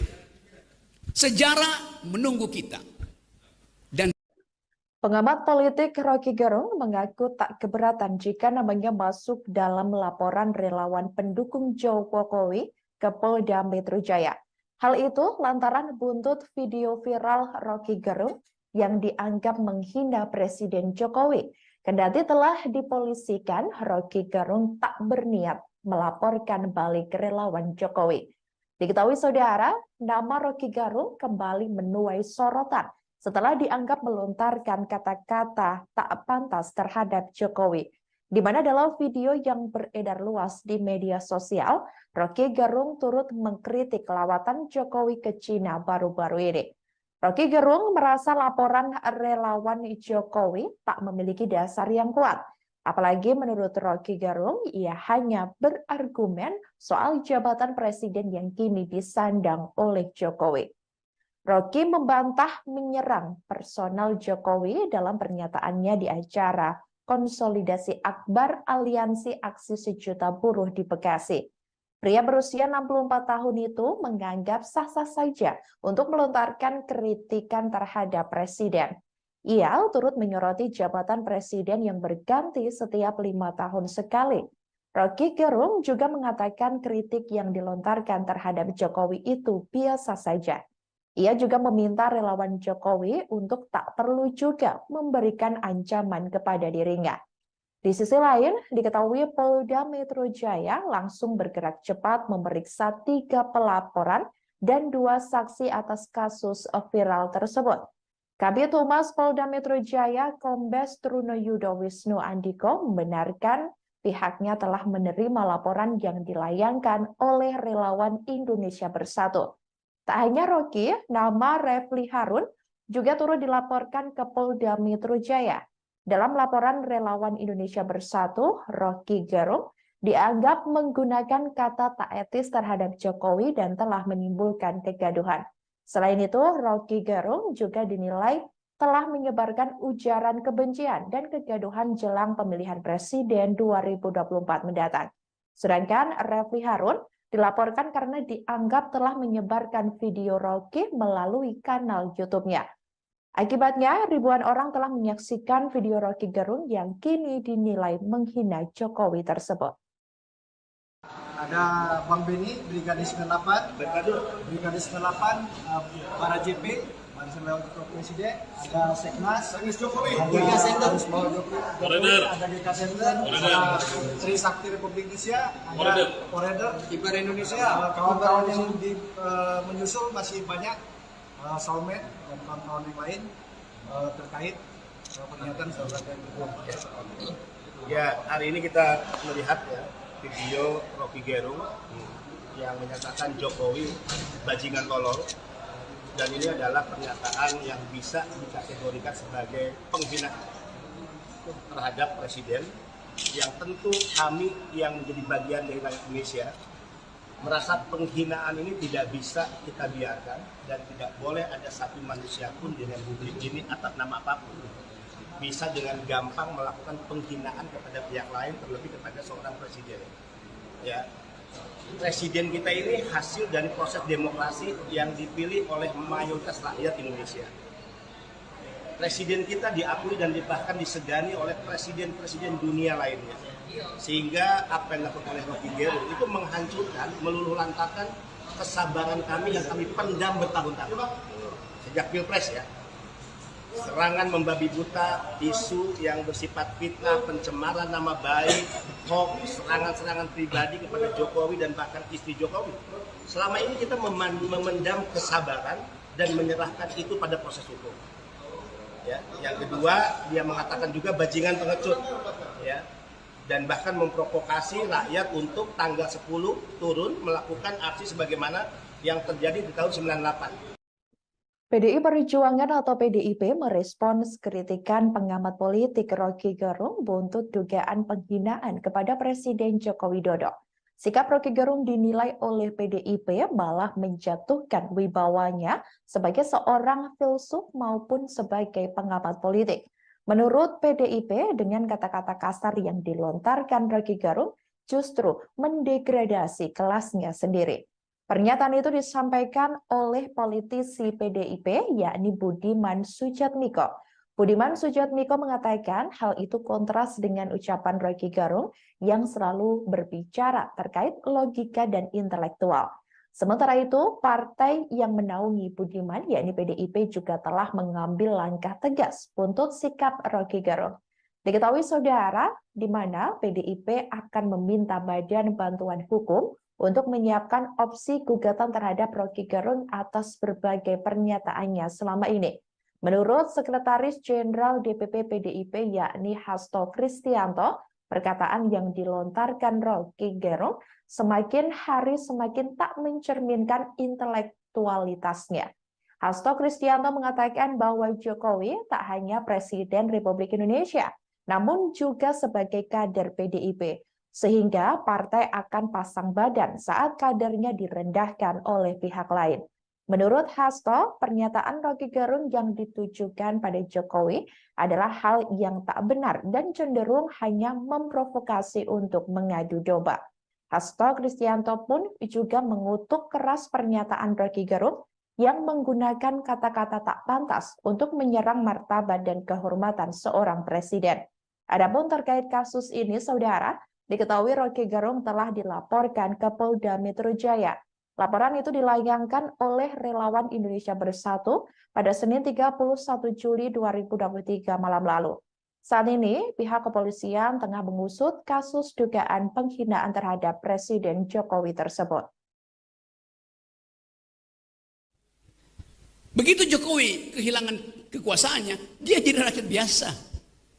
Sejarah menunggu kita. Dan pengamat politik Rocky Gerung mengaku tak keberatan jika namanya masuk dalam laporan relawan pendukung Jokowi ke Polda Metro Jaya. Hal itu lantaran buntut video viral Rocky Gerung yang dianggap menghina Presiden Jokowi. Kendati telah dipolisikan, Rocky Gerung tak berniat melaporkan balik relawan Jokowi. Diketahui saudara, nama Rocky Gerung kembali menuai sorotan setelah dianggap melontarkan kata-kata tak pantas terhadap Jokowi. Di mana dalam video yang beredar luas di media sosial, Rocky Gerung turut mengkritik lawatan Jokowi ke Cina baru-baru ini. Rocky Gerung merasa laporan relawan Jokowi tak memiliki dasar yang kuat. Apalagi menurut Rocky Gerung, ia hanya berargumen soal jabatan presiden yang kini disandang oleh Jokowi. Rocky membantah menyerang personal Jokowi dalam pernyataannya di acara konsolidasi akbar Aliansi Aksi Sejuta Buruh di Bekasi. Pria berusia 64 tahun itu menganggap sah-sah saja untuk melontarkan kritikan terhadap presiden. Ia turut menyoroti jabatan presiden yang berganti setiap 5 tahun sekali. Rocky Gerung juga mengatakan kritik yang dilontarkan terhadap Jokowi itu biasa saja. Ia juga meminta relawan Jokowi untuk tak perlu juga memberikan ancaman kepada dirinya. Di sisi lain, diketahui Polda Metro Jaya langsung bergerak cepat memeriksa 3 pelaporan dan 2 saksi atas kasus viral tersebut. Kabid Humas Polda Metro Jaya, Kombes Trunoyudo Wisnu Andiko, membenarkan pihaknya telah menerima laporan yang dilayangkan oleh relawan Indonesia Bersatu. Tak hanya Rocky, nama Refli Harun juga turut dilaporkan ke Polda Metro Jaya. Dalam laporan relawan Indonesia Bersatu, Rocky Gerung dianggap menggunakan kata tak etis terhadap Jokowi dan telah menimbulkan kegaduhan. Selain itu, Rocky Gerung juga dinilai telah menyebarkan ujaran kebencian dan kegaduhan jelang pemilihan presiden 2024 mendatang. Sedangkan Refli Harun dilaporkan karena dianggap telah menyebarkan video Rocky melalui kanal YouTube-nya. Akibatnya, ribuan orang telah menyaksikan video Rocky Gerung yang kini dinilai menghina Jokowi tersebut. ada Bang Beni, Brigade 98, Brigade 98, para JP, Banser Lewat Presiden, ada Seknas, ada GK Center, ada GK Center, ada Trisakti Republik Indonesia, ada Foreigner, Kiper Indonesia, kawan-kawan yang menyusul masih banyak, Soulmate dan kawan-kawan yang lain terkait pernyataan saudara yang Ya, hari ini kita melihat ya video Rocky Gerung yang menyatakan Jokowi bajingan tolol, dan ini adalah pernyataan yang bisa dikategorikan sebagai penghinaan terhadap presiden, yang tentu kami yang menjadi bagian dari rakyat Indonesia merasa penghinaan ini tidak bisa kita biarkan, dan tidak boleh ada satu manusia pun di Republik ini atas nama apapun bisa dengan gampang melakukan penghinaan kepada pihak lain, terlebih kepada seorang presiden. Ya, presiden kita ini hasil dari proses demokrasi yang dipilih oleh mayoritas rakyat Indonesia. Presiden kita diakui dan bahkan disegani oleh presiden-presiden dunia lainnya. Sehingga apa yang dilakukan oleh Rocky Gerung itu menghancurkan, meluluh lantakan kesabaran kami yang kami pendam bertahun-tahun sejak Pilpres ya. Serangan membabi buta, isu yang bersifat fitnah, pencemaran nama baik, hoax, serangan-serangan pribadi kepada Jokowi dan bahkan istri Jokowi. Selama ini kita memendam kesabaran dan menyerahkan itu pada proses hukum. Ya, yang kedua, dia mengatakan juga bajingan pengecut, ya, dan bahkan memprovokasi rakyat untuk tanggal 10 turun melakukan aksi sebagaimana yang terjadi di tahun 98. PDI Perjuangan atau PDIP merespons kritikan pengamat politik Rocky Gerung buntut dugaan penghinaan kepada Presiden Joko Widodo. Sikap Rocky Gerung dinilai oleh PDIP malah menjatuhkan wibawanya sebagai seorang filsuf maupun sebagai pengamat politik. Menurut PDIP, dengan kata-kata kasar yang dilontarkan Rocky Gerung justru mendegradasi kelasnya sendiri. Pernyataan itu disampaikan oleh politisi PDIP, yakni Budiman Sujatmiko. Budiman Sujatmiko mengatakan hal itu kontras dengan ucapan Rocky Gerung yang selalu berbicara terkait logika dan intelektual. Sementara itu, partai yang menaungi Budiman, yakni PDIP, juga telah mengambil langkah tegas untuk sikap Rocky Gerung. Diketahui saudara, di mana PDIP akan meminta Badan Bantuan Hukum untuk menyiapkan opsi gugatan terhadap Rocky Gerung atas berbagai pernyataannya selama ini. Menurut Sekretaris Jenderal DPP PDIP yakni Hasto Kristianto, perkataan yang dilontarkan Rocky Gerung semakin hari semakin tak mencerminkan intelektualitasnya. Hasto Kristianto mengatakan bahwa Jokowi tak hanya Presiden Republik Indonesia, namun juga sebagai kader PDIP. Sehingga partai akan pasang badan saat kadernya direndahkan oleh pihak lain. Menurut Hasto, pernyataan Rocky Gerung yang ditujukan pada Jokowi adalah hal yang tak benar dan cenderung hanya memprovokasi untuk mengadu domba. Hasto Kristianto pun juga mengutuk keras pernyataan Rocky Gerung yang menggunakan kata-kata tak pantas untuk menyerang martabat dan kehormatan seorang presiden. Adapun terkait kasus ini, saudara, diketahui Rocky Gerung telah dilaporkan ke Polda Metro Jaya. Laporan itu dilayangkan oleh Relawan Indonesia Bersatu pada Senin 31 Juli 2023 malam lalu. Saat ini, pihak kepolisian tengah mengusut kasus dugaan penghinaan terhadap Presiden Jokowi tersebut. Begitu Jokowi kehilangan kekuasaannya, dia jadi rakyat biasa.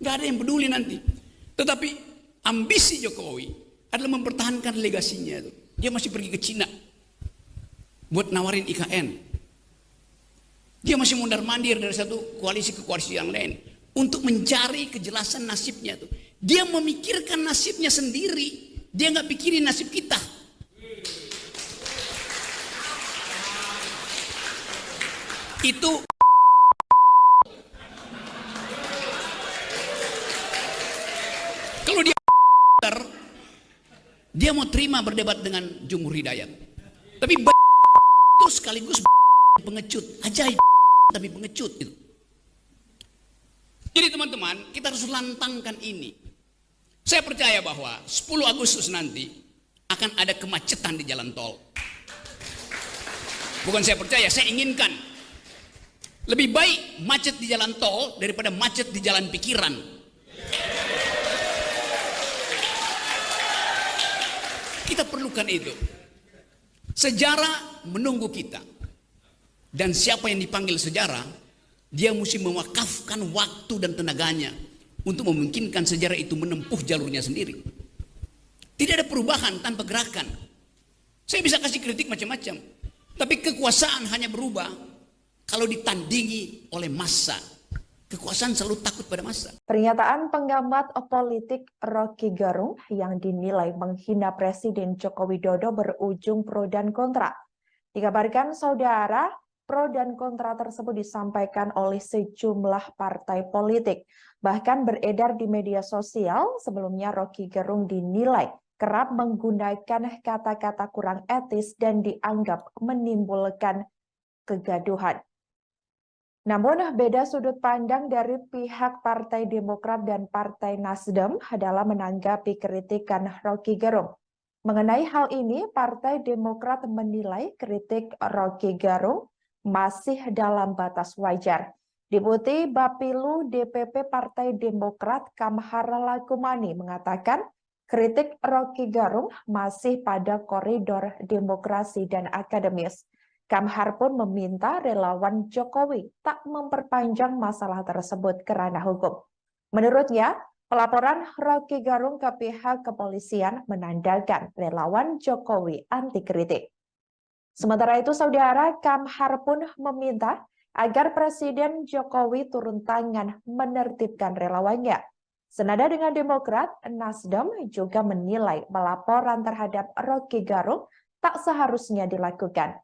Nggak ada yang peduli nanti. Tetapi ambisi Jokowi adalah mempertahankan legasinya. Dia masih pergi ke Cina buat nawarin IKN. Dia masih mondar-mandir dari satu koalisi ke koalisi yang lain untuk mencari kejelasan nasibnya. Dia memikirkan nasibnya sendiri. Dia nggak pikirin nasib kita. Itu kalau dia mau terima berdebat dengan Jumhur Hidayat, tapi itu sekaligus pengecut, ajaib tapi pengecut itu. Jadi teman-teman, kita harus lantangkan ini. Saya percaya bahwa 10 Agustus nanti akan akan ada kemacetan di jalan tol. Bukan saya percaya, saya inginkan. Lebih baik macet di jalan tol daripada macet di jalan pikiran. Kita perlukan itu. Sejarah menunggu kita. Dan siapa yang dipanggil sejarah, dia mesti mewakafkan waktu dan tenaganya untuk memungkinkan sejarah itu menempuh jalurnya sendiri. Tidak ada perubahan tanpa gerakan. Saya bisa kasih kritik macam-macam, tapi kekuasaan hanya berubah kalau ditandingi oleh massa. Kekuasaan selalu takut pada massa. Pernyataan pengamat politik Rocky Gerung yang dinilai menghina Presiden Joko Widodo berujung pro dan kontra. Dikabarkan saudara, pro dan kontra tersebut disampaikan oleh sejumlah partai politik. Bahkan beredar di media sosial, sebelumnya Rocky Gerung dinilai kerap menggunakan kata-kata kurang etis dan dianggap menimbulkan kegaduhan. Namun, beda sudut pandang dari pihak Partai Demokrat dan Partai Nasdem dalam menanggapi kritikan Rocky Gerung. Mengenai hal ini, Partai Demokrat menilai kritik Rocky Gerung masih dalam batas wajar. Deputi Bapilu DPP Partai Demokrat Kamhar Lakumani mengatakan kritik Rocky Gerung masih pada koridor demokrasi dan akademis. Kamhar pun meminta relawan Jokowi tak memperpanjang masalah tersebut ke ranah hukum. Menurutnya, pelaporan Rocky Gerung ke pihak kepolisian menandakan relawan Jokowi anti kritik. Sementara itu, saudara, Kamhar pun meminta agar Presiden Jokowi turun tangan menertibkan relawannya. Senada dengan Demokrat, Nasdem juga menilai pelaporan terhadap Rocky Gerung tak seharusnya dilakukan.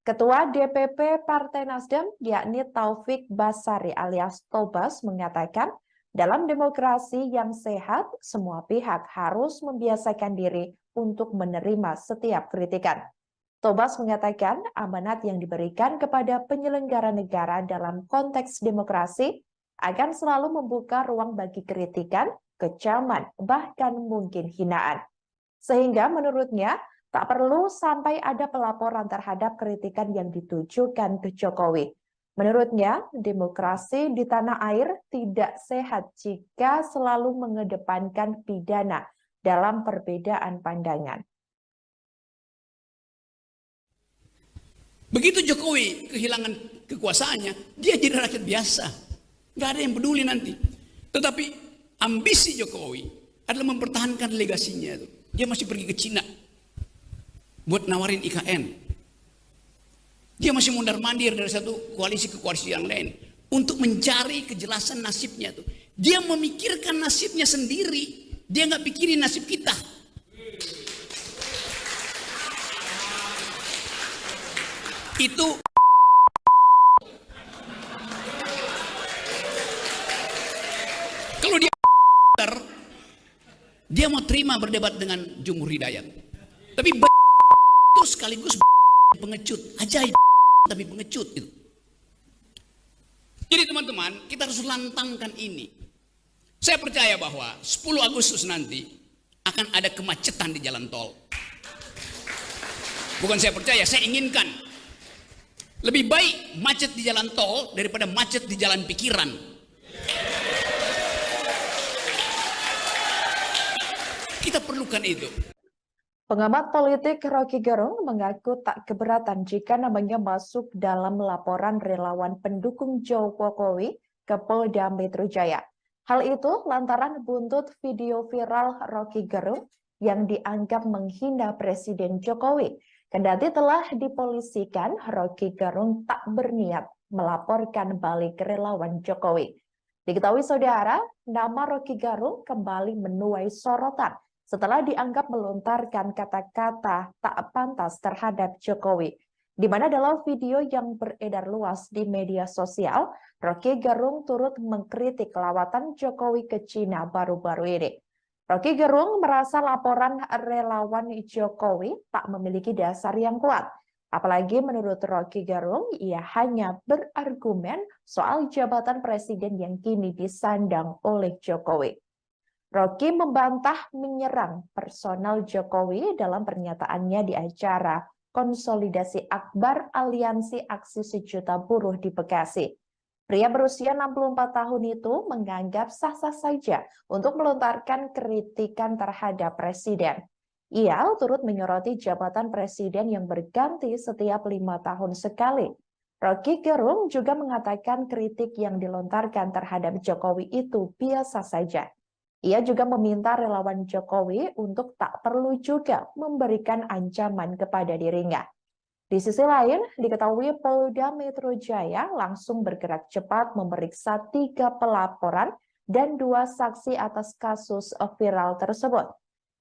Ketua DPP Partai Nasdem, yakni Taufik Basari alias Tobas, mengatakan dalam demokrasi yang sehat, semua pihak harus membiasakan diri untuk menerima setiap kritikan. Tobas mengatakan amanat yang diberikan kepada penyelenggara negara dalam konteks demokrasi akan selalu membuka ruang bagi kritikan, kecaman, bahkan mungkin hinaan. Sehingga menurutnya, tak perlu sampai ada pelaporan terhadap kritikan yang ditujukan ke Jokowi. Menurutnya, demokrasi di tanah air tidak sehat jika selalu mengedepankan pidana dalam perbedaan pandangan. Begitu Jokowi kehilangan kekuasaannya, dia jadi rakyat biasa. Nggak ada yang peduli nanti. Tetapi ambisi Jokowi adalah mempertahankan legasinya. Dia masih pergi ke Cina buat nawarin IKN. Dia masih mondar-mandir dari satu koalisi ke koalisi yang lain untuk mencari kejelasan nasibnya tuh. Dia memikirkan nasibnya sendiri. Dia nggak pikirin nasib kita. Itu kalau dia mau terima berdebat dengan Jumhur Hidayat. Tapi itu sekaligus pengecut, ajaib tapi pengecut itu. Jadi teman-teman, kita harus lantangkan ini. Saya percaya bahwa 10 Agustus nanti akan ada kemacetan di jalan tol. Bukan saya percaya, saya inginkan. Lebih baik macet di jalan tol daripada macet di jalan pikiran. Kita perlukan itu. Pengamat politik Rocky Gerung mengaku tak keberatan jika namanya masuk dalam laporan relawan pendukung Jokowi ke Polda Metro Jaya. Hal itu lantaran buntut video viral Rocky Gerung yang dianggap menghina Presiden Jokowi. Kendati telah dipolisikan, Rocky Gerung tak berniat melaporkan balik relawan Jokowi. Diketahui saudara, nama Rocky Gerung kembali menuai sorotan setelah dianggap melontarkan kata-kata tak pantas terhadap Jokowi. Di mana dalam video yang beredar luas di media sosial, Rocky Gerung turut mengkritik lawatan Jokowi ke Cina baru-baru ini. Rocky Gerung merasa laporan relawan Jokowi tak memiliki dasar yang kuat. Apalagi menurut Rocky Gerung, ia hanya berargumen soal jabatan presiden yang kini disandang oleh Jokowi. Rocky membantah menyerang personal Jokowi dalam pernyataannya di acara konsolidasi akbar Aliansi Aksi Sejuta Buruh di Bekasi. Pria berusia 64 tahun itu menganggap sah-sah saja untuk melontarkan kritikan terhadap presiden. Ia turut menyoroti jabatan presiden yang berganti setiap 5 tahun sekali. Rocky Gerung juga mengatakan kritik yang dilontarkan terhadap Jokowi itu biasa saja. Ia juga meminta relawan Jokowi untuk tak perlu juga memberikan ancaman kepada dirinya. Di sisi lain, diketahui Polda Metro Jaya langsung bergerak cepat memeriksa 3 pelaporan dan 2 saksi atas kasus viral tersebut.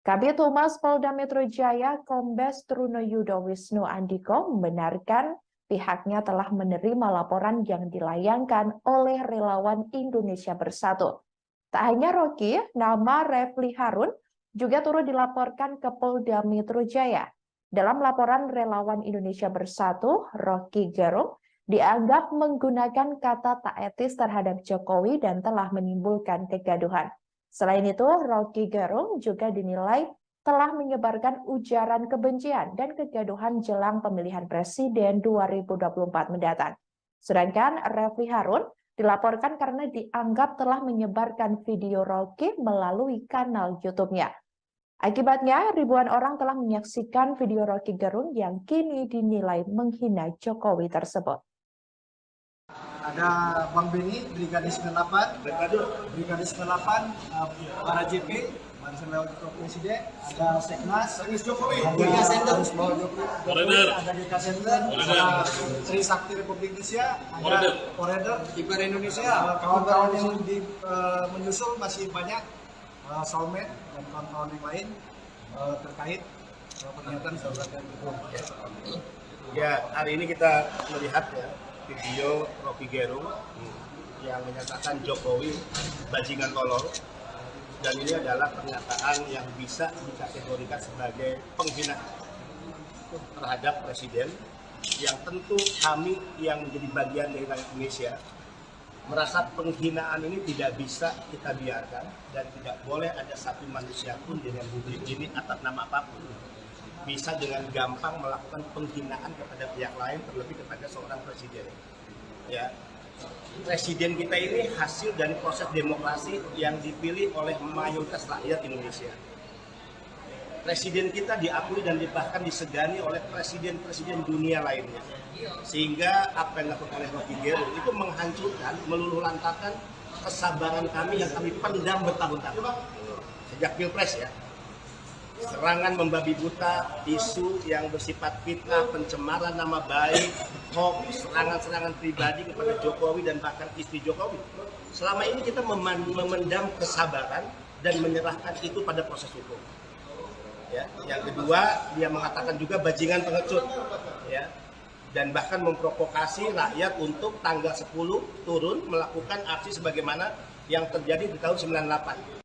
Kabid Humas Polda Metro Jaya, Kombes Trunoyudo Wisnu Andiko, membenarkan pihaknya telah menerima laporan yang dilayangkan oleh relawan Indonesia Bersatu. Tak hanya Rocky, nama Refli Harun juga turut dilaporkan ke Polda Metro Jaya. Dalam laporan relawan Indonesia Bersatu, Rocky Gerung dianggap menggunakan kata tak etis terhadap Jokowi dan telah menimbulkan kegaduhan. Selain itu, Rocky Gerung juga dinilai telah menyebarkan ujaran kebencian dan kegaduhan jelang pemilihan presiden 2024 mendatang. Sedangkan Refli Harun dilaporkan karena dianggap telah menyebarkan video Rocky melalui kanal YouTube-nya. Akibatnya, ribuan orang telah menyaksikan video Rocky Gerung yang kini dinilai menghina Jokowi tersebut. Ada Bang Beni, Brigadir 98, Brigadir 98, para JP, Barisan Lewat Presiden, ada Seknas, Jokowi, ada Jokowi, ada Dika Sender, ada Tri Sakti Republik Indonesia, ada Forever, Kiper Indonesia, kawan-kawan yang menyusul masih banyak, soulmate dan kawan-kawan yang lain terkait pernyataan saudara itu. Ya, hari ini kita melihat ya video Rocky Gerung yang menyatakan Jokowi bajingan tolol, dan ini adalah pernyataan yang bisa dikategorikan sebagai penghinaan terhadap presiden, yang tentu kami yang menjadi bagian dari rakyat Indonesia merasa penghinaan ini tidak bisa kita biarkan, dan tidak boleh ada satu manusia pun di republik ini atas nama apapun bisa dengan gampang melakukan penghinaan kepada pihak lain, terlebih kepada seorang presiden. Ya, presiden kita ini hasil dari proses demokrasi yang dipilih oleh mayoritas rakyat Indonesia. Presiden kita diakui dan bahkan disegani oleh presiden-presiden dunia lainnya. Sehingga apa yang dilakukan oleh Rocky Gerung itu menghancurkan, meluluh lantakan kesabaran kami yang kami pendam bertahun-tahun. Sejak Pilpres ya. Serangan membabi buta, isu yang bersifat fitnah, pencemaran nama baik, hoax, serangan-serangan pribadi kepada Jokowi dan bahkan istri Jokowi. Selama ini kita memendam kesabaran dan menyerahkan itu pada proses hukum. Ya, yang kedua, dia mengatakan juga bajingan pengecut, ya, dan bahkan memprovokasi rakyat untuk tanggal 10 turun melakukan aksi sebagaimana yang terjadi di tahun 98.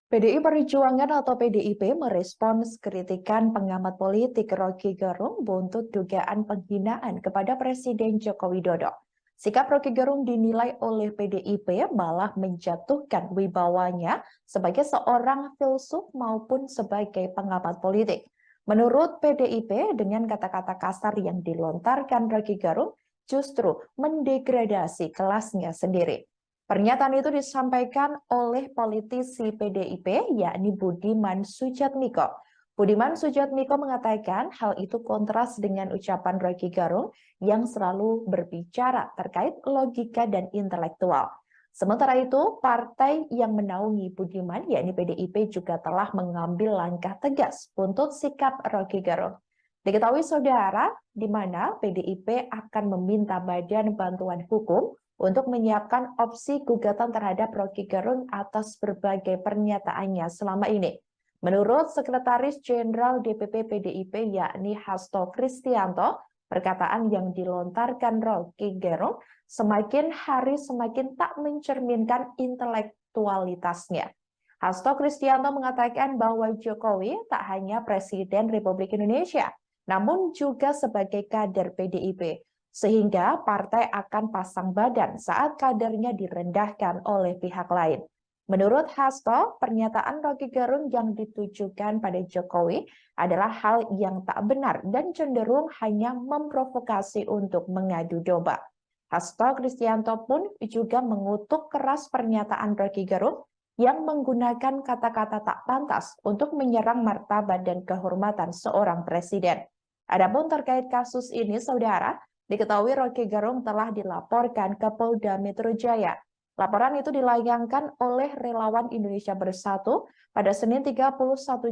PDI Perjuangan atau PDIP merespons kritikan pengamat politik Rocky Gerung buntut dugaan penghinaan kepada Presiden Joko Widodo. Sikap Rocky Gerung dinilai oleh PDIP malah menjatuhkan wibawanya sebagai seorang filsuf maupun sebagai pengamat politik. Menurut PDIP, dengan kata-kata kasar yang dilontarkan Rocky Gerung justru mendegradasi kelasnya sendiri. Pernyataan itu disampaikan oleh politisi PDIP, yakni Budiman Sujatmiko. Budiman Sujatmiko mengatakan hal itu kontras dengan ucapan Rocky Gerung yang selalu berbicara terkait logika dan intelektual. Sementara itu, partai yang menaungi Budiman, yakni PDIP, juga telah mengambil langkah tegas untuk sikap Rocky Gerung. Diketahui saudara, di mana PDIP akan meminta Badan Bantuan Hukum untuk menyiapkan opsi gugatan terhadap Rocky Gerung atas berbagai pernyataannya selama ini. Menurut Sekretaris Jenderal DPP PDIP yakni Hasto Kristianto, perkataan yang dilontarkan Rocky Gerung semakin hari semakin tak mencerminkan intelektualitasnya. Hasto Kristianto mengatakan bahwa Jokowi tak hanya Presiden Republik Indonesia, namun juga sebagai kader PDIP. Sehingga partai akan pasang badan saat kadernya direndahkan oleh pihak lain. Menurut Hasto, pernyataan Roky Gerung yang ditujukan pada Jokowi adalah hal yang tak benar dan cenderung hanya memprovokasi untuk mengadu domba. Hasto Kristianto pun juga mengutuk keras pernyataan Roky Gerung yang menggunakan kata-kata tak pantas untuk menyerang martabat dan kehormatan seorang presiden. Adapun terkait kasus ini, saudara, diketahui Roky Gerung telah dilaporkan ke Polda Metro Jaya. Laporan itu dilayangkan oleh relawan Indonesia Bersatu pada Senin 31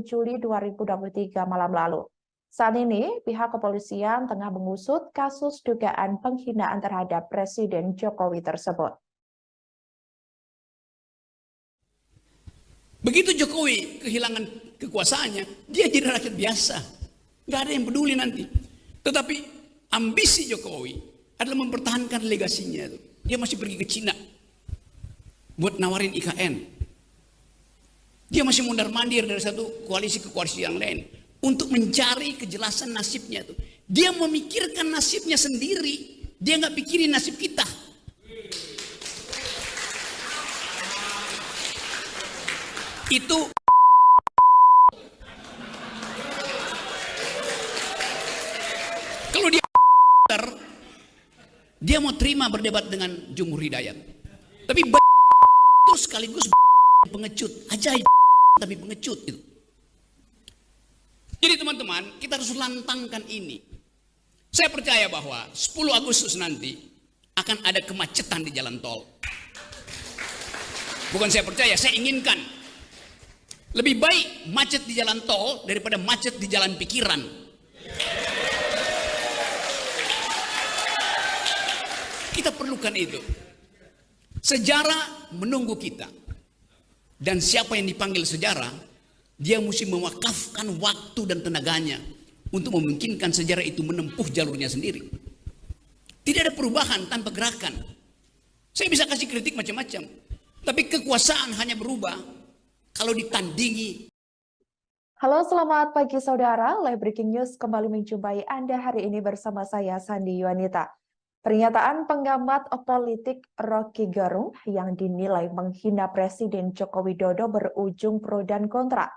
Juli 2023 malam lalu. Saat ini, pihak kepolisian tengah mengusut kasus dugaan penghinaan terhadap Presiden Jokowi tersebut. Begitu Jokowi kehilangan kekuasaannya, dia jadi rakyat biasa. Nggak ada yang peduli nanti. Tetapi ambisi Jokowi adalah mempertahankan legasinya. Dia masih pergi ke Cina buat nawarin IKN. Dia masih mondar-mandir dari satu koalisi ke koalisi yang lain untuk mencari kejelasan nasibnya. Dia memikirkan nasibnya sendiri. Dia nggak pikirin nasib kita. Itu kalau dia mau terima berdebat dengan Jumhur Hidayat, tapi itu sekaligus pengecut, ajaib tapi pengecut itu. Jadi teman-teman, kita harus lantangkan ini. Saya percaya bahwa 10 Agustus nanti akan ada kemacetan di jalan tol. Bukan saya percaya, saya inginkan. Lebih baik macet di jalan tol daripada macet di jalan pikiran. Kita perlukan itu. Sejarah menunggu kita. Dan siapa yang dipanggil sejarah, dia mesti mewakafkan waktu dan tenaganya untuk memungkinkan sejarah itu menempuh jalurnya sendiri. Tidak ada perubahan tanpa gerakan. Saya bisa kasih kritik macam-macam, tapi kekuasaan hanya berubah kalau ditandingi. Halo, selamat pagi saudara. Live Breaking News kembali menjumpai Anda hari ini bersama saya, Sandi Yuanita. Pernyataan pengamat politik Roky Gerung yang dinilai menghina Presiden Joko Widodo berujung pro dan kontra.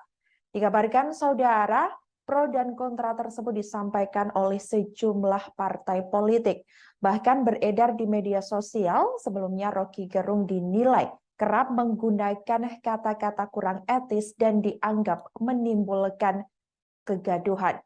Dikabarkan saudara, pro dan kontra tersebut disampaikan oleh sejumlah partai politik. Bahkan beredar di media sosial, sebelumnya Roky Gerung dinilai kerap menggunakan kata-kata kurang etis dan dianggap menimbulkan kegaduhan.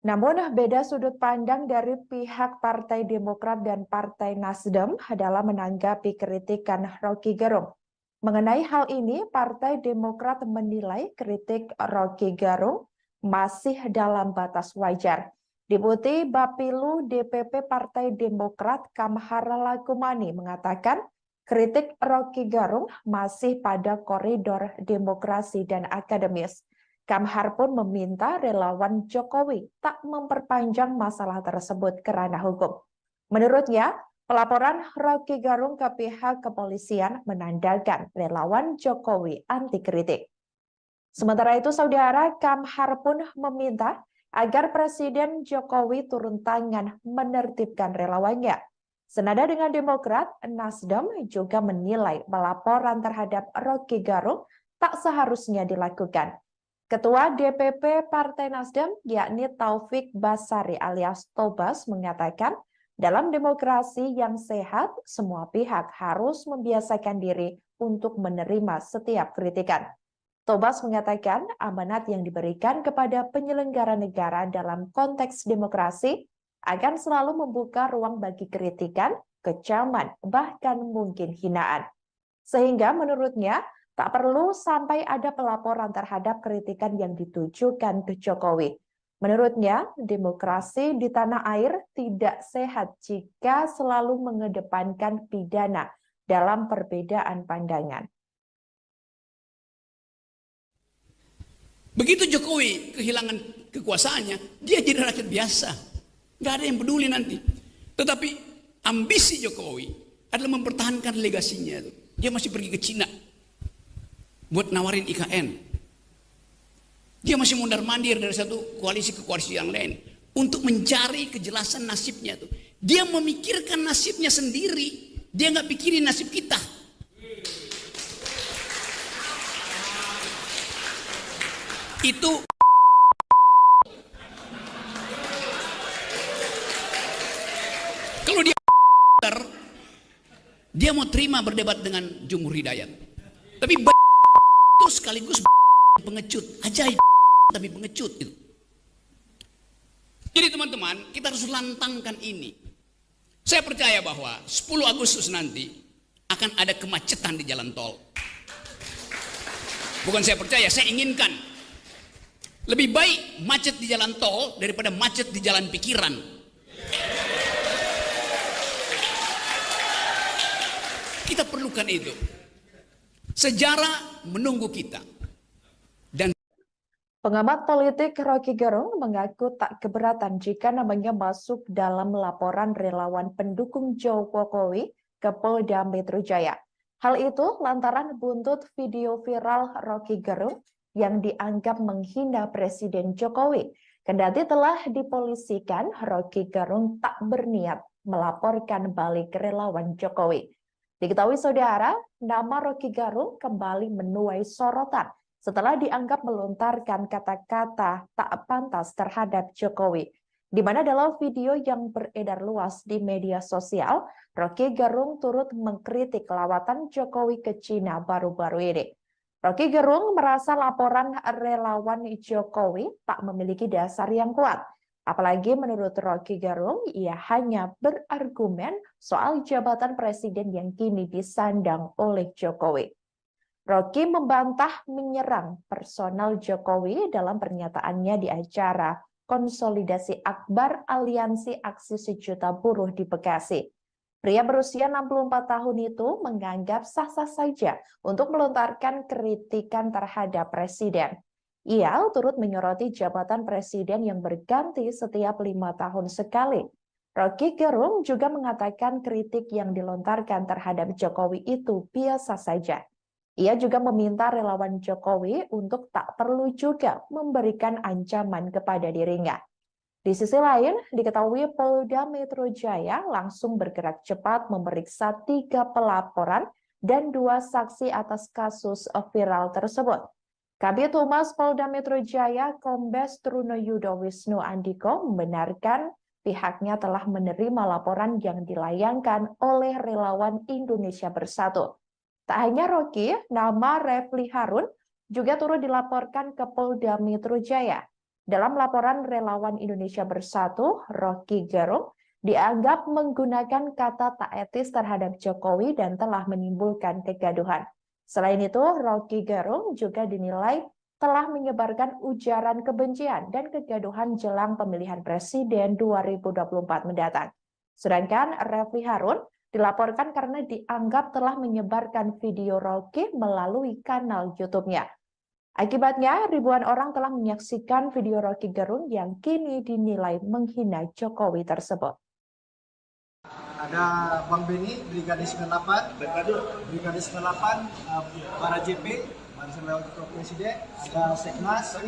Namun, beda sudut pandang dari pihak Partai Demokrat dan Partai Nasdem dalam menanggapi kritikan Roky Gerung. Mengenai hal ini, Partai Demokrat menilai kritik Roky Gerung masih dalam batas wajar. Deputi Bapilu DPP Partai Demokrat Kamhar Lakumani mengatakan kritik Roky Gerung masih pada koridor demokrasi dan akademis. Kamhar pun meminta relawan Jokowi tak memperpanjang masalah tersebut ke ranah hukum. Menurutnya, pelaporan Roky Gerung ke pihak kepolisian menandakan relawan Jokowi anti kritik. Sementara itu, saudara, Kamhar pun meminta agar Presiden Jokowi turun tangan menertibkan relawannya. Senada dengan Demokrat, Nasdem juga menilai pelaporan terhadap Roky Gerung tak seharusnya dilakukan. Ketua DPP Partai Nasdem, yakni Taufik Basari alias Tobas, mengatakan dalam demokrasi yang sehat, semua pihak harus membiasakan diri untuk menerima setiap kritikan. Tobas mengatakan amanat yang diberikan kepada penyelenggara negara dalam konteks demokrasi akan selalu membuka ruang bagi kritikan, kecaman, bahkan mungkin hinaan. Sehingga menurutnya, tak perlu sampai ada pelaporan terhadap kritikan yang ditujukan ke Jokowi. Menurutnya, demokrasi di tanah air tidak sehat jika selalu mengedepankan pidana dalam perbedaan pandangan. Begitu Jokowi kehilangan kekuasaannya, dia jadi rakyat biasa. Nggak ada yang peduli nanti. Tetapi ambisi Jokowi adalah mempertahankan legasinya. Dia masih pergi ke Cina buat nawarin IKN. Dia masih mondar-mandir dari satu koalisi ke koalisi yang lain untuk mencari kejelasan nasibnya. Dia memikirkan nasibnya sendiri. Dia nggak pikirin nasib kita. itu kalau dia mau terima berdebat dengan Jumhur Hidayat. Tapi itu sekaligus pengecut, ajaib tapi pengecut itu. Jadi teman-teman, kita harus lantangkan ini. Saya percaya bahwa 10 Agustus nanti akan ada kemacetan di jalan tol. Bukan saya percaya, saya inginkan. Lebih baik macet di jalan tol daripada macet di jalan pikiran. Kita perlukan itu. Sejarah menunggu kita. Dan Pengamat politik Rocky Gerung mengaku tak keberatan jika namanya masuk dalam laporan relawan pendukung Jokowi ke Polda Metro Jaya. Hal itu lantaran buntut video viral Rocky Gerung yang dianggap menghina Presiden Jokowi. Kendati telah dipolisikan, Rocky Gerung tak berniat melaporkan balik relawan Jokowi. Diketahui saudara, nama Rocky Gerung kembali menuai sorotan setelah dianggap melontarkan kata-kata tak pantas terhadap Jokowi. Di mana dalam video yang beredar luas di media sosial, Rocky Gerung turut mengkritik lawatan Jokowi ke Cina baru-baru ini. Rocky Gerung merasa laporan relawan Jokowi tak memiliki dasar yang kuat. Apalagi menurut Rocky Gerung, ia hanya berargumen soal jabatan presiden yang kini disandang oleh Jokowi. Rocky membantah menyerang personal Jokowi dalam pernyataannya di acara konsolidasi akbar Aliansi Aksi Sejuta Buruh di Bekasi. Pria berusia 64 tahun itu menganggap sah-sah saja untuk melontarkan kritikan terhadap presiden. Ia turut menyoroti jabatan presiden yang berganti setiap 5 tahun sekali. Rocky Gerung juga mengatakan kritik yang dilontarkan terhadap Jokowi itu biasa saja. Ia juga meminta relawan Jokowi untuk tak perlu juga memberikan ancaman kepada dirinya. Di sisi lain, diketahui Polda Metro Jaya langsung bergerak cepat memeriksa 3 pelaporan dan 2 saksi atas kasus viral tersebut. Kabid Humas Polda Metro Jaya, Kombes Truno Yudo Wisnu Andiko membenarkan pihaknya telah menerima laporan yang dilayangkan oleh relawan Indonesia Bersatu. Tak hanya Rocky, nama Refli Harun juga turut dilaporkan ke Polda Metro Jaya. Dalam laporan relawan Indonesia Bersatu, Rocky Gerung dianggap menggunakan kata tak etis terhadap Jokowi dan telah menimbulkan kegaduhan. Selain itu, Rocky Gerung juga dinilai telah menyebarkan ujaran kebencian dan kegaduhan jelang pemilihan presiden 2024 mendatang. Sedangkan Refli Harun dilaporkan karena dianggap telah menyebarkan video Rocky melalui kanal YouTube-nya. Akibatnya, ribuan orang telah menyaksikan video Rocky Gerung yang kini dinilai menghina Jokowi tersebut. Ada Bang Beni, Brigadir 98, Brigadir 98, para JP, Barisan Relawan Presiden, ada Seknas, ada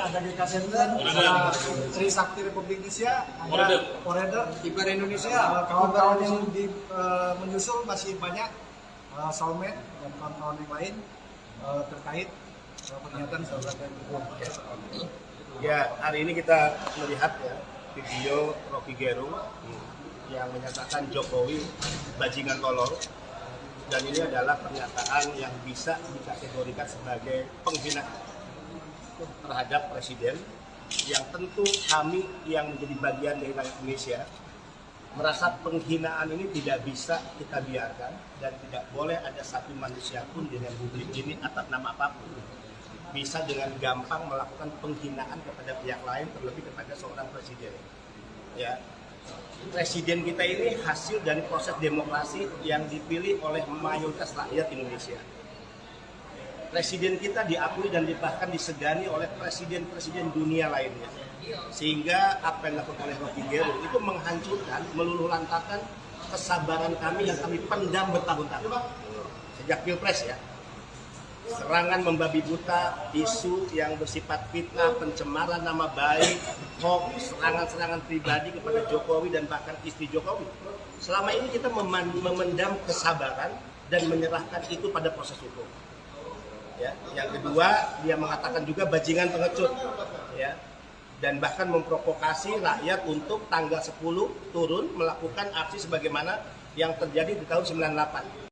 ada DK Center, ada Trisakti Republik Indonesia, ada Forever, Kiper Indonesia, kawan-kawan yang menyusul masih banyak, Soulmate dan kawan-kawan yang lain terkait pernyataan saudara. Ya, hari ini kita melihat ya video Rocky Gerung yang menyatakan Jokowi bajingan tolol, dan ini adalah pernyataan yang bisa dikategorikan sebagai penghinaan terhadap presiden, yang tentu kami yang menjadi bagian dari rakyat Indonesia merasa penghinaan ini tidak bisa kita biarkan dan tidak boleh ada satu manusia pun di Republik ini atas nama apapun bisa dengan gampang melakukan penghinaan kepada pihak lain, terlebih kepada seorang presiden. Ya, presiden kita ini hasil dari proses demokrasi yang dipilih oleh mayoritas rakyat Indonesia. Presiden kita diakui dan bahkan disegani oleh presiden-presiden dunia lainnya. Sehingga apa yang dilakukan oleh Rocky Gerung itu menghancurkan, meluluh lantakan kesabaran kami yang kami pendam bertahun-tahun. Sejak Pilpres ya. Serangan membabi buta, isu yang bersifat fitnah, pencemaran nama baik, hoax, serangan-serangan pribadi kepada Jokowi dan bahkan istri Jokowi. Selama ini kita memendam kesabaran dan menyerahkan itu pada proses hukum. Ya. Yang kedua, dia mengatakan juga bajingan pengecut, ya, dan bahkan memprovokasi rakyat untuk tanggal 10 turun melakukan aksi sebagaimana yang terjadi di tahun 98.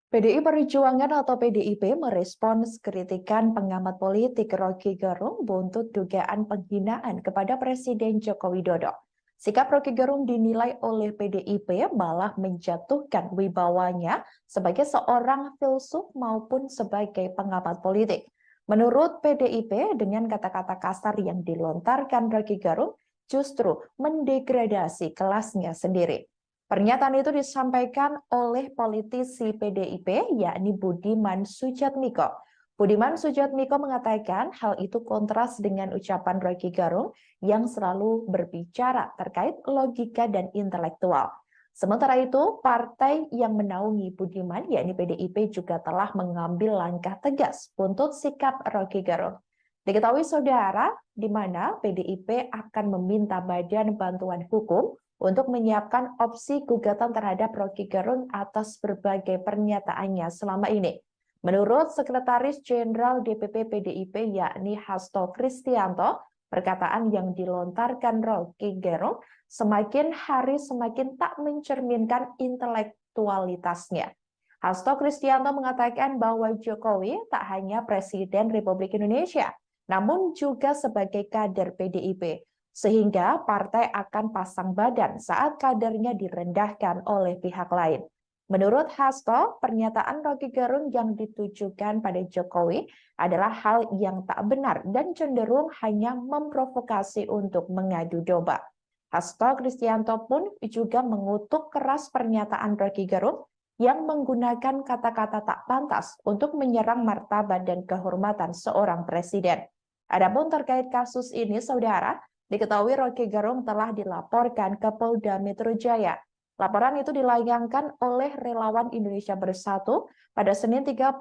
PDI Perjuangan atau PDIP merespons kritikan pengamat politik Rocky Gerung buntut dugaan penghinaan kepada Presiden Joko Widodo. Sikap Rocky Gerung dinilai oleh PDIP malah menjatuhkan wibawanya sebagai seorang filsuf maupun sebagai pengamat politik. Menurut PDIP, dengan kata-kata kasar yang dilontarkan Rocky Gerung justru mendegradasi kelasnya sendiri. Pernyataan itu disampaikan oleh politisi PDIP, yakni Budiman Sujatmiko. Budiman Sujatmiko mengatakan hal itu kontras dengan ucapan Rocky Gerung yang selalu berbicara terkait logika dan intelektual. Sementara itu, partai yang menaungi Budiman, yakni PDIP, juga telah mengambil langkah tegas untuk sikap Rocky Gerung. Diketahui saudara, di mana PDIP akan meminta Badan Bantuan Hukum untuk menyiapkan opsi gugatan terhadap Rocky Gerung atas berbagai pernyataannya selama ini. Menurut Sekretaris Jenderal DPP PDIP yakni Hasto Kristianto, perkataan yang dilontarkan Rocky Gerung semakin hari semakin tak mencerminkan intelektualitasnya. Hasto Kristianto mengatakan bahwa Jokowi tak hanya Presiden Republik Indonesia, namun juga sebagai kader PDIP. Sehingga partai akan pasang badan saat kadernya direndahkan oleh pihak lain. Menurut Hasto, pernyataan Rocky Gerung yang ditujukan pada Jokowi adalah hal yang tak benar dan cenderung hanya memprovokasi untuk mengadu domba. Hasto Kristianto pun juga mengutuk keras pernyataan Rocky Gerung yang menggunakan kata-kata tak pantas untuk menyerang martabat dan kehormatan seorang presiden. Adapun terkait kasus ini, saudara, diketahui Rocky Gerung telah dilaporkan ke Polda Metro Jaya. Laporan itu dilayangkan oleh Relawan Indonesia Bersatu pada Senin 31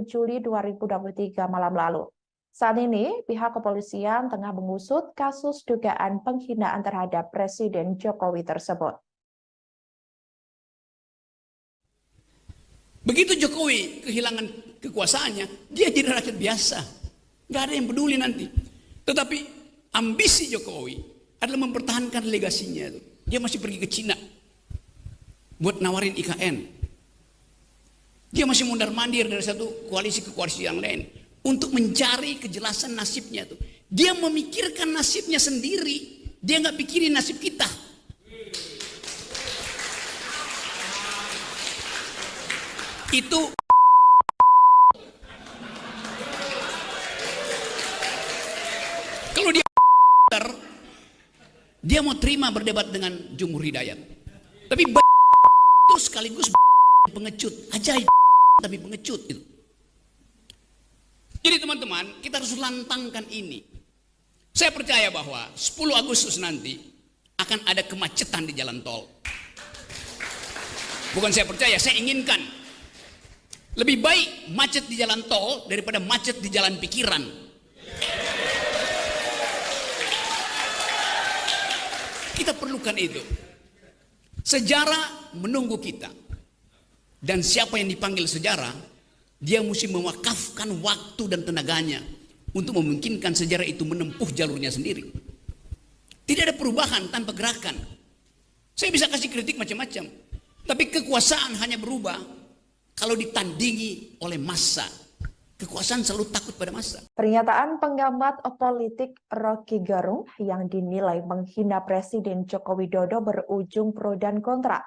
Juli 2023 malam lalu. Saat ini, pihak kepolisian tengah mengusut kasus dugaan penghinaan terhadap Presiden Jokowi tersebut. Begitu Jokowi kehilangan kekuasaannya, dia jadi rakyat biasa. Nggak ada yang peduli nanti. Tetapi ambisi Jokowi adalah mempertahankan legasinya. Dia masih pergi ke Cina buat nawarin IKN. Dia masih mundar-mandir dari satu koalisi ke koalisi yang lain untuk mencari kejelasan nasibnya. Dia memikirkan nasibnya sendiri. Dia nggak pikirin nasib kita. Itu kalau dia mau terima berdebat dengan Jumhur Hidayat. Tapi itu sekaligus pengecut, ajaib tapi pengecut itu. Jadi teman-teman, kita harus lantangkan ini. Saya percaya bahwa 10 Agustus nanti akan ada kemacetan di jalan tol. Bukan saya percaya, saya inginkan. Lebih baik macet di jalan tol daripada macet di jalan pikiran. Kita perlukan itu. Sejarah menunggu kita. Dan siapa yang dipanggil sejarah, dia mesti mewakafkan waktu dan tenaganya untuk memungkinkan sejarah itu menempuh jalurnya sendiri. Tidak ada perubahan tanpa gerakan. Saya bisa kasih kritik macam-macam, tapi kekuasaan hanya berubah kalau ditandingi oleh massa. Kekuasaan selalu takut pada massa. Pernyataan pengamat politik Rocky Gerung yang dinilai menghina Presiden Joko Widodo berujung pro dan kontra.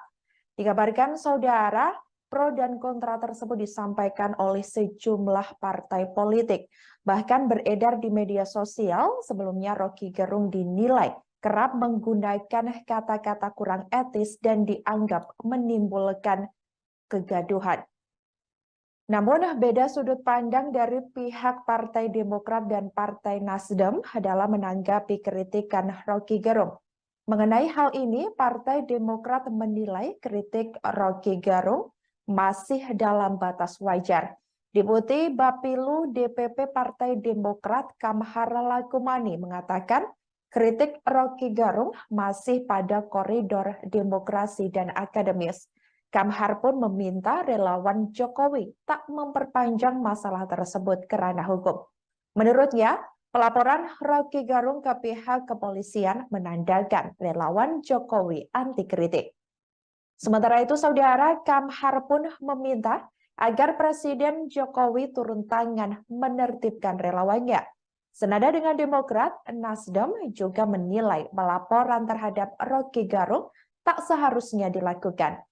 Dikabarkan saudara, pro dan kontra tersebut disampaikan oleh sejumlah partai politik. Bahkan beredar di media sosial, sebelumnya Rocky Gerung dinilai kerap menggunakan kata-kata kurang etis dan dianggap menimbulkan kegaduhan. Namun beda sudut pandang dari pihak Partai Demokrat dan Partai Nasdem dalam menanggapi kritikan Rocky Gerung. Mengenai hal ini, Partai Demokrat menilai kritik Rocky Gerung masih dalam batas wajar. Deputi Bapilu DPP Partai Demokrat Kamhara Lakumani mengatakan kritik Rocky Gerung masih pada koridor demokrasi dan akademis. Kamhar pun meminta relawan Jokowi tak memperpanjang masalah tersebut ke ranah hukum. Menurutnya, pelaporan Rocky Gerung ke pihak kepolisian menandakan relawan Jokowi anti kritik. Sementara itu, Saudara, Kamhar pun meminta agar Presiden Jokowi turun tangan menertibkan relawannya. Senada dengan Demokrat, Nasdem juga menilai pelaporan terhadap Rocky Gerung tak seharusnya dilakukan.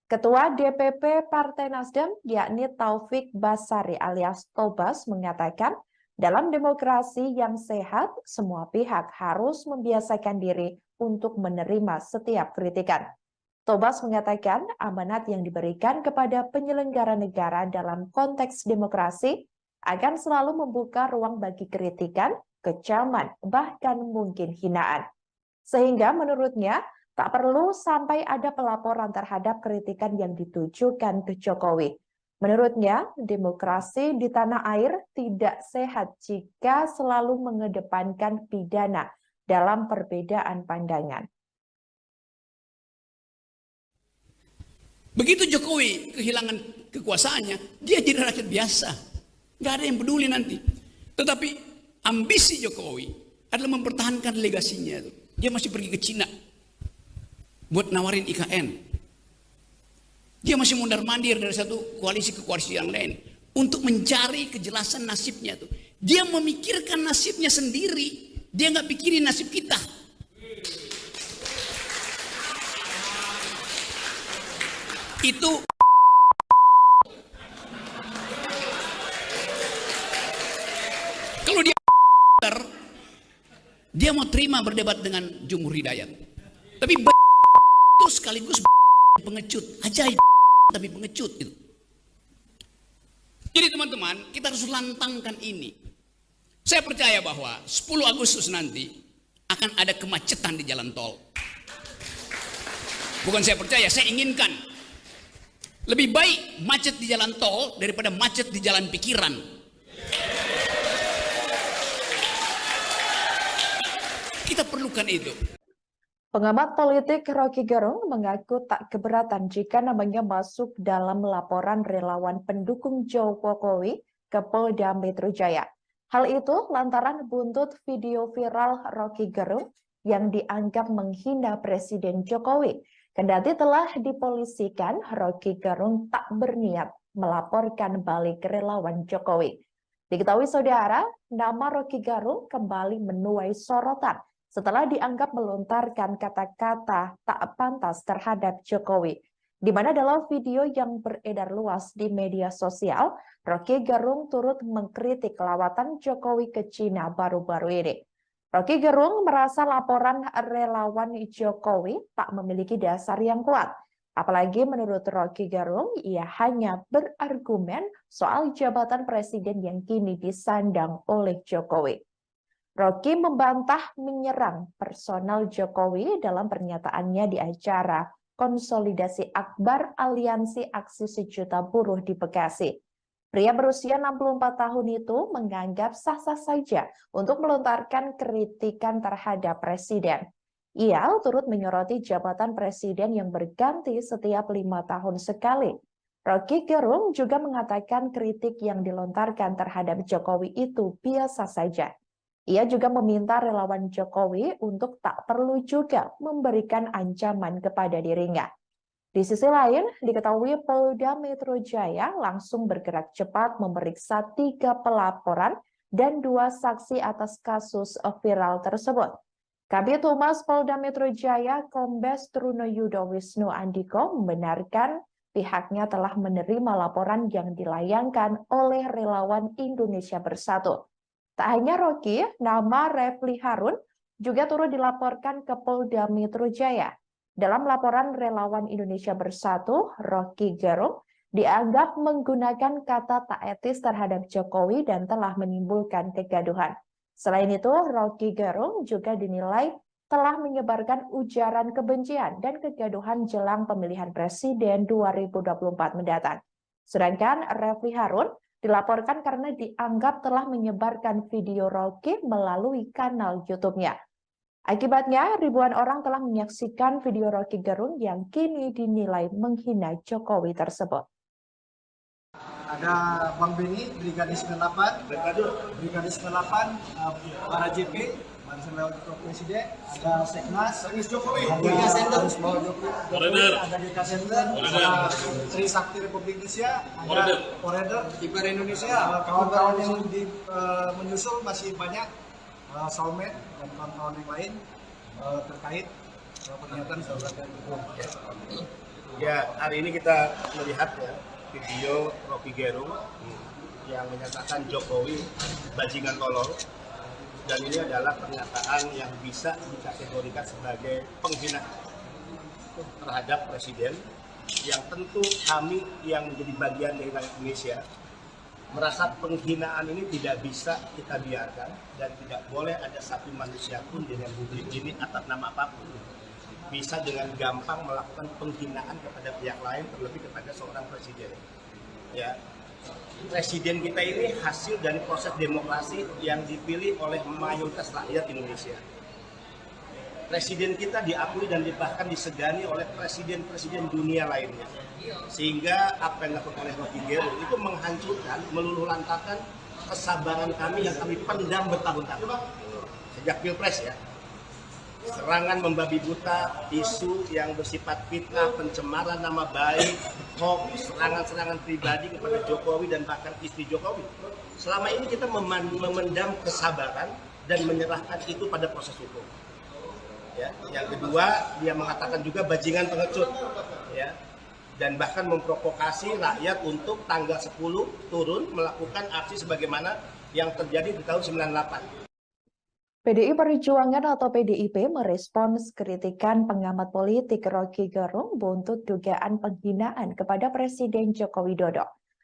Ketua DPP Partai Nasdem, yakni Taufik Basari alias Tobas, mengatakan dalam demokrasi yang sehat, semua pihak harus membiasakan diri untuk menerima setiap kritikan. Tobas mengatakan amanat yang diberikan kepada penyelenggara negara dalam konteks demokrasi akan selalu membuka ruang bagi kritikan, kecaman, bahkan mungkin hinaan. Sehingga menurutnya, tak perlu sampai ada pelaporan terhadap kritikan yang ditujukan ke Jokowi. Menurutnya, demokrasi di tanah air tidak sehat jika selalu mengedepankan pidana dalam perbedaan pandangan. Begitu Jokowi kehilangan kekuasaannya, dia jadi rakyat biasa. Nggak ada yang peduli nanti. Tetapi ambisi Jokowi adalah mempertahankan legasinya. Dia masih pergi ke Cina buat nawarin IKN. Dia masih mundar-mandir dari satu koalisi ke koalisi yang lain untuk mencari kejelasan nasibnya tuh. Dia memikirkan nasibnya sendiri. Dia nggak pikirin nasib kita. Itu kalau dia mau terima berdebat dengan Jumhur Hidayat. Tapi itu sekaligus pengecut, ajaib tapi pengecut itu. Jadi teman-teman, kita harus lantangkan ini. Saya percaya bahwa 10 Agustus nanti akan ada kemacetan di jalan tol. Bukan saya percaya, saya inginkan. Lebih baik macet di jalan tol daripada macet di jalan pikiran. Kita perlukan itu. Pengamat politik Rocky Gerung mengaku tak keberatan jika namanya masuk dalam laporan relawan pendukung Jokowi ke Polda Metro Jaya. Hal itu lantaran buntut video viral Rocky Gerung yang dianggap menghina Presiden Jokowi. Kendati telah dipolisikan, Rocky Gerung tak berniat melaporkan balik relawan Jokowi. Diketahui Saudara, nama Rocky Gerung kembali menuai sorotan setelah dianggap melontarkan kata-kata tak pantas terhadap Jokowi. Di mana dalam video yang beredar luas di media sosial, Rocky Gerung turut mengkritik lawatan Jokowi ke Cina baru-baru ini. Rocky Gerung merasa laporan relawan Jokowi tak memiliki dasar yang kuat. Apalagi menurut Rocky Gerung, ia hanya berargumen soal jabatan presiden yang kini disandang oleh Jokowi. Rocky membantah menyerang personal Jokowi dalam pernyataannya di acara konsolidasi akbar Aliansi Aksi Sejuta Buruh di Bekasi. Pria berusia 64 tahun itu menganggap sah-sah saja untuk melontarkan kritikan terhadap presiden. Ia turut menyoroti jabatan presiden yang berganti setiap 5 tahun sekali. Rocky Gerung juga mengatakan kritik yang dilontarkan terhadap Jokowi itu biasa saja. Ia juga meminta relawan Jokowi untuk tak perlu juga memberikan ancaman kepada dirinya. Di sisi lain, diketahui Polda Metro Jaya langsung bergerak cepat memeriksa 3 pelaporan dan 2 saksi atas kasus viral tersebut. Kabid Humas Polda Metro Jaya, Kombes Truno Yudo Wisnu Andiko, membenarkan pihaknya telah menerima laporan yang dilayangkan oleh relawan Indonesia Bersatu. Tak hanya Rocky, nama Refli Harun juga turut dilaporkan ke Polda Metro Jaya. Dalam laporan relawan Indonesia Bersatu, Rocky Gerung dianggap menggunakan kata tak etis terhadap Jokowi dan telah menimbulkan kegaduhan. Selain itu, Rocky Gerung juga dinilai telah menyebarkan ujaran kebencian dan kegaduhan jelang pemilihan presiden 2024 mendatang. Sedangkan Refli Harun dilaporkan karena dianggap telah menyebarkan video Rocky melalui kanal YouTube-nya. Akibatnya, ribuan orang telah menyaksikan video Rocky Gerung yang kini dinilai menghina Jokowi tersebut. Ada Bang Beni, Brigadir 98, Brigadir 98, para JP, Barisan Wakil Presiden, ada Seknas, Jokowi, ada Center, ada GK Center, ada Trisakti Republik Indonesia, ada Forever, Kiper Indonesia, kawan-kawan yang menyusul masih banyak, soulmate dan kawan-kawan yang lain terkait pernyataan saudara. Ya, hari ini kita melihat ya video Rocky Gerung yang menyatakan Jokowi bajingan tolol, dan ini adalah pernyataan yang bisa dikategorikan sebagai penghinaan terhadap presiden, yang tentu kami yang menjadi bagian dari rakyat Indonesia merasa penghinaan ini tidak bisa kita biarkan, dan tidak boleh ada satu manusia pun di republik ini atas nama apapun bisa dengan gampang melakukan penghinaan kepada pihak lain, terlebih kepada seorang presiden. Ya, presiden kita ini hasil dari proses demokrasi yang dipilih oleh mayoritas rakyat Indonesia. Presiden kita diakui dan bahkan disegani oleh presiden-presiden dunia lainnya. Sehingga apa yang dilakukan oleh Rocky Gerung itu menghancurkan, meluluhlantakkan kesabaran kami yang kami pendam bertahun-tahun. Sejak Pilpres ya. Serangan membabi buta, isu yang bersifat fitnah, pencemaran nama baik, hoax, serangan-serangan pribadi kepada Jokowi dan bahkan istri Jokowi. Selama ini kita memendam kesabaran dan menyerahkan itu pada proses hukum. Ya, yang kedua, dia mengatakan juga bajingan pengecut, ya, dan bahkan memprovokasi rakyat untuk tanggal 10 turun melakukan aksi sebagaimana yang terjadi di tahun 98. PDI Perjuangan atau PDIP merespons kritikan pengamat politik Rocky Gerung buntut dugaan penghinaan kepada Presiden Joko Widodo.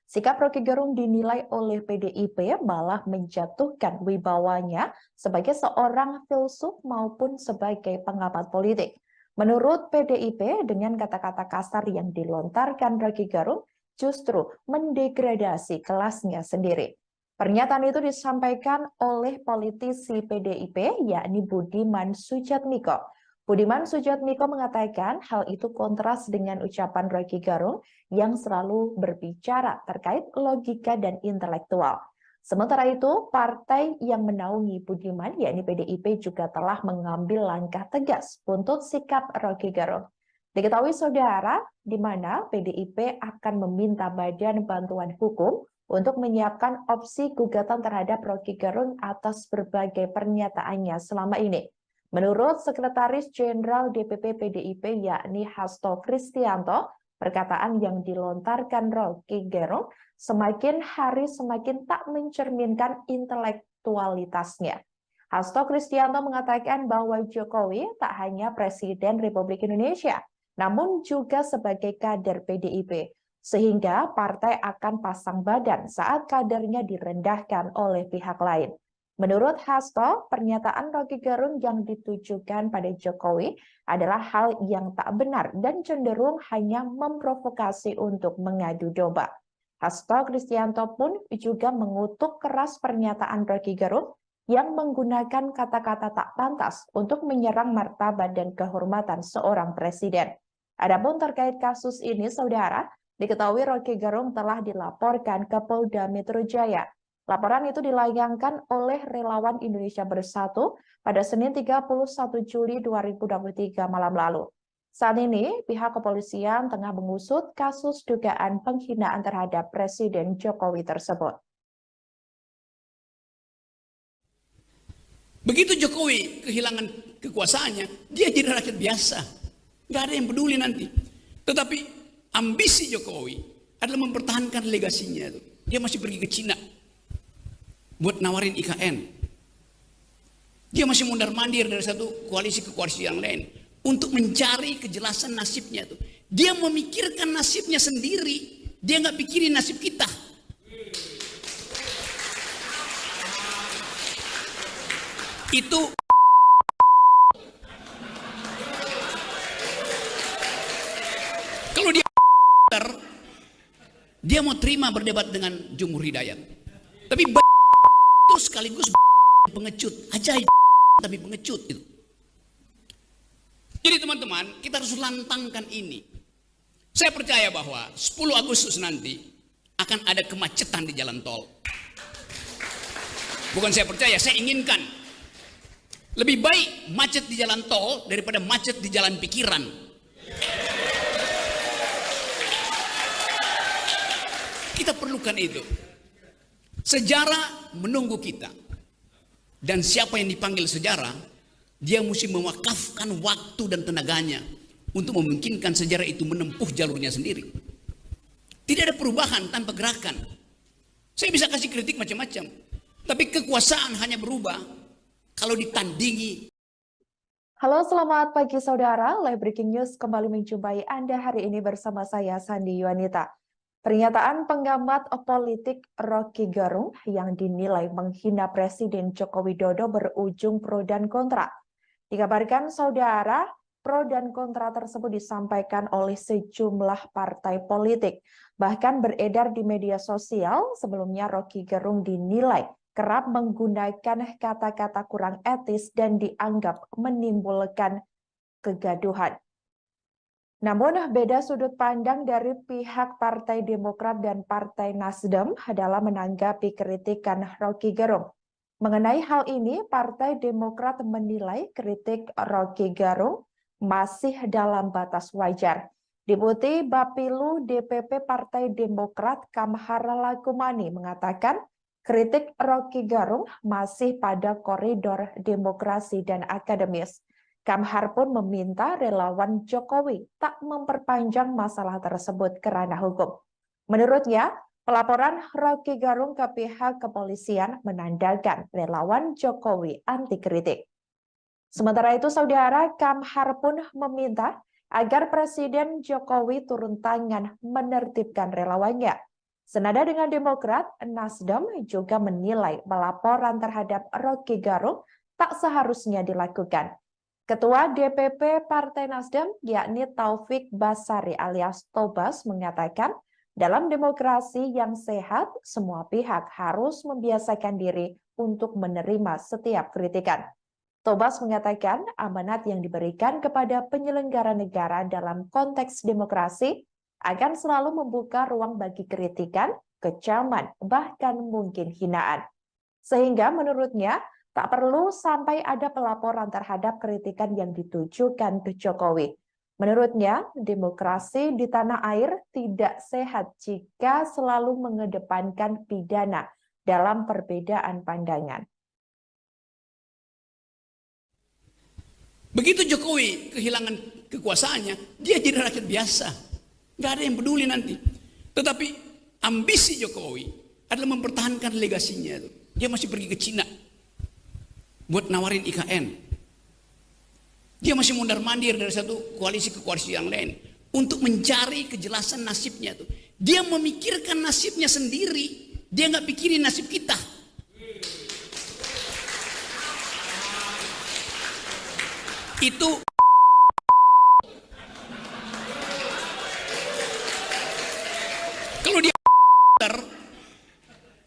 Sikap Rocky Gerung dinilai oleh PDIP malah menjatuhkan wibawanya sebagai seorang filsuf maupun sebagai pengamat politik. Menurut PDIP, dengan kata-kata kasar yang dilontarkan Rocky Gerung justru mendegradasi kelasnya sendiri. Pernyataan itu disampaikan oleh politisi PDIP, yakni Budiman Sujatmiko. Budiman Sujatmiko mengatakan hal itu kontras dengan ucapan Rocky Gerung yang selalu berbicara terkait logika dan intelektual. Sementara itu, partai yang menaungi Budiman, yakni PDIP, juga telah mengambil langkah tegas untuk sikap Rocky Gerung. Diketahui saudara, di mana PDIP akan meminta Badan Bantuan Hukum untuk menyiapkan opsi gugatan terhadap Rocky Gerung atas berbagai pernyataannya selama ini. Menurut Sekretaris Jenderal DPP PDIP yakni Hasto Kristianto, perkataan yang dilontarkan Rocky Gerung semakin hari semakin tak mencerminkan intelektualitasnya. Hasto Kristianto mengatakan bahwa Jokowi tak hanya Presiden Republik Indonesia, namun juga sebagai kader PDIP. Sehingga partai akan pasang badan saat kadernya direndahkan oleh pihak lain. Menurut Hasto, pernyataan Rocky Gerung yang ditujukan pada Jokowi adalah hal yang tak benar dan cenderung hanya memprovokasi untuk mengadu domba. Hasto Kristianto pun juga mengutuk keras pernyataan Rocky Gerung yang menggunakan kata-kata tak pantas untuk menyerang martabat dan kehormatan seorang presiden. Adapun terkait kasus ini, saudara, diketahui Rocky Gerung telah dilaporkan ke Polda Metro Jaya. Laporan itu dilayangkan oleh relawan Indonesia Bersatu pada Senin 31 Juli 2023 malam lalu. Saat ini, pihak kepolisian tengah mengusut kasus dugaan penghinaan terhadap Presiden Jokowi tersebut. Begitu Jokowi kehilangan kekuasaannya, dia jadi rakyat biasa. Nggak ada yang peduli nanti. Tetapi ambisi Jokowi adalah mempertahankan legasinya. Dia masih pergi ke Cina buat nawarin IKN. Dia masih mondar-mandir dari satu koalisi ke koalisi yang lain untuk mencari kejelasan nasibnya. Dia memikirkan nasibnya sendiri. Dia nggak pikirin nasib kita. Itu kalau dia mau terima berdebat dengan Jumhur Hidayat, tapi itu sekaligus pengecut, ajaib tapi pengecut itu. Jadi teman-teman, kita harus lantangkan ini. Saya percaya bahwa 10 Agustus nanti akan ada kemacetan di jalan tol. Bukan saya percaya, saya inginkan. Lebih baik macet di jalan tol daripada macet di jalan pikiran. Kita perlukan itu. Sejarah menunggu kita. Dan siapa yang dipanggil sejarah, dia mesti mewakafkan waktu dan tenaganya untuk memungkinkan sejarah itu menempuh jalurnya sendiri. Tidak ada perubahan tanpa gerakan. Saya bisa kasih kritik macam-macam, tapi kekuasaan hanya berubah kalau ditandingi. Halo, selamat pagi saudara. Live Breaking News kembali menjumpai Anda hari ini bersama saya Sandi Yuanita. Pernyataan pengamat politik Rocky Gerung yang dinilai menghina Presiden Joko Widodo berujung pro dan kontra. Dikabarkan saudara, pro dan kontra tersebut disampaikan oleh sejumlah partai politik. Bahkan beredar di media sosial, sebelumnya Rocky Gerung dinilai kerap menggunakan kata-kata kurang etis dan dianggap menimbulkan kegaduhan. Namun, beda sudut pandang dari pihak Partai Demokrat dan Partai Nasdem dalam menanggapi kritikan Rocky Gerung. Mengenai hal ini, Partai Demokrat menilai kritik Rocky Gerung masih dalam batas wajar. Deputi Bapilu DPP Partai Demokrat Kamhar Lakumani mengatakan kritik Rocky Gerung masih pada koridor demokrasi dan akademis. Kamhar pun meminta relawan Jokowi tak memperpanjang masalah tersebut ke ranah hukum. Menurutnya, pelaporan Rocky Gerung ke pihak kepolisian menandakan relawan Jokowi anti kritik. Sementara itu, saudara, Kamhar pun meminta agar Presiden Jokowi turun tangan menertibkan relawannya. Senada dengan Demokrat, Nasdem juga menilai pelaporan terhadap Rocky Gerung tak seharusnya dilakukan. Ketua DPP Partai Nasdem, yakni Taufik Basari alias Tobas, mengatakan dalam demokrasi yang sehat, semua pihak harus membiasakan diri untuk menerima setiap kritikan. Tobas mengatakan amanat yang diberikan kepada penyelenggara negara dalam konteks demokrasi akan selalu membuka ruang bagi kritikan, kecaman, bahkan mungkin hinaan. Sehingga menurutnya, tak perlu sampai ada pelaporan terhadap kritikan yang ditujukan ke Jokowi. Menurutnya, demokrasi di tanah air tidak sehat jika selalu mengedepankan pidana dalam perbedaan pandangan. Begitu Jokowi kehilangan kekuasaannya, dia jadi rakyat biasa. Nggak ada yang peduli nanti. Tetapi ambisi Jokowi adalah mempertahankan legasinya. Dia masih pergi ke Cina buat nawarin IKN. Dia masih mondar-mandir dari satu koalisi ke koalisi yang lain untuk mencari kejelasan nasibnya tuh. Dia memikirkan nasibnya sendiri, dia nggak pikirin nasib kita. Itu kalau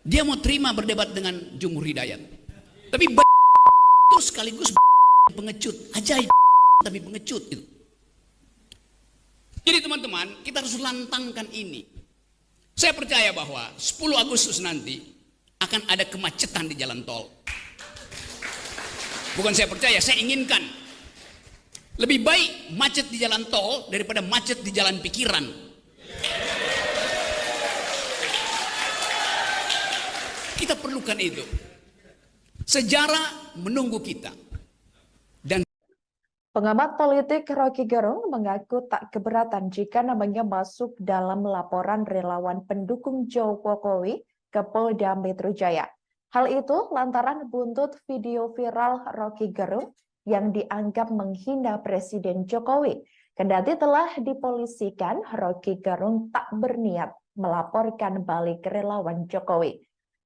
dia mau terima berdebat dengan Jumhur Hidayat, tapi itu sekaligus pengecut, ajaib tapi pengecut itu. Jadi teman-teman, kita harus lantangkan ini. Saya percaya bahwa 10 Agustus nanti akan ada kemacetan di jalan tol. Bukan saya percaya, saya inginkan. Lebih baik macet di jalan tol daripada macet di jalan pikiran. Kita perlukan itu. Sejarah menunggu kita. Dan pengamat politik Rocky Gerung mengaku tak keberatan jika namanya masuk dalam laporan relawan pendukung Jokowi ke Polda Metro Jaya. Hal itu lantaran buntut video viral Rocky Gerung yang dianggap menghina Presiden Jokowi. Kendati telah dipolisikan, Rocky Gerung tak berniat melaporkan balik relawan Jokowi.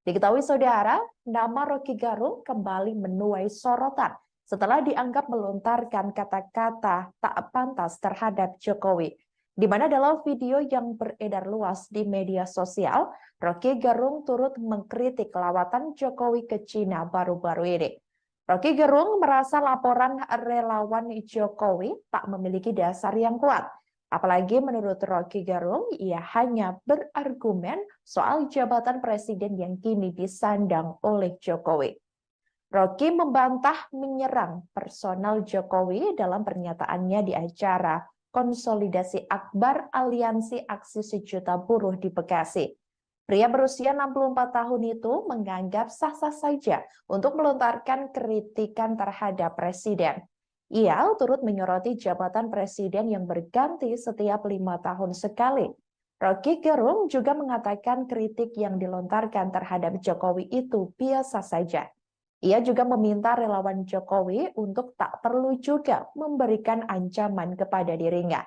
Diketahui saudara, nama Rocky Gerung kembali menuai sorotan setelah dianggap melontarkan kata-kata tak pantas terhadap Jokowi. Di mana dalam video yang beredar luas di media sosial, Rocky Gerung turut mengkritik lawatan Jokowi ke Cina baru-baru ini. Rocky Gerung merasa laporan relawan Jokowi tak memiliki dasar yang kuat. Apalagi menurut Rocky Gerung, ia hanya berargumen soal jabatan presiden yang kini disandang oleh Jokowi. Rocky membantah menyerang personal Jokowi dalam pernyataannya di acara konsolidasi akbar Aliansi Aksi Sejuta Buruh di Bekasi. Pria berusia 64 tahun itu menganggap sah-sah saja untuk melontarkan kritikan terhadap presiden. Ia turut menyoroti jabatan presiden yang berganti setiap 5 tahun sekali. Rocky Gerung juga mengatakan kritik yang dilontarkan terhadap Jokowi itu biasa saja. Ia juga meminta relawan Jokowi untuk tak perlu juga memberikan ancaman kepada dirinya.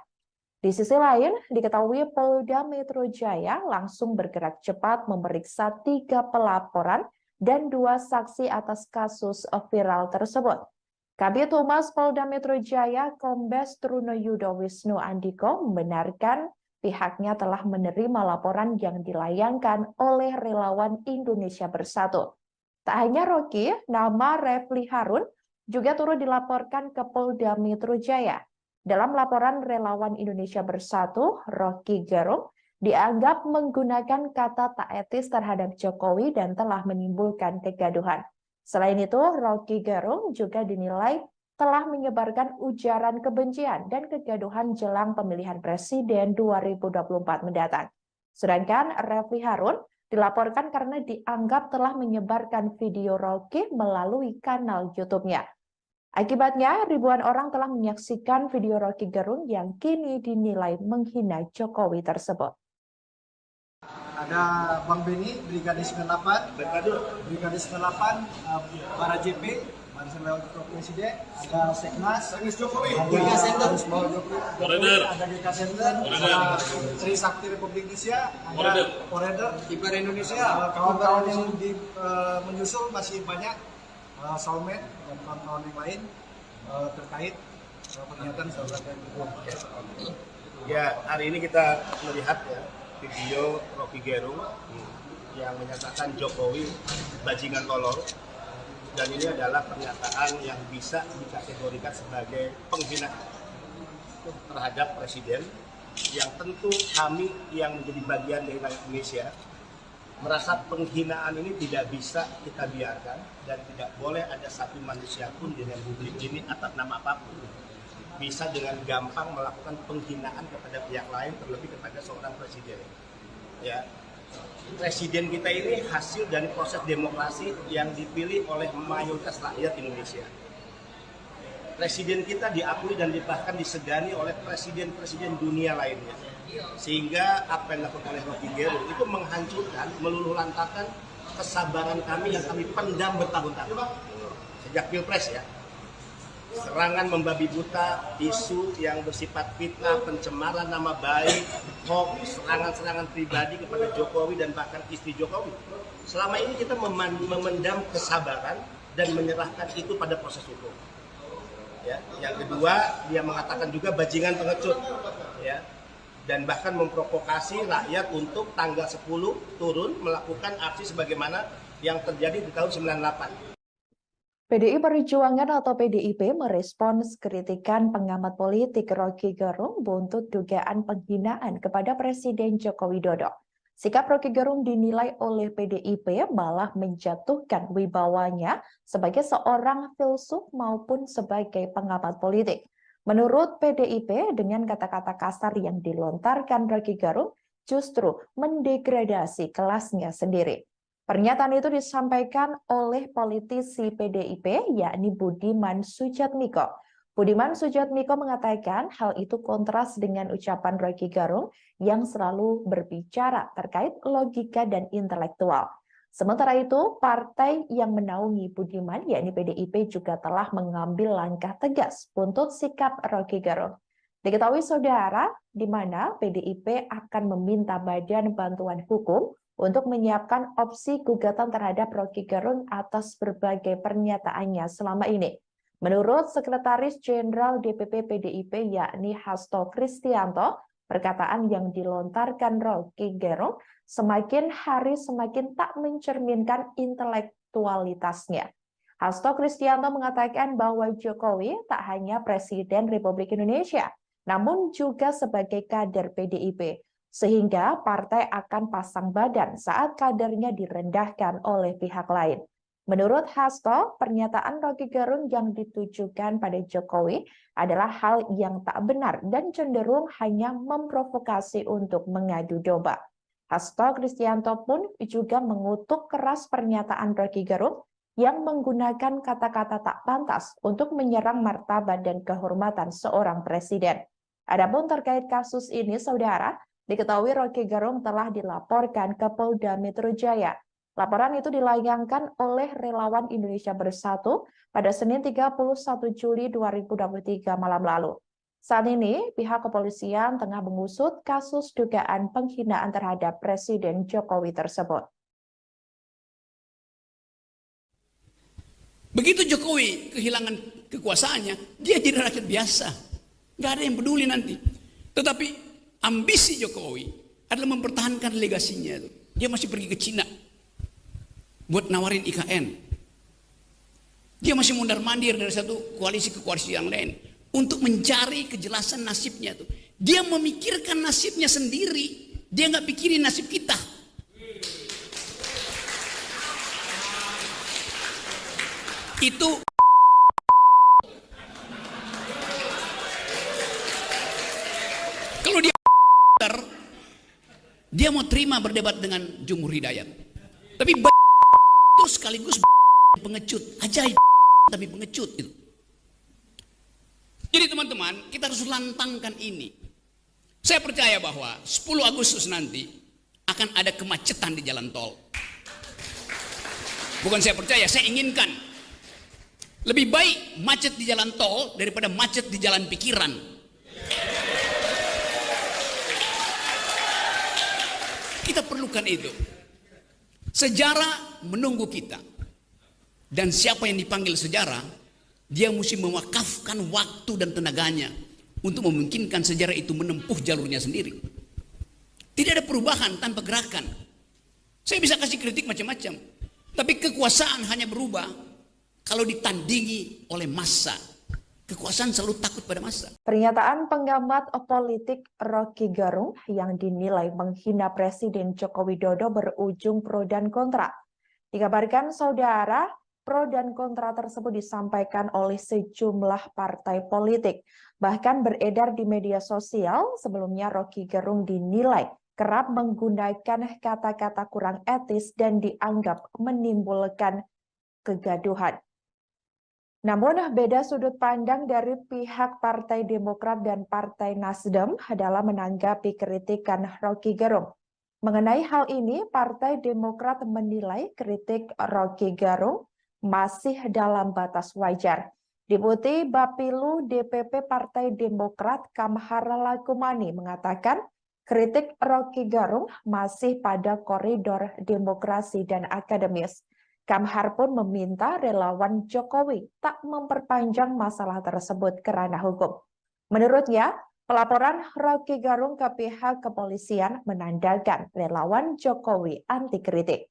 Di sisi lain, diketahui Polda Metro Jaya langsung bergerak cepat memeriksa 3 pelaporan dan 2 saksi atas kasus viral tersebut. Kabid Humas Polda Metro Jaya, Kombes Trunoyudo Wisnu Andiko, membenarkan pihaknya telah menerima laporan yang dilayangkan oleh relawan Indonesia Bersatu. Tak hanya Rocky, nama Refli Harun juga turut dilaporkan ke Polda Metro Jaya. Dalam laporan relawan Indonesia Bersatu, Rocky Gerung dianggap menggunakan kata tak etis terhadap Jokowi dan telah menimbulkan kegaduhan. Selain itu, Rocky Gerung juga dinilai telah menyebarkan ujaran kebencian dan kegaduhan jelang pemilihan presiden 2024 mendatang. Sedangkan Refli Harun dilaporkan karena dianggap telah menyebarkan video Rocky melalui kanal YouTube-nya. Akibatnya, ribuan orang telah menyaksikan video Rocky Gerung yang kini dinilai menghina Jokowi tersebut. Ada Bang Beni, Brigade 98, Brigade 98, para JP, Barisan Relawan Presiden, ada Seknas, ada Jokowi, ada GK Center, ada Trisakti Republik Indonesia, ada Foreigner, Kiper Indonesia, kawan-kawan yang menyusul masih banyak, soulmate dan kawan-kawan yang lain terkait pernyataan saudara itu. Ya, hari ini kita melihat ya video Rocky Gerung yang menyatakan Jokowi bajingan tolol, dan ini adalah pernyataan yang bisa dikategorikan sebagai penghinaan terhadap presiden, yang tentu kami yang menjadi bagian dari rakyat Indonesia merasa penghinaan ini tidak bisa kita biarkan, dan tidak boleh ada satu manusia pun di republik ini atas nama apapun bisa dengan gampang melakukan penghinaan kepada pihak lain, terlebih kepada seorang presiden. Ya, presiden kita ini hasil dari proses demokrasi yang dipilih oleh mayoritas rakyat Indonesia. Presiden kita diakui dan bahkan disegani oleh presiden-presiden dunia lainnya. Sehingga apa yang dilakukan oleh Rocky Gerung itu menghancurkan, meluluh lantakan kesabaran kami yang kami pendam bertahun-tahun sejak Pilpres ya. Serangan membabi buta, isu yang bersifat fitnah, pencemaran nama baik, hoax, serangan-serangan pribadi kepada Jokowi dan bahkan istri Jokowi. Selama ini kita memendam kesabaran dan menyerahkan itu pada proses hukum. Ya, yang kedua, dia mengatakan juga bajingan pengecut, ya, dan bahkan memprovokasi rakyat untuk tanggal 10 turun melakukan aksi sebagaimana yang terjadi di tahun 98. PDI Perjuangan atau PDIP merespons kritikan pengamat politik Rocky Gerung buntut dugaan penghinaan kepada Presiden Joko Widodo. Sikap Rocky Gerung dinilai oleh PDIP malah menjatuhkan wibawanya sebagai seorang filsuf maupun sebagai pengamat politik. Menurut PDIP, dengan kata-kata kasar yang dilontarkan Rocky Gerung justru mendegradasi kelasnya sendiri. Pernyataan itu disampaikan oleh politisi PDIP, yakni Budiman Sujatmiko. Budiman Sujatmiko mengatakan hal itu kontras dengan ucapan Rocky Gerung yang selalu berbicara terkait logika dan intelektual. Sementara itu, partai yang menaungi Budiman, yakni PDIP, juga telah mengambil langkah tegas untuk sikap Rocky Gerung. Diketahui saudara, di mana PDIP akan meminta Badan Bantuan Hukum untuk menyiapkan opsi gugatan terhadap Rocky Gerung atas berbagai pernyataannya selama ini. Menurut Sekretaris Jenderal DPP PDIP yakni Hasto Kristianto, perkataan yang dilontarkan Rocky Gerung semakin hari semakin tak mencerminkan intelektualitasnya. Hasto Kristianto mengatakan bahwa Jokowi tak hanya Presiden Republik Indonesia, namun juga sebagai kader PDIP, sehingga partai akan pasang badan saat kadernya direndahkan oleh pihak lain. Menurut Hasto, pernyataan Roky Gerung yang ditujukan pada Jokowi adalah hal yang tak benar dan cenderung hanya memprovokasi untuk mengadu domba. Hasto Kristianto pun juga mengutuk keras pernyataan Roky Gerung yang menggunakan kata-kata tak pantas untuk menyerang martabat dan kehormatan seorang presiden. Adapun terkait kasus ini, saudara, diketahui Roky Gerung telah dilaporkan ke Polda Metro Jaya. Laporan itu dilayangkan oleh relawan Indonesia Bersatu pada Senin 31 Juli 2023 malam lalu. Saat ini, pihak kepolisian tengah mengusut kasus dugaan penghinaan terhadap Presiden Jokowi tersebut. Begitu Jokowi kehilangan kekuasaannya, dia jadi rakyat biasa. Nggak ada yang peduli nanti. Tetapi ambisi Jokowi adalah mempertahankan legasinya. Dia masih pergi ke Cina buat nawarin IKN. Dia masih mondar-mandir dari satu koalisi ke koalisi yang lain untuk mencari kejelasan nasibnya. Dia memikirkan nasibnya sendiri. Dia nggak pikirin nasib kita. Itu kalau dia mau terima berdebat dengan Jumhur Hidayat, tapi itu sekaligus pengecut, ajaib tapi pengecut itu. Jadi teman-teman, kita harus lantangkan ini. Saya percaya bahwa 10 Agustus nanti akan ada kemacetan di jalan tol. Bukan saya percaya, saya inginkan. Lebih baik macet di jalan tol daripada macet di jalan pikiran. Kita perlukan itu. Sejarah menunggu kita. Dan siapa yang dipanggil sejarah, dia mesti mewakafkan waktu dan tenaganya untuk memungkinkan sejarah itu menempuh jalurnya sendiri. Tidak ada perubahan tanpa gerakan. Saya bisa kasih kritik macam-macam, tapi kekuasaan hanya berubah kalau ditandingi oleh massa. Kekuasaan selalu takut pada massa. Pernyataan penggamat politik Roky Gerung yang dinilai menghina Presiden Joko Widodo berujung pro dan kontra. Dikabarkan saudara, pro dan kontra tersebut disampaikan oleh sejumlah partai politik. Bahkan beredar di media sosial, sebelumnya Roky Gerung dinilai kerap menggunakan kata-kata kurang etis dan dianggap menimbulkan kegaduhan. Namun, beda sudut pandang dari pihak Partai Demokrat dan Partai Nasdem dalam menanggapi kritikan Roky Gerung. Mengenai hal ini, Partai Demokrat menilai kritik Roky Gerung masih dalam batas wajar. Deputi Bapilu DPP Partai Demokrat Kamhar Lakumani mengatakan kritik Roky Gerung masih pada koridor demokrasi dan akademis. Kamhar pun meminta relawan Jokowi tak memperpanjang masalah tersebut ke ranah hukum. Menurutnya, pelaporan Roky Gerung ke pihak kepolisian menandakan relawan Jokowi anti kritik.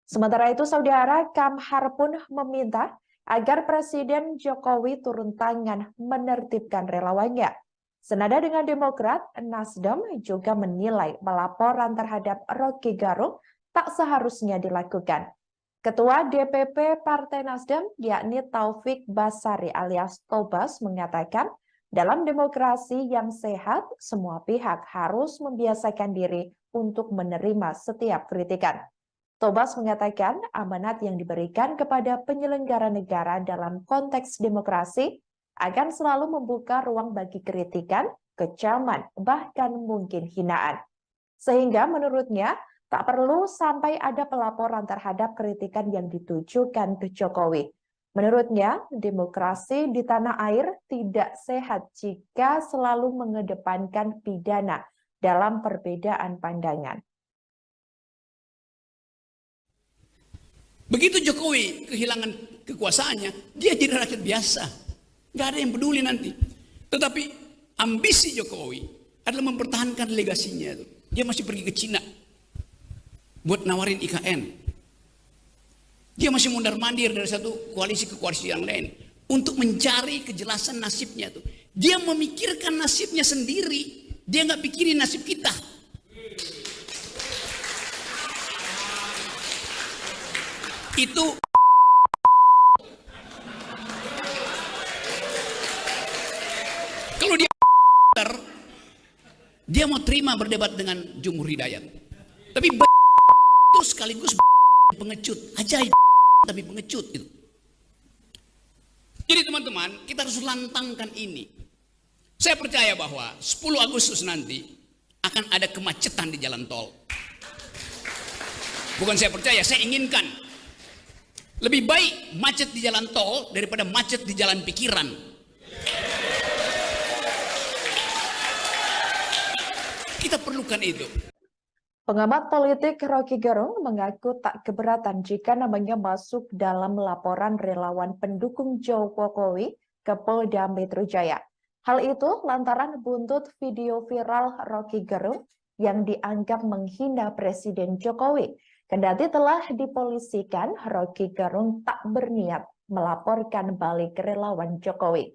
Sementara itu, saudara, Kamhar pun meminta agar Presiden Jokowi turun tangan menertibkan relawannya. Senada dengan Demokrat, Nasdem juga menilai pelaporan terhadap Roky Gerung tak seharusnya dilakukan. Ketua DPP Partai Nasdem, yakni Taufik Basari alias Tobas, mengatakan dalam demokrasi yang sehat, semua pihak harus membiasakan diri untuk menerima setiap kritikan. Tobas mengatakan amanat yang diberikan kepada penyelenggara negara dalam konteks demokrasi akan selalu membuka ruang bagi kritikan, kecaman, bahkan mungkin hinaan. Sehingga menurutnya, tak perlu sampai ada pelaporan terhadap kritikan yang ditujukan ke Jokowi. Menurutnya, demokrasi di tanah air tidak sehat jika selalu mengedepankan pidana dalam perbedaan pandangan. Begitu Jokowi kehilangan kekuasaannya, dia jadi rakyat biasa. Nggak ada yang peduli nanti. Tetapi ambisi Jokowi adalah mempertahankan legasinya. Dia masih pergi ke Cina buat nawarin IKN. Dia masih mondar-mandir dari satu koalisi ke koalisi yang lain untuk mencari kejelasan nasibnya tuh. Dia memikirkan nasibnya sendiri, dia nggak pikirin nasib kita. Itu kalau dia mau terima berdebat dengan Jumhur Hidayat, tapi itu sekaligus pengecut, ajaib tapi pengecut itu. Jadi teman-teman, kita harus lantangkan ini. Saya percaya bahwa 10 Agustus nanti akan ada kemacetan di jalan tol. Bukan saya percaya, saya inginkan. Lebih baik macet di jalan tol daripada macet di jalan pikiran. Kita perlukan itu. Pengamat politik Rocky Gerung mengaku tak keberatan jika namanya masuk dalam laporan relawan pendukung Jokowi ke Polda Metro Jaya. Hal itu lantaran buntut video viral Rocky Gerung yang dianggap menghina Presiden Jokowi. Kendati telah dipolisikan, Rocky Gerung tak berniat melaporkan balik relawan Jokowi.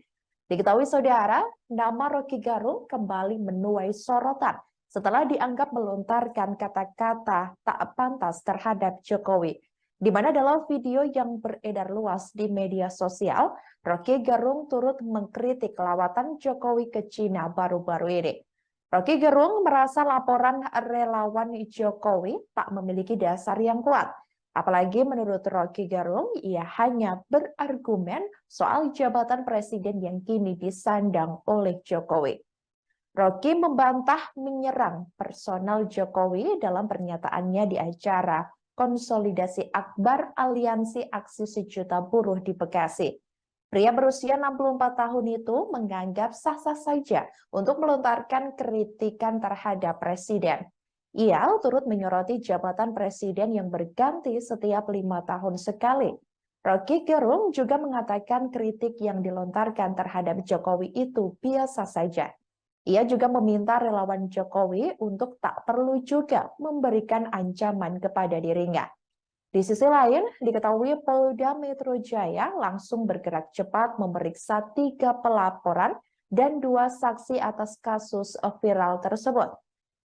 Diketahui saudara, nama Rocky Gerung kembali menuai sorotan setelah dianggap melontarkan kata-kata tak pantas terhadap Jokowi. Di mana dalam video yang beredar luas di media sosial, Rocky Gerung turut mengkritik lawatan Jokowi ke Cina baru-baru ini. Rocky Gerung merasa laporan relawan Jokowi tak memiliki dasar yang kuat. Apalagi menurut Rocky Gerung, ia hanya berargumen soal jabatan presiden yang kini disandang oleh Jokowi. Rocky membantah menyerang personal Jokowi dalam pernyataannya di acara konsolidasi akbar Aliansi Aksi Sejuta Buruh di Bekasi. Pria berusia 64 tahun itu menganggap sah-sah saja untuk melontarkan kritikan terhadap presiden. Ia turut menyoroti jabatan presiden yang berganti setiap 5 tahun sekali. Rocky Gerung juga mengatakan kritik yang dilontarkan terhadap Jokowi itu biasa saja. Ia juga meminta relawan Jokowi untuk tak perlu juga memberikan ancaman kepada dirinya. Di sisi lain, diketahui Polda Metro Jaya langsung bergerak cepat memeriksa 3 pelaporan dan 2 saksi atas kasus viral tersebut.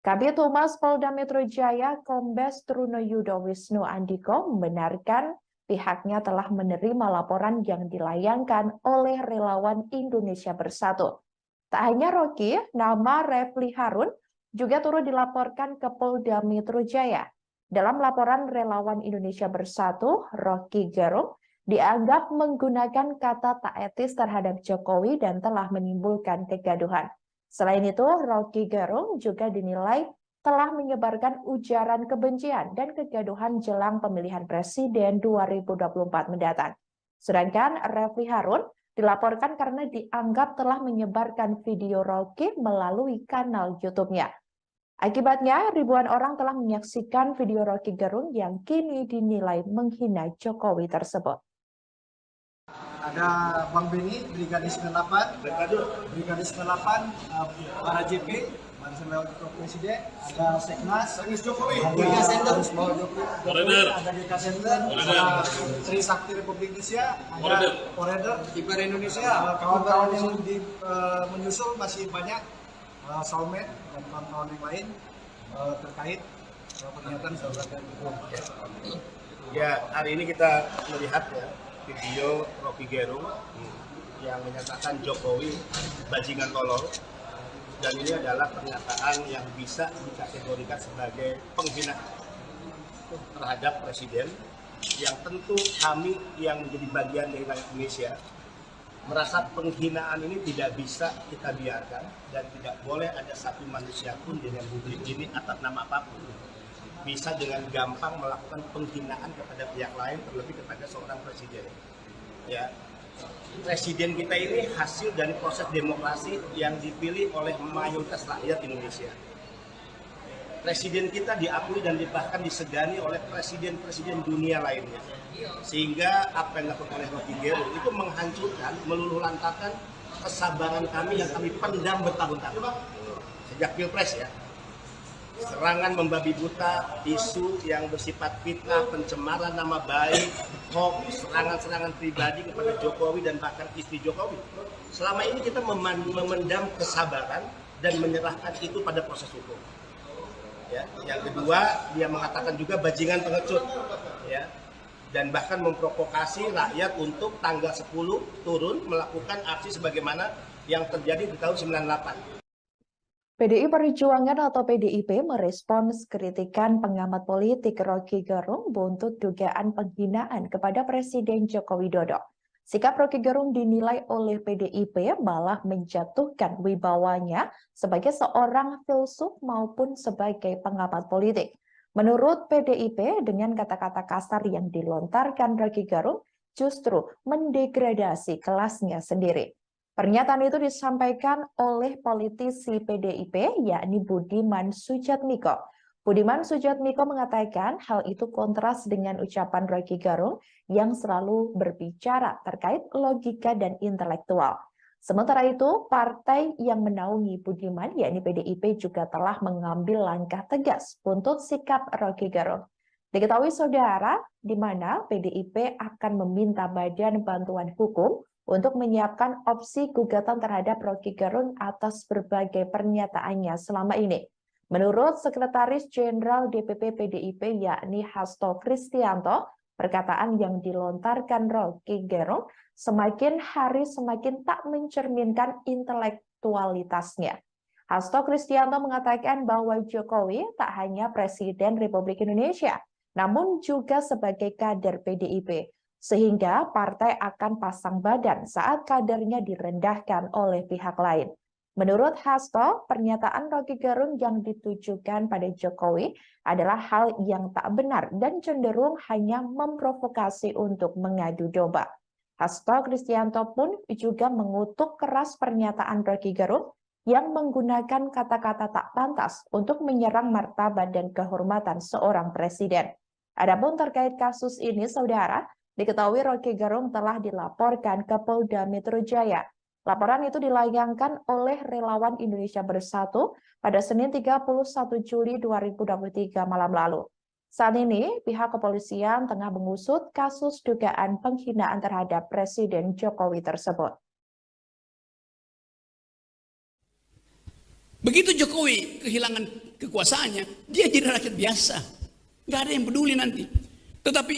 Kabid Humas Polda Metro Jaya, Kombes Trunoyudo Wisnu Andiko, membenarkan pihaknya telah menerima laporan yang dilayangkan oleh relawan Indonesia Bersatu. Tak hanya Rocky, nama Refli Harun juga turut dilaporkan ke Polda Metro Jaya. Dalam laporan relawan Indonesia Bersatu, Rocky Gerung dianggap menggunakan kata tak etis terhadap Jokowi dan telah menimbulkan kegaduhan. Selain itu, Rocky Gerung juga dinilai telah menyebarkan ujaran kebencian dan kegaduhan jelang pemilihan presiden 2024 mendatang. Sedangkan Refli Harun dilaporkan karena dianggap telah menyebarkan video Rocky melalui kanal YouTube-nya. Akibatnya, ribuan orang telah menyaksikan video Rocky Gerung yang kini dinilai menghina Jokowi tersebut. Ada Bang Beni, Brigadir 98, para JP, Barisan Wakil Presiden, ada Seknas Jokowi, ada DK Center, ada Trisakti Republik Indonesia, ada Forever, Kiper Indonesia, kawan-kawan yang menyusul masih banyak, Soulmate dan kawan-kawan yang lain terkait pernyataan saudara itu. Ya, hari ini kita melihat ya video Rocky Gerung yang menyatakan Jokowi bajingan tolol, dan ini adalah pernyataan yang bisa dikategorikan sebagai penghinaan terhadap presiden, yang tentu kami yang menjadi bagian dari rakyat Indonesia merasa penghinaan ini tidak bisa kita biarkan, dan tidak boleh ada satu manusia pun di republik ini atas nama apapun bisa dengan gampang melakukan penghinaan kepada pihak lain, terlebih kepada seorang presiden. Ya, presiden kita ini hasil dari proses demokrasi yang dipilih oleh mayoritas rakyat Indonesia. Presiden kita diakui dan bahkan disegani oleh presiden-presiden dunia lainnya. Sehingga apa yang dilakukan oleh Rocky Gerung itu menghancurkan, meluluh lantakan kesabaran kami yang kami pendam bertahun-tahun sejak Pilpres ya. serangan membabi buta, isu yang bersifat fitnah, pencemaran nama baik, hoax, serangan-serangan pribadi kepada Jokowi dan bahkan istri Jokowi. Selama ini kita memendam kesabaran dan menyerahkan itu pada proses hukum. Ya. Yang kedua, dia mengatakan juga bajingan pengecut, ya, dan bahkan memprovokasi rakyat untuk tanggal 10 turun melakukan aksi sebagaimana yang terjadi di tahun 98. PDI Perjuangan atau PDIP merespons kritikan pengamat politik Rocky Gerung buntut dugaan penghinaan kepada Presiden Joko Widodo. Sikap Rocky Gerung dinilai oleh PDIP malah menjatuhkan wibawanya sebagai seorang filsuf maupun sebagai pengamat politik. Menurut PDIP, dengan kata-kata kasar yang dilontarkan Rocky Gerung justru mendegradasi kelasnya sendiri. Pernyataan itu disampaikan oleh politisi PDIP, yakni Budiman Sujatmiko. Budiman Sujatmiko mengatakan hal itu kontras dengan ucapan Rocky Gerung yang selalu berbicara terkait logika dan intelektual. Sementara itu, partai yang menaungi Budiman, yakni PDIP, juga telah mengambil langkah tegas untuk sikap Rocky Gerung. Diketahui saudara, di mana PDIP akan meminta Badan Bantuan Hukum untuk menyiapkan opsi gugatan terhadap Rocky Gerung atas berbagai pernyataannya selama ini. Menurut Sekretaris Jenderal DPP PDIP yakni Hasto Kristianto, perkataan yang dilontarkan Rocky Gerung semakin hari semakin tak mencerminkan intelektualitasnya. Hasto Kristianto mengatakan bahwa Jokowi tak hanya Presiden Republik Indonesia, namun juga sebagai kader PDIP. Sehingga partai akan pasang badan saat kadernya direndahkan oleh pihak lain. Menurut Hasto, pernyataan Rocky Gerung yang ditujukan pada Jokowi adalah hal yang tak benar dan cenderung hanya memprovokasi untuk mengadu domba. Hasto Kristianto pun juga mengutuk keras pernyataan Rocky Gerung yang menggunakan kata-kata tak pantas untuk menyerang martabat dan kehormatan seorang presiden. Adapun terkait kasus ini, saudara, diketahui Rocky Gerung telah dilaporkan ke Polda Metro Jaya. Laporan itu dilayangkan oleh relawan Indonesia Bersatu pada Senin 31 Juli 2023 malam lalu. Saat ini, pihak kepolisian tengah mengusut kasus dugaan penghinaan terhadap Presiden Jokowi tersebut. Begitu Jokowi kehilangan kekuasaannya, dia jadi rakyat biasa. Nggak ada yang peduli nanti. Tetapi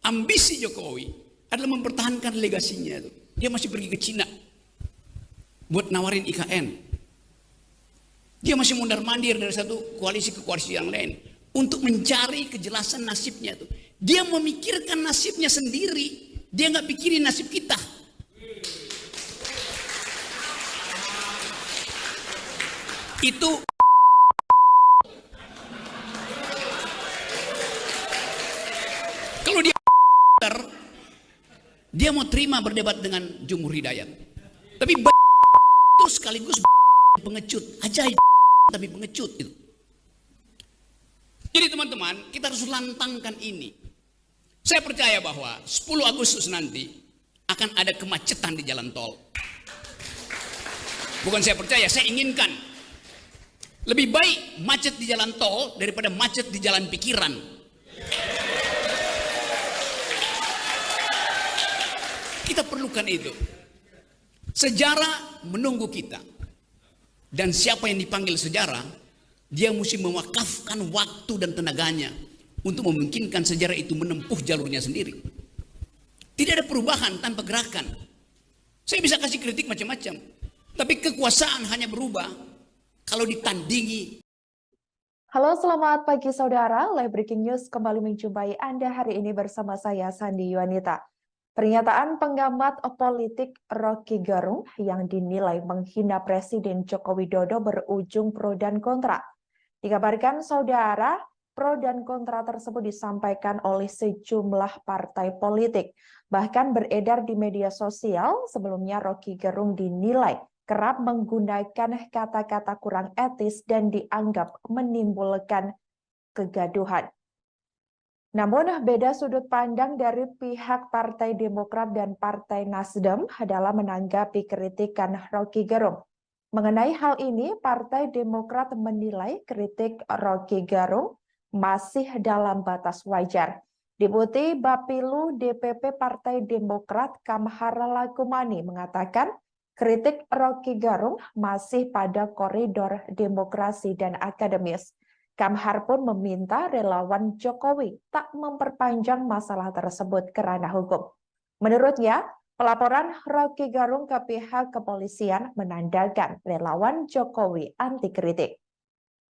ambisi Jokowi adalah mempertahankan legasinya. Dia masih pergi ke Cina buat nawarin IKN. Dia masih mondar-mandir dari satu koalisi ke koalisi yang lain untuk mencari kejelasan nasibnya. Dia memikirkan nasibnya sendiri. Dia nggak pikirin nasib kita. Itu kalau dia mau terima berdebat dengan Jumhur Hidayat. Tapi itu sekaligus pengecut, ajaib tapi pengecut itu. Jadi teman-teman, kita harus lantangkan ini. Saya percaya bahwa 10 Agustus nanti akan ada kemacetan di jalan tol. Bukan saya percaya, saya inginkan. Lebih baik macet di jalan tol daripada macet di jalan pikiran. Kita perlukan itu. Sejarah menunggu kita. Dan siapa yang dipanggil sejarah, dia mesti mewakafkan waktu dan tenaganya untuk memungkinkan sejarah itu menempuh jalurnya sendiri. Tidak ada perubahan tanpa gerakan. Saya bisa kasih kritik macam-macam, tapi kekuasaan hanya berubah kalau ditandingi. Halo, selamat pagi saudara. Live Breaking News kembali menjumpai Anda hari ini bersama saya Sandi Yuanita. Pernyataan pengamat politik Rocky Gerung yang dinilai menghina Presiden Joko Widodo berujung pro dan kontra. Dikabarkan saudara, pro dan kontra tersebut disampaikan oleh sejumlah partai politik. Bahkan beredar di media sosial, sebelumnya Rocky Gerung dinilai kerap menggunakan kata-kata kurang etis dan dianggap menimbulkan kegaduhan. Namun, beda sudut pandang dari pihak Partai Demokrat dan Partai Nasdem dalam menanggapi kritikan Rocky Gerung. Mengenai hal ini, Partai Demokrat menilai kritik Rocky Gerung masih dalam batas wajar. Deputi Bapilu DPP Partai Demokrat Kamhar Lakumani mengatakan kritik Rocky Gerung masih pada koridor demokrasi dan akademis. Kamhar pun meminta relawan Jokowi tak memperpanjang masalah tersebut ke ranah hukum. Menurutnya, pelaporan Rocky Gerung ke pihak kepolisian menandakan relawan Jokowi anti kritik.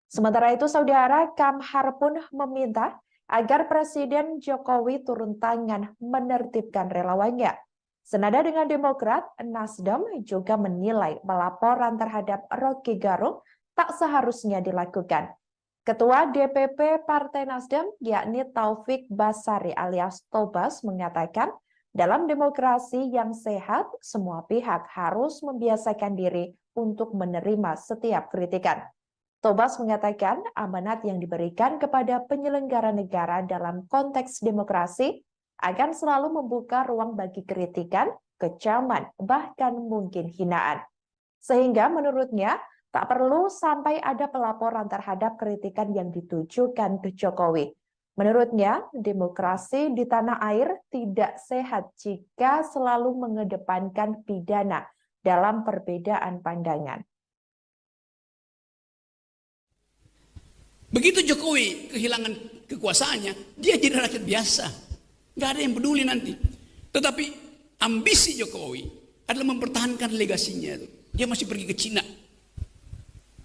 Sementara itu, Saudara, Kamhar pun meminta agar Presiden Jokowi turun tangan menertibkan relawannya. Senada dengan Demokrat, Nasdem juga menilai pelaporan terhadap Rocky Gerung tak seharusnya dilakukan. Ketua DPP Partai Nasdem, yakni Taufik Basari alias Tobas, mengatakan dalam demokrasi yang sehat, semua pihak harus membiasakan diri untuk menerima setiap kritikan. Tobas mengatakan amanat yang diberikan kepada penyelenggara negara dalam konteks demokrasi akan selalu membuka ruang bagi kritikan, kecaman, bahkan mungkin hinaan. Sehingga menurutnya, tak perlu sampai ada pelaporan terhadap kritikan yang ditujukan ke Jokowi. Menurutnya, demokrasi di tanah air tidak sehat jika selalu mengedepankan pidana dalam perbedaan pandangan. Begitu Jokowi kehilangan kekuasaannya, dia jadi rakyat biasa. Nggak ada yang peduli nanti. Tetapi ambisi Jokowi adalah mempertahankan legasinya. Dia masih pergi ke Cina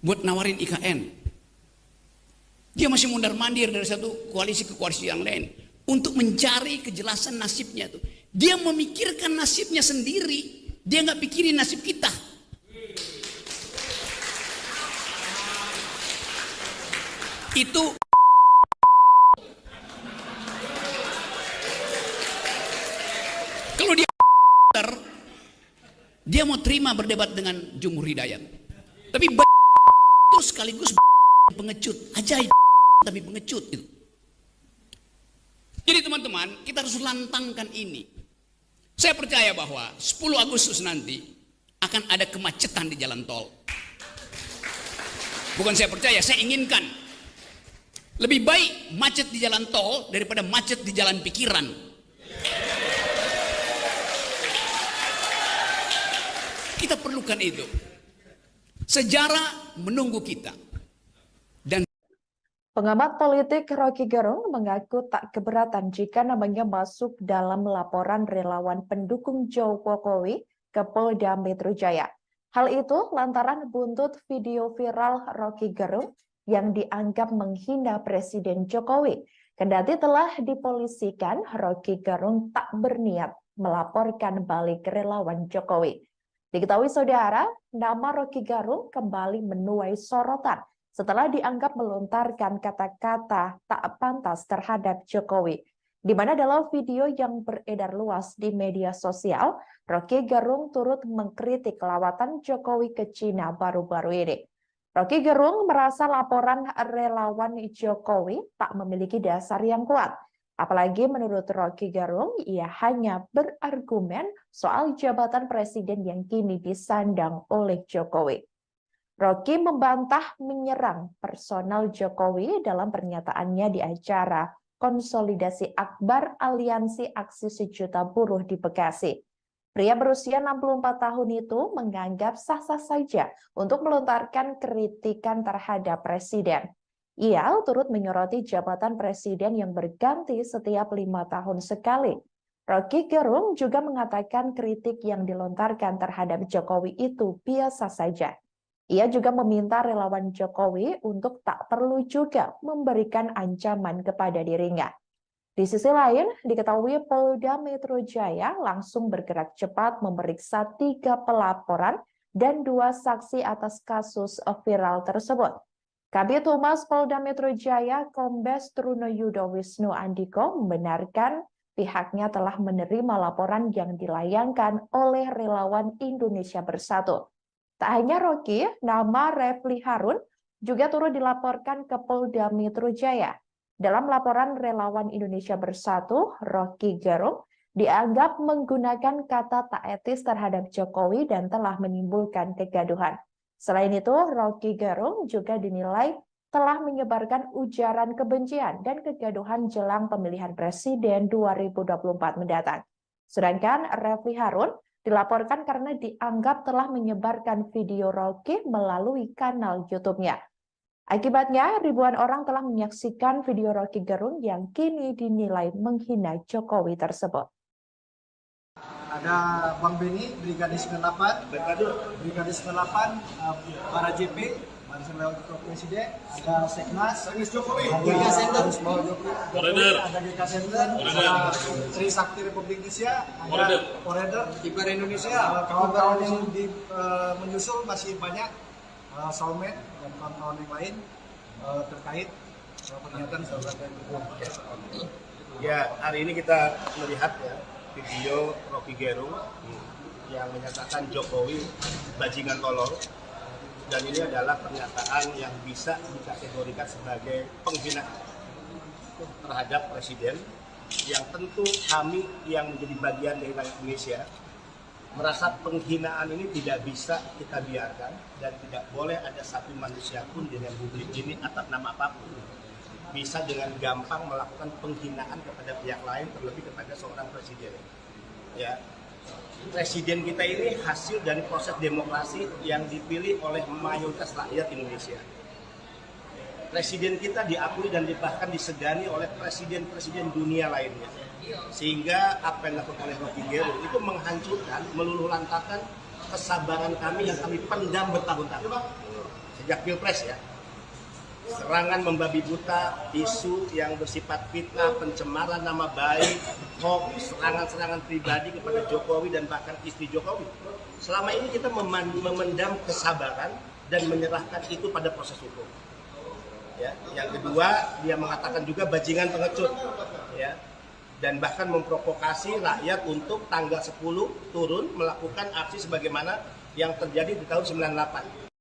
buat nawarin IKN. Dia masih mundar-mandir dari satu koalisi ke koalisi yang lain untuk mencari kejelasan nasibnya tuh. Dia memikirkan nasibnya sendiri. Dia nggak pikirin nasib kita. Itu kalau dia mau terima berdebat dengan Jumhur Hidayat. Tapi itu sekaligus pengecut, ajaib tapi pengecut itu. Jadi teman-teman, kita harus lantangkan ini. Saya percaya bahwa 10 Agustus nanti akan ada kemacetan di jalan tol. Bukan saya percaya, saya inginkan. Lebih baik macet di jalan tol daripada macet di jalan pikiran. Kita perlukan itu. Sejarah menunggu kita. Dan pengamat politik Rocky Gerung mengaku tak keberatan jika namanya masuk dalam laporan relawan pendukung Jokowi ke Polda Metro Jaya. Hal itu lantaran buntut video viral Rocky Gerung yang dianggap menghina Presiden Jokowi. Kendati telah dipolisikan, Rocky Gerung tak berniat melaporkan balik relawan Jokowi. Diketahui saudara, nama Rocky Gerung kembali menuai sorotan setelah dianggap melontarkan kata-kata tak pantas terhadap Jokowi. Di mana dalam video yang beredar luas di media sosial, Rocky Gerung turut mengkritik lawatan Jokowi ke Cina baru-baru ini. Rocky Gerung merasa laporan relawan Jokowi tak memiliki dasar yang kuat. Apalagi menurut Rocky Gerung, ia hanya berargumen soal jabatan presiden yang kini disandang oleh Jokowi. Rocky membantah menyerang personal Jokowi dalam pernyataannya di acara konsolidasi akbar Aliansi Aksi Sejuta Buruh di Bekasi. Pria berusia 64 tahun itu menganggap sah-sah saja untuk melontarkan kritikan terhadap presiden. Ia turut menyoroti jabatan presiden yang berganti setiap 5 tahun sekali. Rocky Gerung juga mengatakan kritik yang dilontarkan terhadap Jokowi itu biasa saja. Ia juga meminta relawan Jokowi untuk tak perlu juga memberikan ancaman kepada dirinya. Di sisi lain, diketahui Polda Metro Jaya langsung bergerak cepat memeriksa 3 pelaporan dan 2 saksi atas kasus viral tersebut. Kabid Humas Polda Metro Jaya, Kombes Truno Yudo Wisnu Andiko, membenarkan pihaknya telah menerima laporan yang dilayangkan oleh relawan Indonesia Bersatu. Tak hanya Rocky, nama Refli Harun juga turut dilaporkan ke Polda Metro Jaya. Dalam laporan relawan Indonesia Bersatu, Rocky Gerung dianggap menggunakan kata tak etis terhadap Jokowi dan telah menimbulkan kegaduhan. Selain itu, Rocky Gerung juga dinilai telah menyebarkan ujaran kebencian dan kegaduhan jelang pemilihan presiden 2024 mendatang. Sedangkan Refli Harun dilaporkan karena dianggap telah menyebarkan video Rocky melalui kanal YouTube-nya. Akibatnya, ribuan orang telah menyaksikan video Rocky Gerung yang kini dinilai menghina Jokowi tersebut. Ada Bang Beni, Brigadir 98, Brigadir 98, para JP, Barisan Lewat Presiden, ada Seknas, ada GK Center, ada GK Center, ada Trisakti Republik Indonesia, ada Forever, Kiper Indonesia, kawan-kawan yang menyusul masih banyak, Soulmate dan kawan-kawan yang lain terkait pernyataan saudara. Ya, hari ini kita melihat ya video Rocky Gerung yang menyatakan Jokowi bajingan tolol, dan ini adalah pernyataan yang bisa dikategorikan sebagai penghinaan terhadap presiden, yang tentu kami yang menjadi bagian dari rakyat Indonesia merasa penghinaan ini tidak bisa kita biarkan, dan tidak boleh ada satu manusia pun di Republik ini atas nama apapun bisa dengan gampang melakukan penghinaan kepada pihak lain, terlebih kepada seorang presiden. Ya, presiden kita ini hasil dari proses demokrasi yang dipilih oleh mayoritas rakyat Indonesia. Presiden kita diakui dan bahkan disegani oleh presiden-presiden dunia lainnya. Sehingga apa yang dilakukan oleh Rocky Gerung itu menghancurkan, meluluh lantakan kesabaran kami yang kami pendam bertahun-tahun sejak Pilpres ya. Serangan membabi buta, isu yang bersifat fitnah, pencemaran nama baik, hoax, serangan-serangan pribadi kepada Jokowi dan bahkan istri Jokowi. Selama ini kita memendam kesabaran dan menyerahkan itu pada proses hukum. Ya, yang kedua, dia mengatakan juga bajingan pengecut, ya, dan bahkan memprovokasi rakyat untuk tanggal 10 turun melakukan aksi sebagaimana yang terjadi di tahun 98.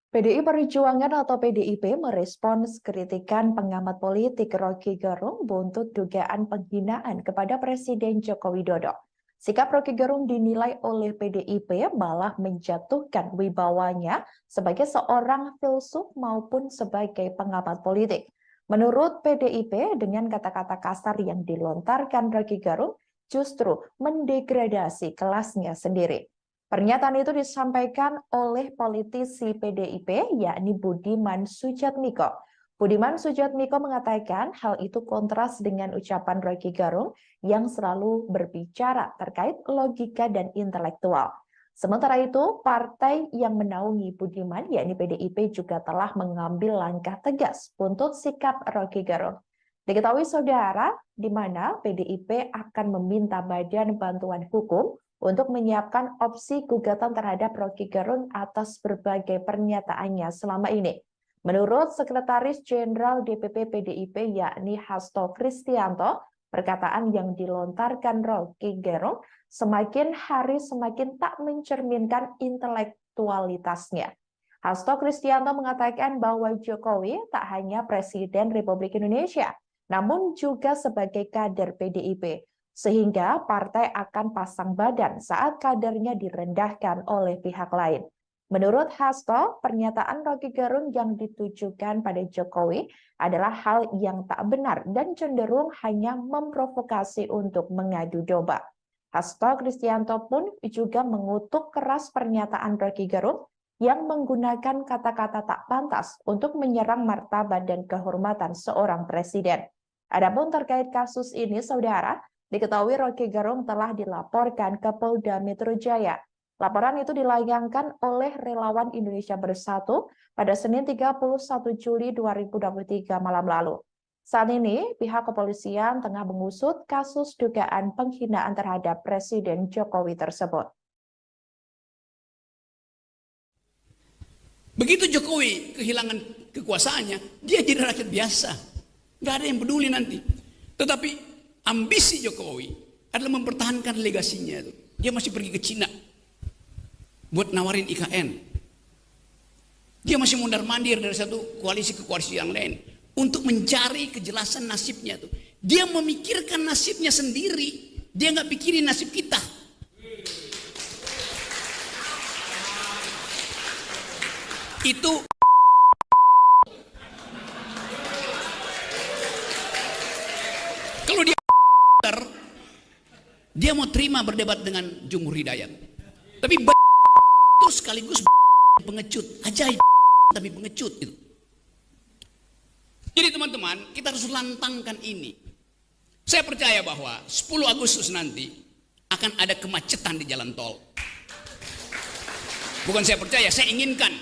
PDI Perjuangan atau PDIP merespons kritikan pengamat politik Rocky Gerung buntut dugaan penghinaan kepada Presiden Joko Widodo. Sikap Rocky Gerung dinilai oleh PDIP malah menjatuhkan wibawanya sebagai seorang filsuf maupun sebagai pengamat politik. Menurut PDIP, dengan kata-kata kasar yang dilontarkan Rocky Gerung justru mendegradasi kelasnya sendiri. Pernyataan itu disampaikan oleh politisi PDIP, yakni Budiman Sujatmiko. Budiman Sujatmiko mengatakan hal itu kontras dengan ucapan Rocky Gerung yang selalu berbicara terkait logika dan intelektual. Sementara itu, partai yang menaungi Budiman, yakni PDIP, juga telah mengambil langkah tegas untuk sikap Rocky Gerung. Diketahui saudara, di mana PDIP akan meminta Badan Bantuan Hukum untuk menyiapkan opsi gugatan terhadap Rocky Gerung atas berbagai pernyataannya selama ini. Menurut Sekretaris Jenderal DPP PDIP, yakni Hasto Kristianto, perkataan yang dilontarkan Rocky Gerung semakin hari semakin tak mencerminkan intelektualitasnya. Hasto Kristianto mengatakan bahwa Jokowi tak hanya Presiden Republik Indonesia, namun juga sebagai kader PDIP, sehingga partai akan pasang badan saat kadernya direndahkan oleh pihak lain. Menurut Hasto, pernyataan Rocky Gerung yang ditujukan pada Jokowi adalah hal yang tak benar dan cenderung hanya memprovokasi untuk mengadu domba. Hasto Kristianto pun juga mengutuk keras pernyataan Rocky Gerung yang menggunakan kata-kata tak pantas untuk menyerang martabat dan kehormatan seorang presiden. Adapun terkait kasus ini, saudara, diketahui Rocky Gerung telah dilaporkan ke Polda Metro Jaya. Laporan itu dilayangkan oleh Relawan Indonesia Bersatu pada Senin 31 Juli 2023 malam lalu. Saat ini, pihak kepolisian tengah mengusut kasus dugaan penghinaan terhadap Presiden Jokowi tersebut. Begitu Jokowi kehilangan kekuasaannya, dia jadi rakyat biasa. Nggak ada yang peduli nanti. Tetapi ambisi Jokowi adalah mempertahankan legasinya. Dia masih pergi ke Cina buat nawarin IKN. Dia masih mondar-mandir dari satu koalisi ke koalisi yang lain untuk mencari kejelasan nasibnya tuh. Dia memikirkan nasibnya sendiri. Dia nggak pikirin nasib kita. Itu kalau dia mau terima berdebat dengan Jumhur Hidayat. Tapi itu sekaligus pengecut, ajaib tapi pengecut itu. Jadi teman-teman, kita harus lantangkan ini. Saya percaya bahwa 10 Agustus nanti akan ada kemacetan di jalan tol. Bukan saya percaya, saya inginkan.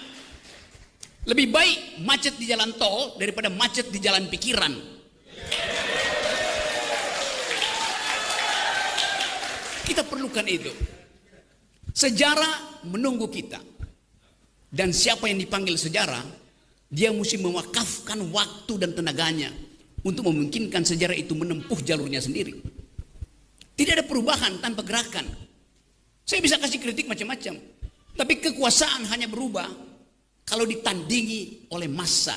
Lebih baik macet di jalan tol daripada macet di jalan pikiran. Kita perlukan itu. Sejarah menunggu kita. Dan siapa yang dipanggil sejarah, dia mesti mewakafkan waktu dan tenaganya untuk memungkinkan sejarah itu menempuh jalurnya sendiri. Tidak ada perubahan tanpa gerakan. Saya bisa kasih kritik macam-macam, tapi kekuasaan hanya berubah kalau ditandingi oleh massa.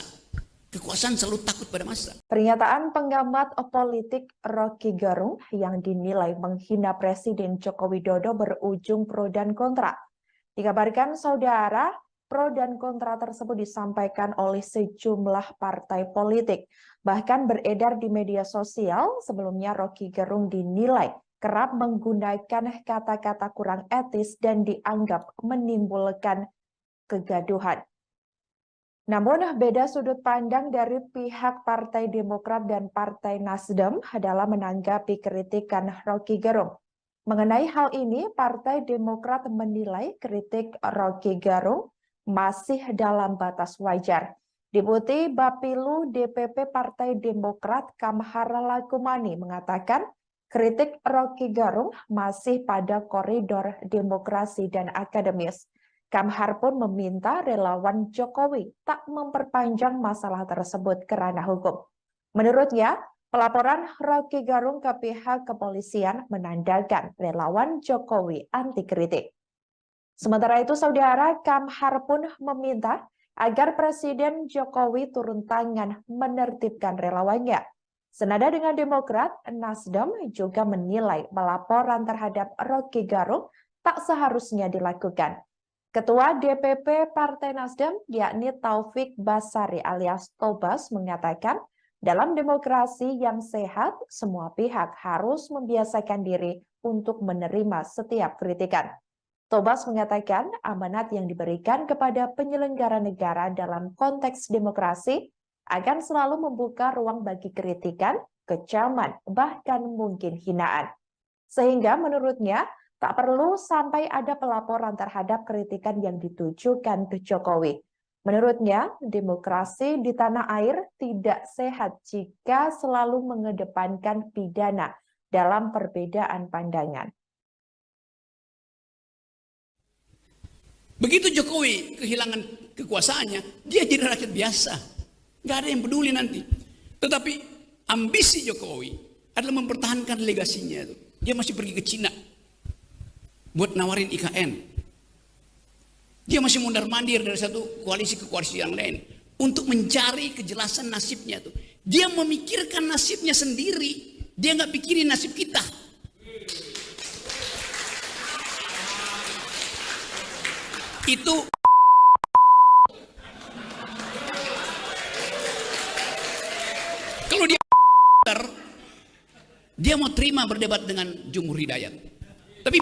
Kekuasaan selalu takut pada massa. Pernyataan pengamat politik Rocky Gerung yang dinilai menghina Presiden Joko Widodo berujung pro dan kontra. Dikabarkan saudara, pro dan kontra tersebut disampaikan oleh sejumlah partai politik. Bahkan beredar di media sosial, sebelumnya Rocky Gerung dinilai kerap menggunakan kata-kata kurang etis dan dianggap menimbulkan kegaduhan. Namun beda sudut pandang dari pihak Partai Demokrat dan Partai Nasdem dalam menanggapi kritikan Rocky Gerung. Mengenai hal ini, Partai Demokrat menilai kritik Rocky Gerung masih dalam batas wajar. Deputi Bapilu DPP Partai Demokrat Kamhar Lakumani mengatakan kritik Rocky Gerung masih pada koridor demokrasi dan akademis. Kamhar pun meminta relawan Jokowi tak memperpanjang masalah tersebut ke ranah hukum. Menurutnya, pelaporan Rocky Gerung ke pihak kepolisian menandakan relawan Jokowi anti kritik. Sementara itu, saudara, Kamhar pun meminta agar Presiden Jokowi turun tangan menertibkan relawannya. Senada dengan Demokrat, Nasdem juga menilai pelaporan terhadap Rocky Gerung tak seharusnya dilakukan. Ketua DPP Partai Nasdem, yakni Taufik Basari alias Tobas, mengatakan dalam demokrasi yang sehat, semua pihak harus membiasakan diri untuk menerima setiap kritikan. Tobas mengatakan amanat yang diberikan kepada penyelenggara negara dalam konteks demokrasi akan selalu membuka ruang bagi kritikan, kecaman, bahkan mungkin hinaan. Sehingga menurutnya, tak perlu sampai ada pelaporan terhadap kritikan yang ditujukan ke Jokowi. Menurutnya, demokrasi di tanah air tidak sehat jika selalu mengedepankan pidana dalam perbedaan pandangan. Begitu Jokowi kehilangan kekuasaannya, dia jadi rakyat biasa. Nggak ada yang peduli nanti. Tetapi ambisi Jokowi adalah mempertahankan legasinya. Dia masih pergi ke Cina buat nawarin IKN. Dia masih mundar-mandir dari satu koalisi ke koalisi yang lain untuk mencari kejelasan nasibnya tuh. Dia memikirkan nasibnya sendiri. Dia nggak pikirin nasib kita. Itu kalau dia mau terima berdebat dengan Jumhur Hidayat. Tapi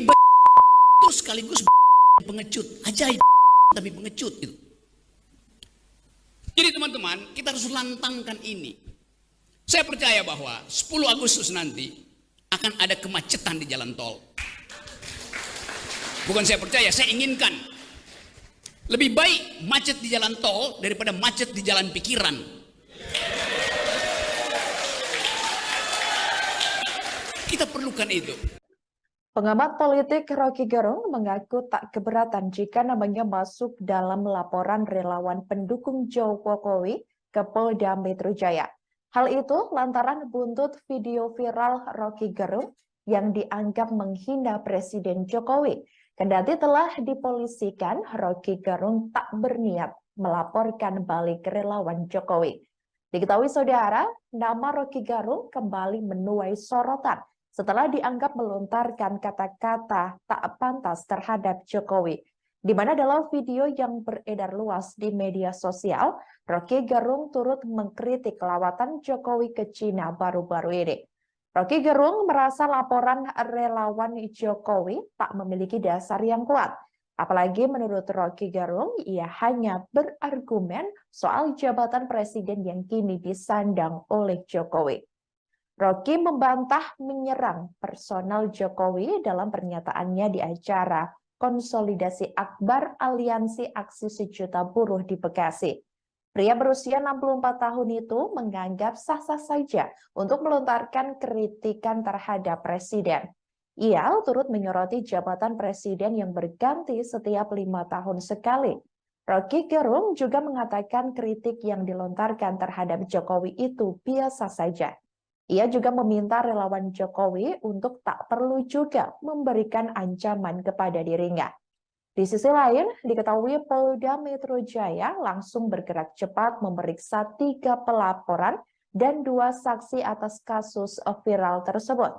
itu sekaligus pengecut, ajaib tapi pengecut itu. Jadi teman-teman, kita harus lantangkan ini. Saya percaya bahwa 10 Agustus nanti akan ada kemacetan di jalan tol. Bukan saya percaya, saya inginkan. Lebih baik macet di jalan tol daripada macet di jalan pikiran. Kita perlukan itu. Pengamat politik Rocky Gerung mengaku tak keberatan jika namanya masuk dalam laporan relawan pendukung Jokowi ke Polda Metro Jaya. Hal itu lantaran buntut video viral Rocky Gerung yang dianggap menghina Presiden Jokowi. Kendati telah dipolisikan, Rocky Gerung tak berniat melaporkan balik relawan Jokowi. Diketahui saudara, nama Rocky Gerung kembali menuai sorotan setelah dianggap melontarkan kata-kata tak pantas terhadap Jokowi. di mana dalam video yang beredar luas di media sosial, Roky Gerung turut mengkritik lawatan Jokowi ke Cina baru-baru ini. Roky Gerung merasa laporan relawan Jokowi tak memiliki dasar yang kuat. Apalagi menurut Roky Gerung, ia hanya berargumen soal jabatan presiden yang kini disandang oleh Jokowi. Roky membantah menyerang personal Jokowi dalam pernyataannya di acara konsolidasi akbar Aliansi Aksi Sejuta Buruh di Bekasi. Pria berusia 64 tahun itu menganggap sah-sah saja untuk melontarkan kritikan terhadap presiden. Ia turut menyoroti jabatan presiden yang berganti setiap 5 tahun sekali. Roky Gerung juga mengatakan kritik yang dilontarkan terhadap Jokowi itu biasa saja. Ia juga meminta relawan Jokowi untuk tak perlu juga memberikan ancaman kepada dirinya. Di sisi lain, diketahui Polda Metro Jaya langsung bergerak cepat memeriksa 3 pelaporan dan 2 saksi atas kasus viral tersebut.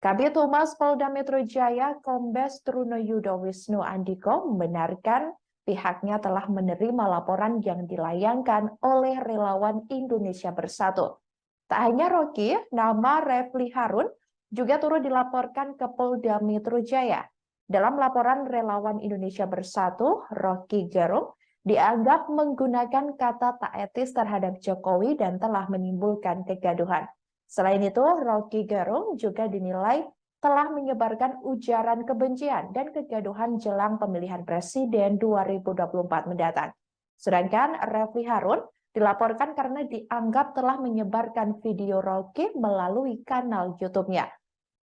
Kabid Humas Polda Metro Jaya, Kombes Truno Yudo Wisnu Andiko, membenarkan pihaknya telah menerima laporan yang dilayangkan oleh relawan Indonesia Bersatu. Tak hanya Roky, nama Refli Harun juga turut dilaporkan ke Polda Metro Jaya. Dalam laporan relawan Indonesia Bersatu, Roky Gerung dianggap menggunakan kata tak etis terhadap Jokowi dan telah menimbulkan kegaduhan. Selain itu, Roky Gerung juga dinilai telah menyebarkan ujaran kebencian dan kegaduhan jelang pemilihan presiden 2024 mendatang. Sedangkan Refli Harun dilaporkan karena dianggap telah menyebarkan video Roky melalui kanal YouTube-nya.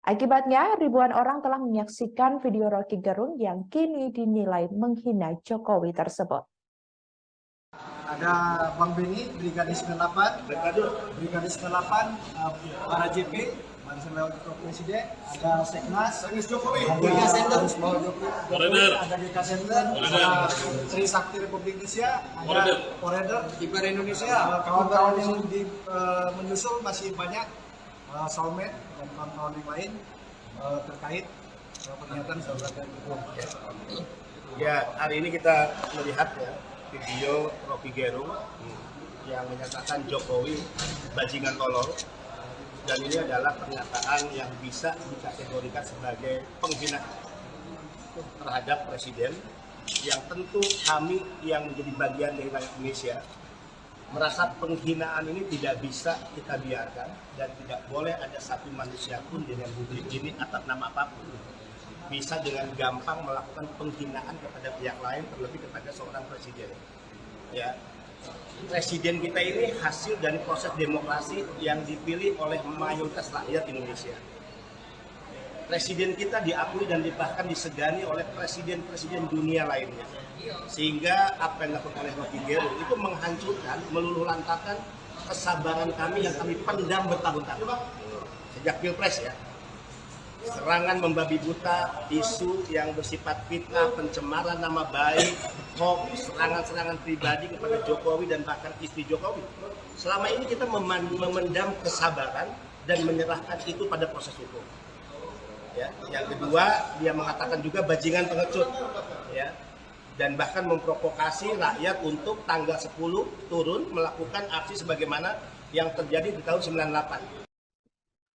Akibatnya, ribuan orang telah menyaksikan video Roky Gerung yang kini dinilai menghina Jokowi tersebut. Ada Bang Beni, Brigadis 98, para JP, Barisan Relawan Presiden, ada Seknas, Jokowi, ada GK Center, ada Trisakti Republik Indonesia, ada Forever, Kiper Indonesia, kawan-kawan yang menyusul masih banyak, soulmate dan kawan-kawan yang lain terkait pernyataan saudara Gerung. Ya, hari ini kita melihat ya video Roky Gerung yang menyatakan Jokowi bajingan tolol, dan ini adalah pernyataan yang bisa dikategorikan sebagai penghinaan terhadap presiden, yang tentu kami yang menjadi bagian dari rakyat Indonesia merasa penghinaan ini tidak bisa kita biarkan, dan tidak boleh ada satu manusia pun di republik ini atas nama apapun bisa dengan gampang melakukan penghinaan kepada pihak lain, terlebih kepada seorang presiden. Ya, presiden kita ini hasil dari proses demokrasi yang dipilih oleh mayoritas rakyat Indonesia. Presiden kita diakui dan bahkan disegani oleh presiden-presiden dunia lainnya. Sehingga apa yang dilakukan oleh Roky Gerung itu menghancurkan, meluluhlantakkan kesabaran kami yang kami pendam bertahun-tahun. Sejak Pilpres ya. Serangan membabi buta, isu yang bersifat fitnah, pencemaran nama baik, hoax, serangan-serangan pribadi kepada Jokowi dan bahkan istri Jokowi. Selama ini kita memendam kesabaran dan menyerahkan itu pada proses hukum. Ya, yang kedua, dia mengatakan juga bajingan pengecut, ya, dan bahkan memprovokasi rakyat untuk tanggal 10 turun melakukan aksi sebagaimana yang terjadi di tahun 98.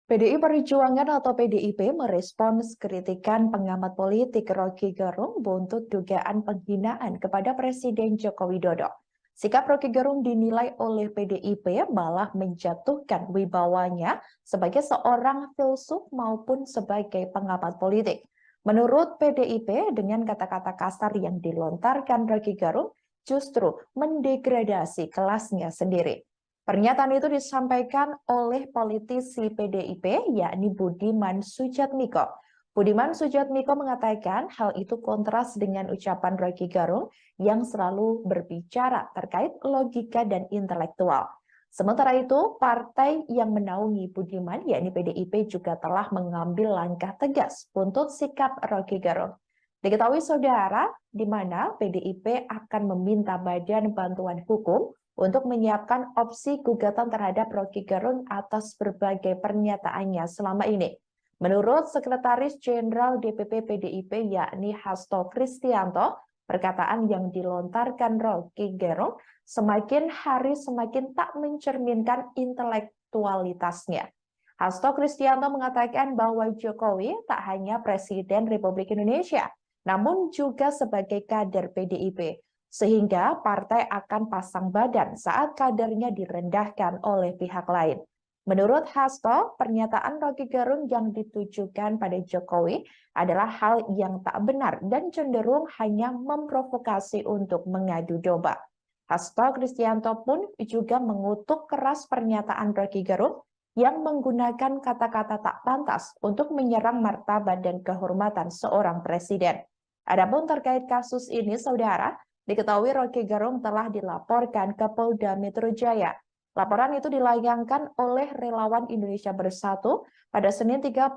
PDI Perjuangan atau PDIP merespons kritikan pengamat politik Roky Gerung buntut dugaan penghinaan kepada Presiden Joko Widodo. Sikap Roky Gerung dinilai oleh PDIP malah menjatuhkan wibawanya sebagai seorang filsuf maupun sebagai pengamat politik. Menurut PDIP, dengan kata-kata kasar yang dilontarkan Roky Gerung justru mendegradasi kelasnya sendiri. Pernyataan itu disampaikan oleh politisi PDIP, yakni Budiman Sujatmiko. Budiman Sujatmiko mengatakan hal itu kontras dengan ucapan Roky Gerung yang selalu berbicara terkait logika dan intelektual. Sementara itu, partai yang menaungi Budiman, yakni PDIP, juga telah mengambil langkah tegas untuk sikap Roky Gerung. Diketahui saudara, di mana PDIP akan meminta Badan Bantuan Hukum untuk menyiapkan opsi gugatan terhadap Roky Gerung atas berbagai pernyataannya selama ini. Menurut Sekretaris Jenderal DPP PDIP yakni Hasto Kristianto, Perkataan yang dilontarkan Rocky Gerung semakin hari semakin tak mencerminkan intelektualitasnya. Hasto Kristianto mengatakan bahwa Jokowi tak hanya Presiden Republik Indonesia, namun juga sebagai kader PDIP, sehingga partai akan pasang badan saat kadernya direndahkan oleh pihak lain. Menurut Hasto, pernyataan Rocky Gerung yang ditujukan pada Jokowi adalah hal yang tak benar dan cenderung hanya memprovokasi untuk mengadu domba. Hasto Kristianto pun juga mengutuk keras pernyataan Rocky Gerung yang menggunakan kata-kata tak pantas untuk menyerang martabat dan kehormatan seorang presiden. Adapun terkait kasus ini, saudara, diketahui Rocky Gerung telah dilaporkan ke Polda Metro Jaya. Laporan itu dilayangkan oleh relawan Indonesia Bersatu pada Senin 31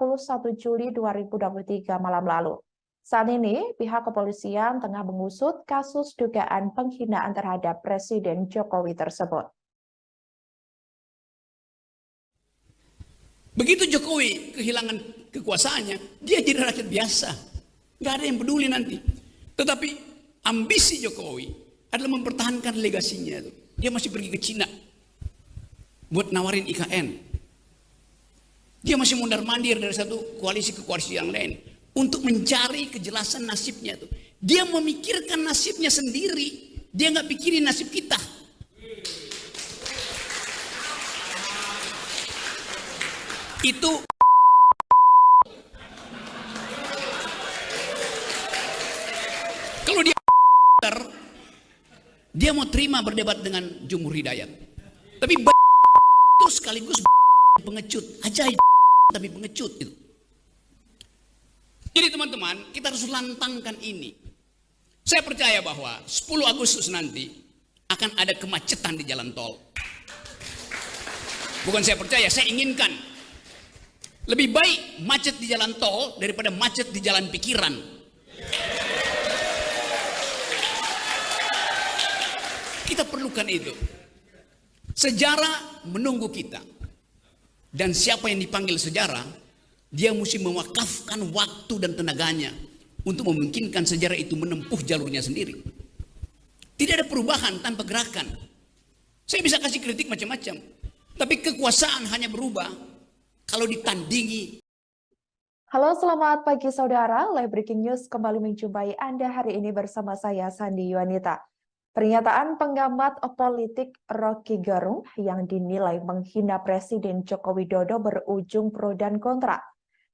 Juli 2023 malam lalu. Saat ini, pihak kepolisian tengah mengusut kasus dugaan penghinaan terhadap Presiden Jokowi tersebut. Begitu Jokowi kehilangan kekuasaannya, dia jadi rakyat biasa. Nggak ada yang peduli nanti. Tetapi ambisi Jokowi adalah mempertahankan legasinya. Dia masih pergi ke Cina buat nawarin IKN. Dia masih mondar-mandir dari satu koalisi ke koalisi yang lain untuk mencari kejelasan nasibnya. Dia memikirkan nasibnya sendiri. Dia nggak pikirin nasib kita. Itu kalau dia mau terima berdebat dengan Jumhur Hidayat, tapi itu sekaligus pengecut, ajaib tapi pengecut itu. Jadi teman-teman, kita harus lantangkan ini. Saya percaya bahwa 10 Agustus nanti akan ada kemacetan di jalan tol. Bukan saya percaya, saya inginkan. Lebih baik macet di jalan tol daripada macet di jalan pikiran. Kita perlukan itu. Sejarah menunggu kita. Dan siapa yang dipanggil sejarah, dia mesti mewakafkan waktu dan tenaganya untuk memungkinkan sejarah itu menempuh jalurnya sendiri. Tidak ada perubahan tanpa gerakan. Saya bisa kasih kritik macam-macam, tapi kekuasaan hanya berubah kalau ditandingi. Halo, selamat pagi saudara. Live Breaking News kembali menjumpai Anda hari ini bersama saya Sandi Yuanita. Pernyataan penggamat politik Rocky Gerung yang dinilai menghina Presiden Joko Widodo berujung pro dan kontra.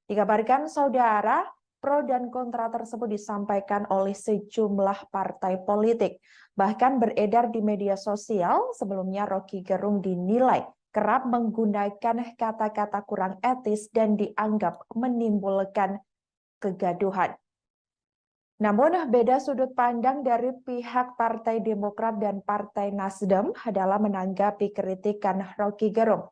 Dikabarkan saudara, pro dan kontra tersebut disampaikan oleh sejumlah partai politik. Bahkan beredar di media sosial, sebelumnya Rocky Gerung dinilai kerap menggunakan kata-kata kurang etis dan dianggap menimbulkan kegaduhan. Namun, beda sudut pandang dari pihak Partai Demokrat dan Partai Nasdem dalam menanggapi kritikan Rocky Gerung.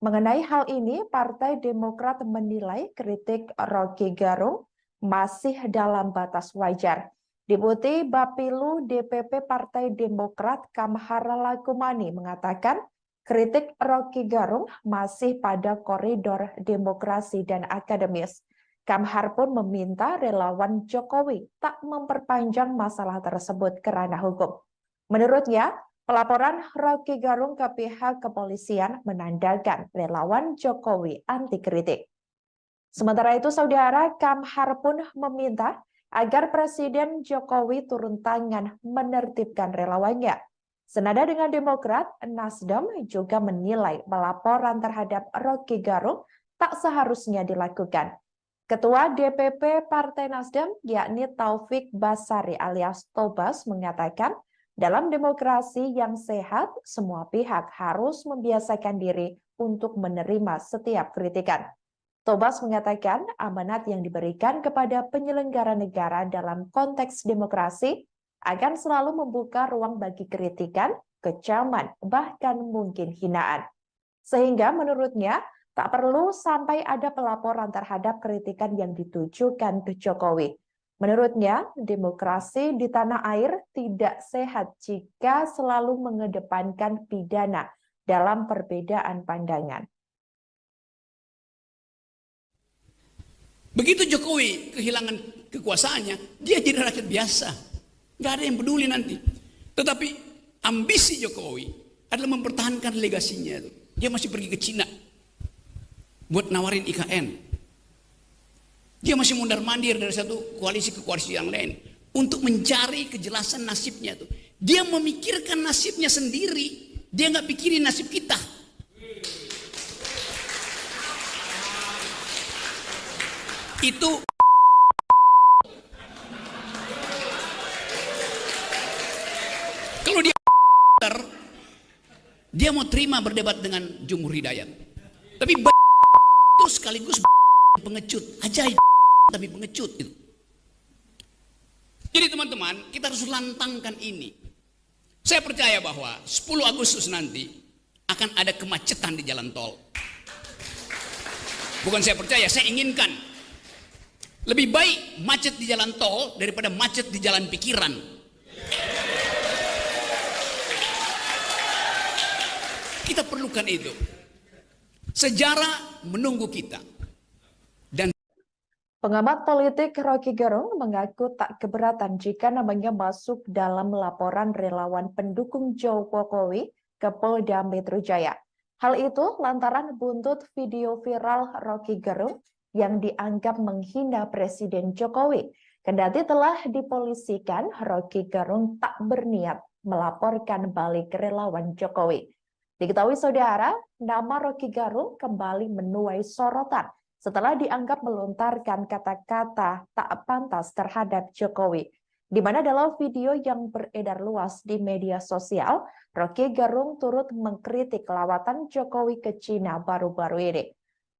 Mengenai hal ini, Partai Demokrat menilai kritik Rocky Gerung masih dalam batas wajar. Deputi Bapilu DPP Partai Demokrat Kamhar Lakumani mengatakan, kritik Rocky Gerung masih pada koridor demokrasi dan akademis. Kamhar pun meminta relawan Jokowi tak memperpanjang masalah tersebut ke ranah hukum. Menurutnya, pelaporan Rocky Gerung ke pihak kepolisian menandakan relawan Jokowi anti kritik. Sementara itu, saudara, Kamhar pun meminta agar Presiden Jokowi turun tangan menertibkan relawannya. Senada dengan Demokrat, Nasdem juga menilai pelaporan terhadap Rocky Gerung tak seharusnya dilakukan. Ketua DPP Partai Nasdem, yakni Taufik Basari alias Tobas, mengatakan dalam demokrasi yang sehat, semua pihak harus membiasakan diri untuk menerima setiap kritikan. Tobas mengatakan amanat yang diberikan kepada penyelenggara negara dalam konteks demokrasi akan selalu membuka ruang bagi kritikan, kecaman, bahkan mungkin hinaan. Sehingga menurutnya, tak perlu sampai ada pelaporan terhadap kritikan yang ditujukan ke Jokowi. Menurutnya, demokrasi di tanah air tidak sehat jika selalu mengedepankan pidana dalam perbedaan pandangan. Begitu Jokowi kehilangan kekuasaannya, dia jadi rakyat biasa. Nggak ada yang peduli nanti. Tetapi ambisi Jokowi adalah mempertahankan legasinya. Dia masih pergi ke Cina buat nawarin IKN. Dia masih mondar-mandir dari satu koalisi ke koalisi yang lain untuk mencari kejelasan nasibnya tuh. Dia memikirkan nasibnya sendiri. Dia nggak pikirin nasib kita. Itu kalau dia mau terima berdebat dengan Jumhur Hidayat. Tapi itu sekaligus pengecut, ajaib tapi pengecut itu. Jadi teman-teman, kita harus lantangkan ini. Saya percaya bahwa 10 Agustus nanti akan ada kemacetan di jalan tol. Bukan saya percaya, saya inginkan. Lebih baik macet di jalan tol daripada macet di jalan pikiran. Kita perlukan itu. Sejarah menunggu kita. Dan Pengamat politik Rocky Gerung mengaku tak keberatan jika namanya masuk dalam laporan relawan pendukung Jokowi ke Polda Metro Jaya. Hal itu lantaran buntut video viral Rocky Gerung yang dianggap menghina Presiden Jokowi. Kendati telah dipolisikan, Rocky Gerung tak berniat melaporkan balik relawan Jokowi. Diketahui saudara, nama Rocky Gerung kembali menuai sorotan setelah dianggap melontarkan kata-kata tak pantas terhadap Jokowi. Di mana dalam video yang beredar luas di media sosial, Rocky Gerung turut mengkritik lawatan Jokowi ke Cina baru-baru ini.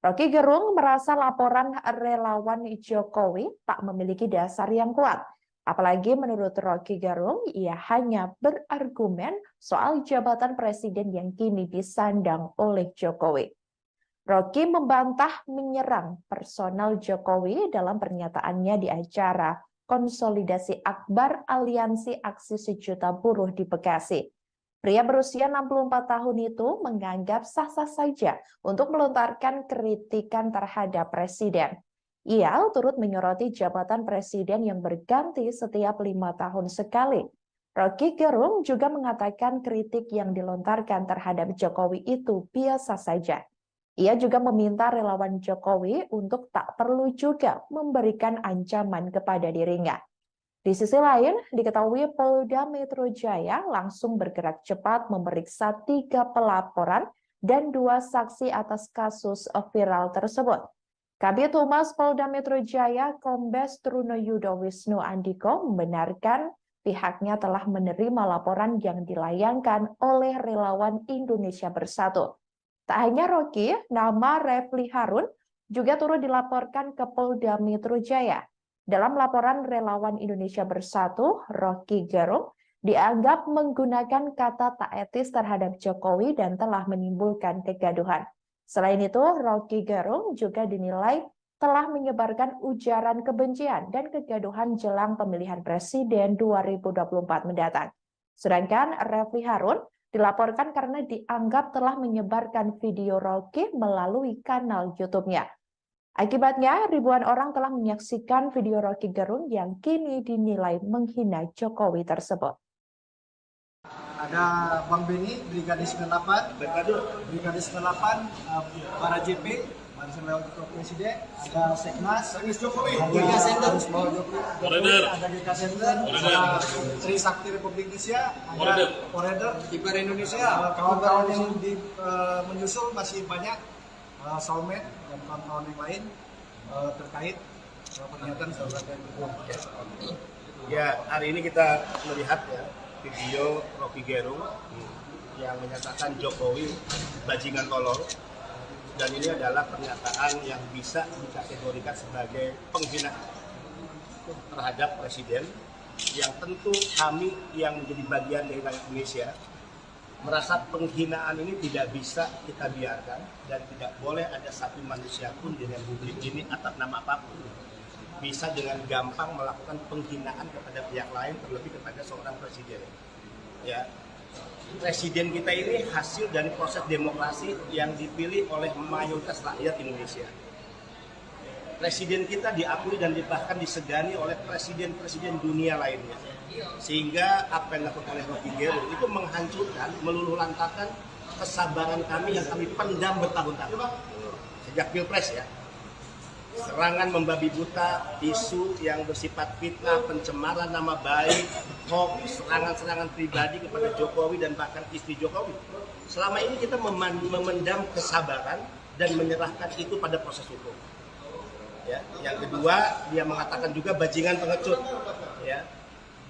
Rocky Gerung merasa laporan relawan Jokowi tak memiliki dasar yang kuat. Apalagi menurut Rocky Gerung, ia hanya berargumen soal jabatan presiden yang kini disandang oleh Jokowi. Rocky membantah menyerang personal Jokowi dalam pernyataannya di acara konsolidasi akbar Aliansi Aksi Sejuta Buruh di Bekasi. Pria berusia 64 tahun itu menganggap sah-sah saja untuk melontarkan kritikan terhadap presiden. Ia turut menyoroti jabatan presiden yang berganti setiap 5 tahun sekali. Rocky Gerung juga mengatakan kritik yang dilontarkan terhadap Jokowi itu biasa saja. Ia juga meminta relawan Jokowi untuk tak perlu juga memberikan ancaman kepada dirinya. Di sisi lain, diketahui Polda Metro Jaya langsung bergerak cepat memeriksa 3 pelaporan dan 2 saksi atas kasus viral tersebut. Kabid Humas Polda Metro Jaya, Kombes Truno Yudo Wisnu Andiko membenarkan pihaknya telah menerima laporan yang dilayangkan oleh relawan Indonesia Bersatu. Tak hanya Rocky, nama Refli Harun juga turut dilaporkan ke Polda Metro Jaya. Dalam laporan relawan Indonesia Bersatu, Rocky Gerung dianggap menggunakan kata tak etis terhadap Jokowi dan telah menimbulkan kegaduhan. Selain itu, Rocky Gerung juga dinilai telah menyebarkan ujaran kebencian dan kegaduhan jelang pemilihan presiden 2024 mendatang. Sedangkan Refli Harun dilaporkan karena dianggap telah menyebarkan video Rocky melalui kanal YouTube-nya. Akibatnya, ribuan orang telah menyaksikan video Rocky Gerung yang kini dinilai menghina Jokowi tersebut. Ada Bang Beni, Brigade 98, Brigade 98, para JP, Barisan Relawan Presiden, ada Seknas, ada GK Center, ada GK Center, ada Trisakti Republik Indonesia, ada Poreder, Kiper Indonesia, kawan-kawan yang menyusul masih banyak, Soulmate dan kawan-kawan yang lain terkait pernyataan saudara yang Ya, hari ini kita melihat ya video Rocky Gerung yang menyatakan Jokowi bajingan tolol, dan ini adalah pernyataan yang bisa dikategorikan sebagai penghinaan terhadap presiden, yang tentu kami yang menjadi bagian dari rakyat Indonesia merasa penghinaan ini tidak bisa kita biarkan, dan tidak boleh ada satu manusia pun di republik ini atas nama apapun bisa dengan gampang melakukan penghinaan kepada pihak lain, terlebih kepada seorang presiden. Ya, presiden kita ini hasil dari proses demokrasi yang dipilih oleh mayoritas rakyat Indonesia. presiden kita diakui dan bahkan disegani oleh presiden-presiden dunia lainnya. Sehingga apa yang dilakukan oleh Rocky Gerung itu menghancurkan, meluluh lantakan kesabaran kami yang kami pendam bertahun-tahun. Sejak Pilpres ya. Serangan membabi buta, isu yang bersifat fitnah, pencemaran nama baik, hoax, serangan-serangan pribadi kepada Jokowi dan bahkan istri Jokowi. Selama ini kita memendam kesabaran dan menyerahkan itu pada proses hukum. Ya, yang kedua, dia mengatakan juga bajingan pengecut, ya,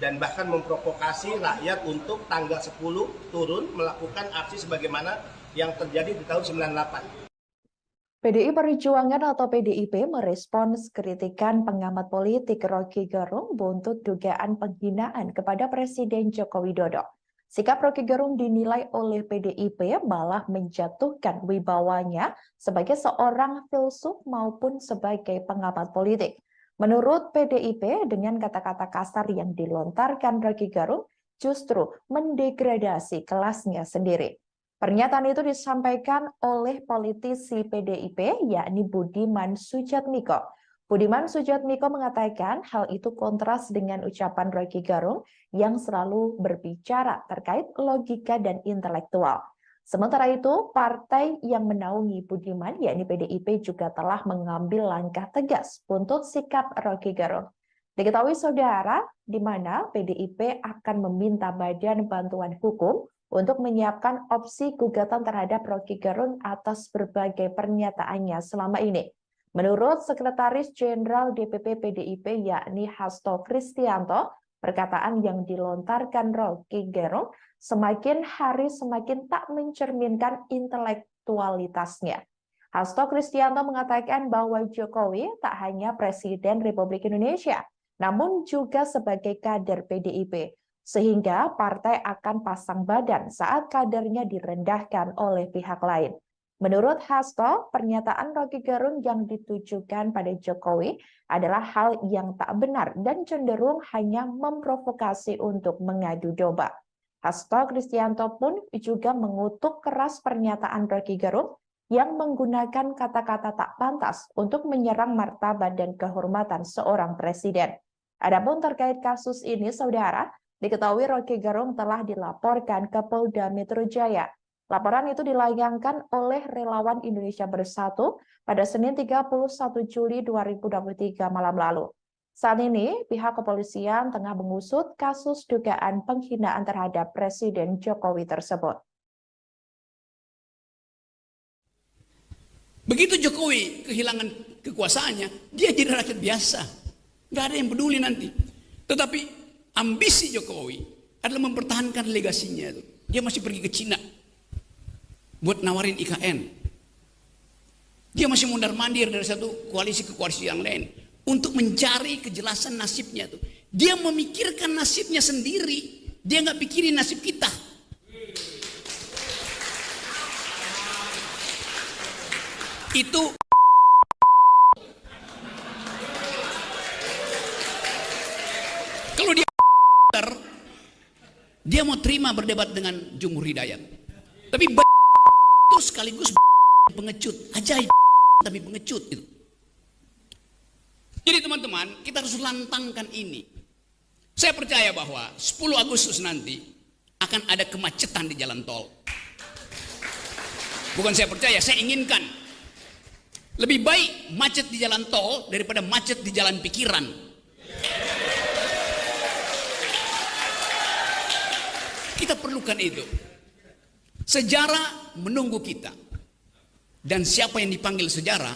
dan bahkan memprovokasi rakyat untuk tanggal 10 turun melakukan aksi sebagaimana yang terjadi di tahun 98. PDI Perjuangan atau PDIP merespons kritikan pengamat politik Rocky Gerung buntut dugaan penghinaan kepada Presiden Joko Widodo. Sikap Rocky Gerung dinilai oleh PDIP malah menjatuhkan wibawanya sebagai seorang filsuf maupun sebagai pengamat politik. Menurut PDIP, dengan kata-kata kasar yang dilontarkan Rocky Gerung justru mendegradasi kelasnya sendiri. Pernyataan itu disampaikan oleh politisi PDIP, yakni Budiman Sujatmiko. Budiman Sujatmiko mengatakan hal itu kontras dengan ucapan Rocky Gerung yang selalu berbicara terkait logika dan intelektual. Sementara itu, partai yang menaungi Budiman, yakni PDIP, juga telah mengambil langkah tegas untuk sikap Rocky Gerung. Diketahui saudara, di mana PDIP akan meminta Badan Bantuan Hukum untuk menyiapkan opsi gugatan terhadap Rocky Gerung atas berbagai pernyataannya selama ini. Menurut Sekretaris Jenderal DPP PDIP yakni Hasto Kristianto, perkataan yang dilontarkan Rocky Gerung semakin hari semakin tak mencerminkan intelektualitasnya. Hasto Kristianto mengatakan bahwa Jokowi tak hanya Presiden Republik Indonesia, namun juga sebagai kader PDIP. Sehingga partai akan pasang badan saat kadernya direndahkan oleh pihak lain. Menurut Hasto, pernyataan Rocky Gerung yang ditujukan pada Jokowi adalah hal yang tak benar dan cenderung hanya memprovokasi untuk mengadu domba. Hasto Kristianto pun juga mengutuk keras pernyataan Rocky Gerung yang menggunakan kata-kata tak pantas untuk menyerang martabat dan kehormatan seorang presiden. Adapun terkait kasus ini, saudara, diketahui Rocky Gerung telah dilaporkan ke Polda Metro Jaya. Laporan itu dilayangkan oleh relawan Indonesia Bersatu pada Senin 31 Juli 2023 malam lalu. Saat ini, pihak kepolisian tengah mengusut kasus dugaan penghinaan terhadap Presiden Jokowi tersebut. Begitu Jokowi kehilangan kekuasaannya, dia jadi rakyat biasa. Nggak ada yang peduli nanti. Tetapi ambisi Jokowi adalah mempertahankan legasinya. Dia masih pergi ke Cina buat nawarin IKN. Dia masih mondar-mandir dari satu koalisi ke koalisi yang lain untuk mencari kejelasan nasibnya. Dia memikirkan nasibnya sendiri. Dia nggak pikirin nasib kita. Itu kalau dia mau terima berdebat dengan Jumhur Hidayat. Tapi itu sekaligus pengecut. Ajaib tapi pengecut itu. Jadi teman-teman, kita harus lantangkan ini. Saya percaya bahwa 10 Agustus nanti akan ada kemacetan di jalan tol. Bukan saya percaya, saya inginkan. Lebih baik macet di jalan tol daripada macet di jalan pikiran. Kita perlukan itu. Sejarah menunggu kita. Dan siapa yang dipanggil sejarah,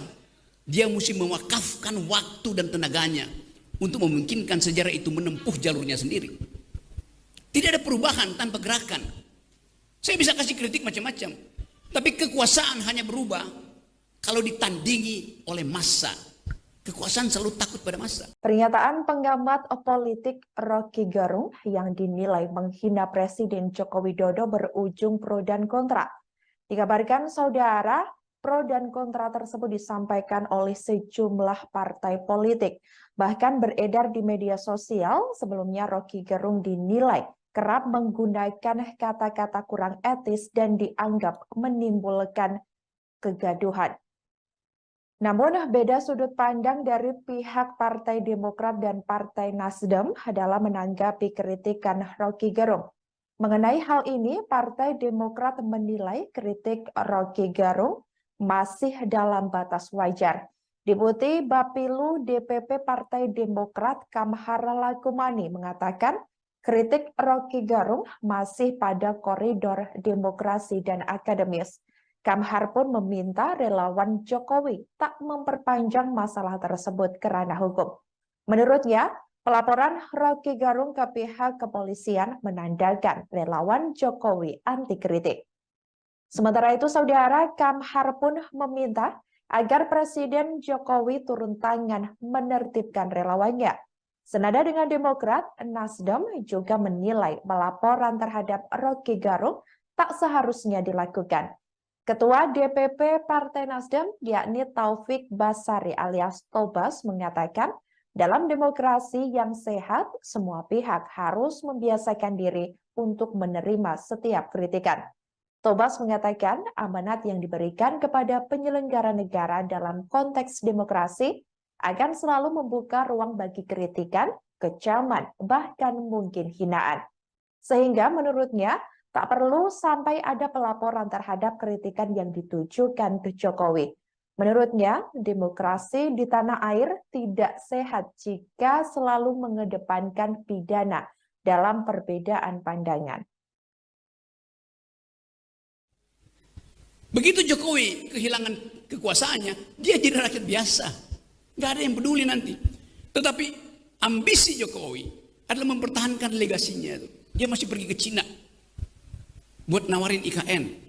dia mesti mewakafkan waktu dan tenaganya untuk memungkinkan sejarah itu menempuh jalurnya sendiri. Tidak ada perubahan tanpa gerakan. Saya bisa kasih kritik macam-macam. Tapi kekuasaan hanya berubah kalau ditandingi oleh massa. Kekuasaan selalu takut pada massa. Pernyataan pengamat politik Rocky Gerung yang dinilai menghina Presiden Joko Widodo berujung pro dan kontra. Dikabarkan saudara, pro dan kontra tersebut disampaikan oleh sejumlah partai politik. Bahkan beredar di media sosial, sebelumnya Rocky Gerung dinilai kerap menggunakan kata-kata kurang etis dan dianggap menimbulkan kegaduhan. Namun, beda sudut pandang dari pihak Partai Demokrat dan Partai Nasdem dalam menanggapi kritikan Rocky Gerung. Mengenai hal ini, Partai Demokrat menilai kritik Rocky Gerung masih dalam batas wajar. Deputi Bapilu DPP Partai Demokrat Kamhara Lakumani mengatakan kritik Rocky Gerung masih pada koridor demokrasi dan akademis. Kamhar pun meminta relawan Jokowi tak memperpanjang masalah tersebut ke ranah hukum. Menurutnya, pelaporan Rocky Gerung ke pihak kepolisian menandakan relawan Jokowi anti kritik. Sementara itu, Saudara, Kamhar pun meminta agar Presiden Jokowi turun tangan menertibkan relawannya. Senada dengan Demokrat, Nasdem juga menilai pelaporan terhadap Rocky Gerung tak seharusnya dilakukan. Ketua DPP Partai Nasdem, yakni Taufik Basari alias Tobas, mengatakan dalam demokrasi yang sehat, semua pihak harus membiasakan diri untuk menerima setiap kritikan. Tobas mengatakan amanat yang diberikan kepada penyelenggara negara dalam konteks demokrasi akan selalu membuka ruang bagi kritikan, kecaman, bahkan mungkin hinaan. Sehingga menurutnya, tak perlu sampai ada pelaporan terhadap kritikan yang ditujukan ke Jokowi. Menurutnya, demokrasi di tanah air tidak sehat jika selalu mengedepankan pidana dalam perbedaan pandangan. Begitu Jokowi kehilangan kekuasaannya, dia jadi rakyat biasa. Nggak ada yang peduli nanti. Tetapi ambisi Jokowi adalah mempertahankan legasinya. Dia masih pergi ke Cina buat nawarin IKN.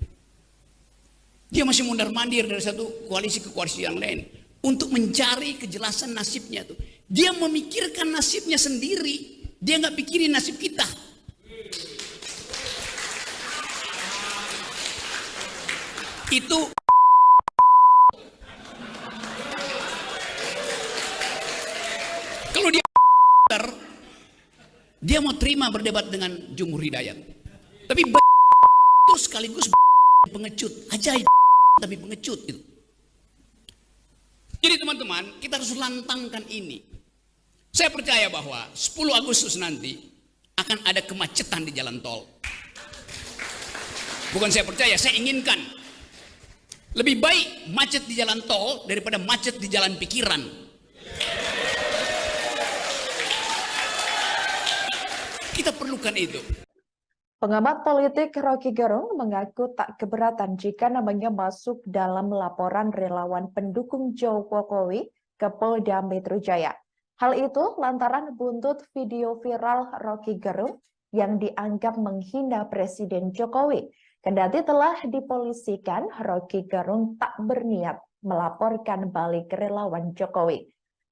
Dia masih mondar-mandir dari satu koalisi ke koalisi yang lain untuk mencari kejelasan nasibnya tuh. Dia memikirkan nasibnya sendiri. Dia nggak pikirin nasib kita. Itu kalau dia mau terima berdebat dengan Jumhur Hidayat. Tapi itu sekaligus pengecut, ajaib tapi pengecut itu. Jadi teman-teman, kita harus lantangkan ini. Saya percaya bahwa 10 Agustus nanti akan ada kemacetan di jalan tol. Bukan saya percaya, saya inginkan. Lebih baik macet di jalan tol daripada macet di jalan pikiran. Kita perlukan itu. Pengamat politik Rocky Gerung mengaku tak keberatan jika namanya masuk dalam laporan relawan pendukung Jokowi ke Polda Metro Jaya. Hal itu lantaran buntut video viral Rocky Gerung yang dianggap menghina Presiden Jokowi. Kendati telah dipolisikan, Rocky Gerung tak berniat melaporkan balik relawan Jokowi.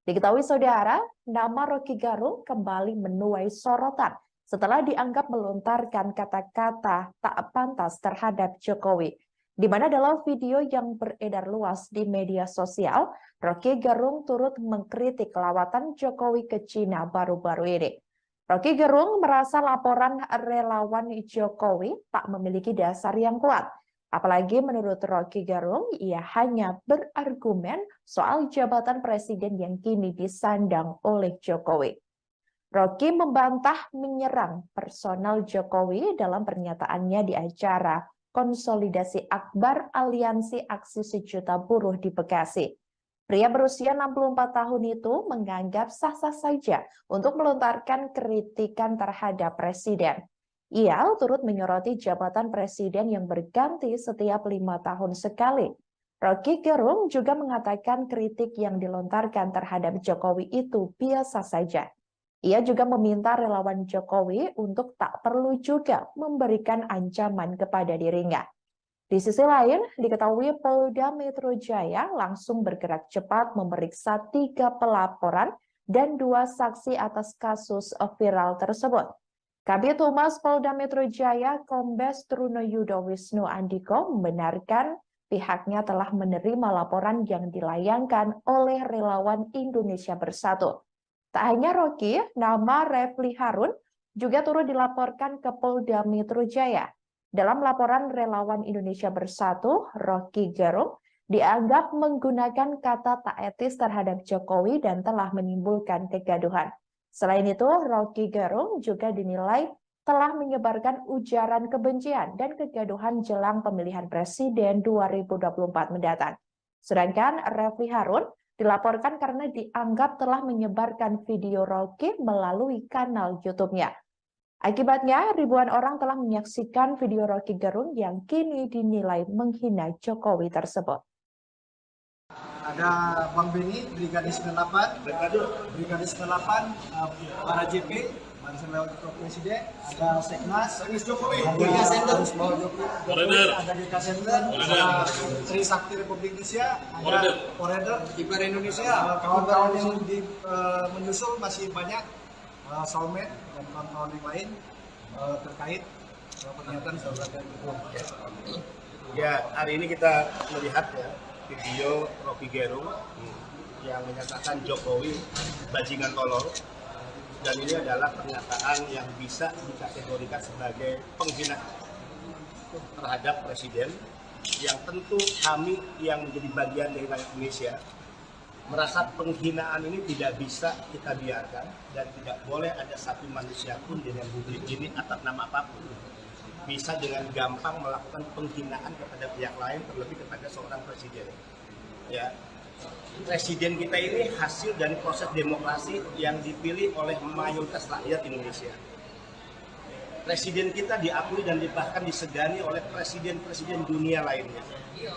Diketahui Saudara, nama Rocky Gerung kembali menuai sorotan setelah dianggap melontarkan kata-kata tak pantas terhadap Jokowi. Di mana dalam video yang beredar luas di media sosial, Rocky Gerung turut mengkritik lawatan Jokowi ke Cina baru-baru ini. Rocky Gerung merasa laporan relawan Jokowi tak memiliki dasar yang kuat. Apalagi menurut Rocky Gerung, ia hanya berargumen soal jabatan presiden yang kini disandang oleh Jokowi. Rocky membantah menyerang personal Jokowi dalam pernyataannya di acara konsolidasi akbar Aliansi Aksi Sejuta Buruh di Bekasi. Pria berusia 64 tahun itu menganggap sah-sah saja untuk melontarkan kritikan terhadap presiden. Ia turut menyoroti jabatan presiden yang berganti setiap 5 tahun sekali. Rocky Gerung juga mengatakan kritik yang dilontarkan terhadap Jokowi itu biasa saja. Ia juga meminta relawan Jokowi untuk tak perlu juga memberikan ancaman kepada dirinya. Di sisi lain, diketahui Polda Metro Jaya langsung bergerak cepat memeriksa 3 pelaporan dan 2 saksi atas kasus viral tersebut. Kabid Humas Polda Metro Jaya, Kombes Trunoyudo Wisnu Andiko, membenarkan pihaknya telah menerima laporan yang dilayangkan oleh relawan Indonesia Bersatu. Tak hanya Rocky, nama Refli Harun juga turut dilaporkan ke Polda Metro Jaya. Dalam laporan relawan Indonesia Bersatu, Rocky Gerung dianggap menggunakan kata tak etis terhadap Jokowi dan telah menimbulkan kegaduhan. Selain itu, Rocky Gerung juga dinilai telah menyebarkan ujaran kebencian dan kegaduhan jelang pemilihan presiden 2024 mendatang. Sedangkan Refli Harun dilaporkan karena dianggap telah menyebarkan video Rocky melalui kanal YouTube-nya. Akibatnya, ribuan orang telah menyaksikan video Rocky Gerung yang kini dinilai menghina Jokowi tersebut. Ada Bang Beni, Brigade 98, Brigade 98, para JP, Barisan Lewat Presiden, ada Seknas, Jokowi, ada Jokowi, ada DK Sender, ada Trisakti Republik Indonesia, ada Forever, Kiper Indonesia, kawan-kawan yang menyusul masih banyak, soulmate dan kawan-kawan yang lain terkait pernyataan saudara itu. Ya, hari ini kita melihat ya video Rocky Gerung yang menyatakan Jokowi bajingan tolol, dan ini adalah pernyataan yang bisa dikategorikan sebagai penghinaan terhadap presiden, yang tentu kami yang menjadi bagian dari rakyat Indonesia merasa penghinaan ini tidak bisa kita biarkan, dan tidak boleh ada satu manusia pun di republik ini atas nama apapun bisa dengan gampang melakukan penghinaan kepada pihak lain, terlebih kepada seorang presiden. Ya, presiden kita ini hasil dari proses demokrasi yang dipilih oleh mayoritas rakyat Indonesia. Presiden kita diakui dan bahkan disegani oleh presiden-presiden dunia lainnya.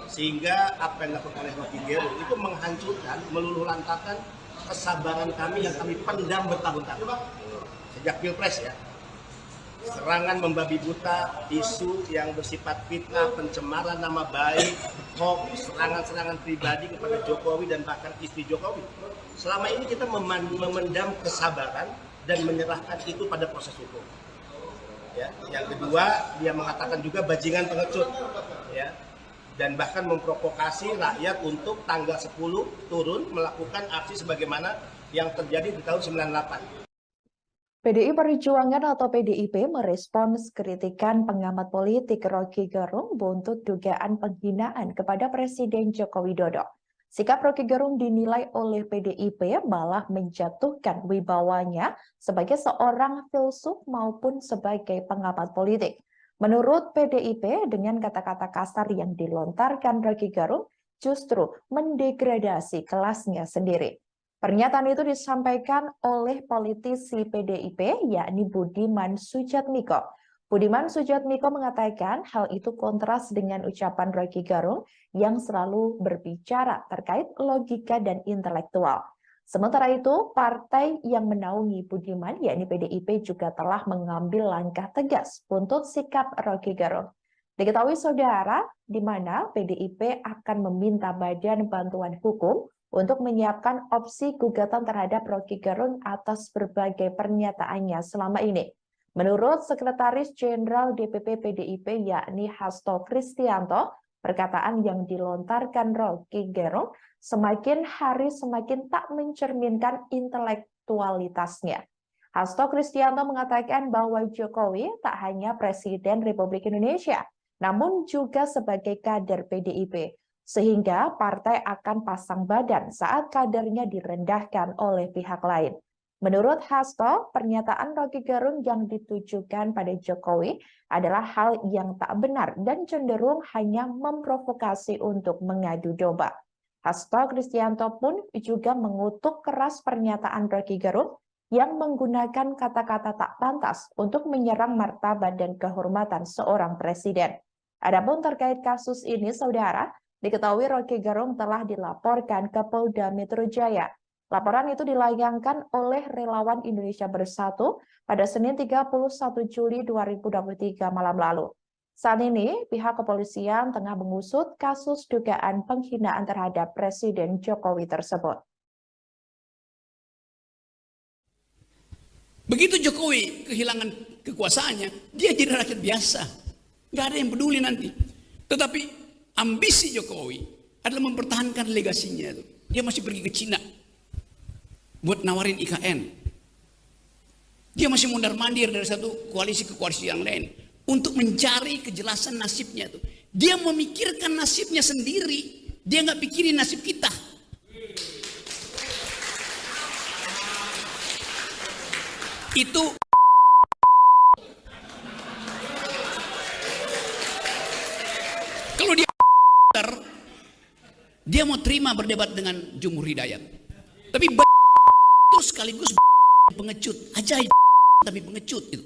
Sehingga apa yang dilakukan oleh Rocky Gerung itu menghancurkan, meluluhlantakan kesabaran kami yang kami pendam bertahun-tahun. Sejak Pilpres ya. Serangan membabi buta, isu yang bersifat fitnah, pencemaran nama baik, hoax, serangan-serangan pribadi kepada Jokowi dan bahkan istri Jokowi. Selama ini kita memendam kesabaran dan menyerahkan itu pada proses hukum. Ya, yang kedua, dia mengatakan juga bajingan pengecut, ya, dan bahkan memprovokasi rakyat untuk tanggal 10 turun melakukan aksi sebagaimana yang terjadi di tahun 98. PDI Perjuangan atau PDIP merespons kritikan pengamat politik Rocky Gerung buntut dugaan penghinaan kepada Presiden Joko Widodo. Sikap Rocky Gerung dinilai oleh PDIP malah menjatuhkan wibawanya sebagai seorang filsuf maupun sebagai pengamat politik. Menurut PDIP, dengan kata-kata kasar yang dilontarkan Rocky Gerung justru mendegradasi kelasnya sendiri. Pernyataan itu disampaikan oleh politisi PDIP, yakni Budiman Sujatmiko. Budiman Sujatmiko mengatakan hal itu kontras dengan ucapan Rocky Gerung yang selalu berbicara terkait logika dan intelektual. Sementara itu, partai yang menaungi Budiman, yakni PDIP, juga telah mengambil langkah tegas untuk sikap Rocky Gerung. Diketahui saudara, di mana PDIP akan meminta Badan Bantuan Hukum untuk menyiapkan opsi gugatan terhadap Rocky Gerung atas berbagai pernyataannya selama ini. Menurut Sekretaris Jenderal DPP PDIP yakni Hasto Kristianto, perkataan yang dilontarkan Rocky Gerung semakin hari semakin tak mencerminkan intelektualitasnya. Hasto Kristianto mengatakan bahwa Jokowi tak hanya Presiden Republik Indonesia, namun juga sebagai kader PDIP. Sehingga partai akan pasang badan saat kadernya direndahkan oleh pihak lain. Menurut Hasto, pernyataan Rocky Gerung yang ditujukan pada Jokowi adalah hal yang tak benar dan cenderung hanya memprovokasi untuk mengadu domba. Hasto Kristianto pun juga mengutuk keras pernyataan Rocky Gerung yang menggunakan kata-kata tak pantas untuk menyerang martabat dan kehormatan seorang presiden. Adapun terkait kasus ini, saudara, diketahui Rocky Gerung telah dilaporkan ke Polda Metro Jaya. Laporan itu dilayangkan oleh Relawan Indonesia Bersatu pada Senin 31 Juli 2023 malam lalu. Saat ini, pihak kepolisian tengah mengusut kasus dugaan penghinaan terhadap Presiden Jokowi tersebut. Begitu Jokowi kehilangan kekuasaannya, dia jadi rakyat biasa. Nggak ada yang peduli nanti. Tetapi ambisi Jokowi adalah mempertahankan legasinya. Dia masih pergi ke Cina buat nawarin IKN. Dia masih mondar-mandir dari satu koalisi ke koalisi yang lain untuk mencari kejelasan nasibnya. Dia memikirkan nasibnya sendiri. Dia nggak pikirin nasib kita. Itu kalau dia mau terima berdebat dengan Jumhur Hidayat. Tapi itu sekaligus pengecut, ajaib tapi pengecut itu.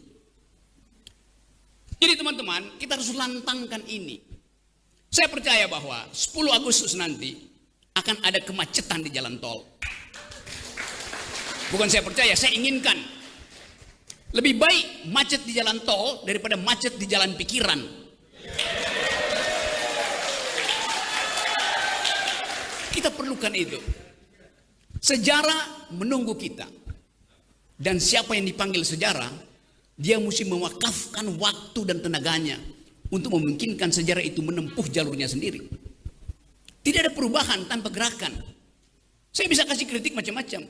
Jadi teman-teman, kita harus lantangkan ini. Saya percaya bahwa 10 Agustus nanti akan ada kemacetan di jalan tol. Bukan saya percaya, saya inginkan. Lebih baik macet di jalan tol daripada macet di jalan pikiran. Kita perlukan itu. Sejarah menunggu kita. Dan siapa yang dipanggil sejarah, dia mesti mewakafkan waktu dan tenaganya untuk memungkinkan sejarah itu menempuh jalurnya sendiri. Tidak ada perubahan tanpa gerakan. Saya bisa kasih kritik macam-macam,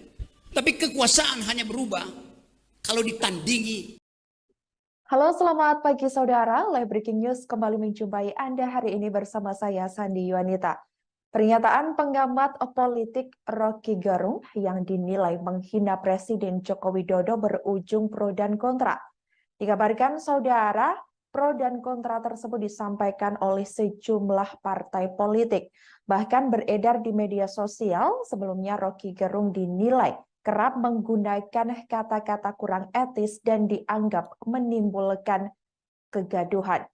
tapi kekuasaan hanya berubah kalau ditandingi. Halo, selamat pagi saudara. Live Breaking News kembali menjumpai Anda hari ini bersama saya Sandi Yuanita. Pernyataan pengamat politik Rocky Gerung yang dinilai menghina Presiden Joko Widodo berujung pro dan kontra. Dikabarkan saudara, pro dan kontra tersebut disampaikan oleh sejumlah partai politik. Bahkan beredar di media sosial, sebelumnya Rocky Gerung dinilai kerap menggunakan kata-kata kurang etis dan dianggap menimbulkan kegaduhan.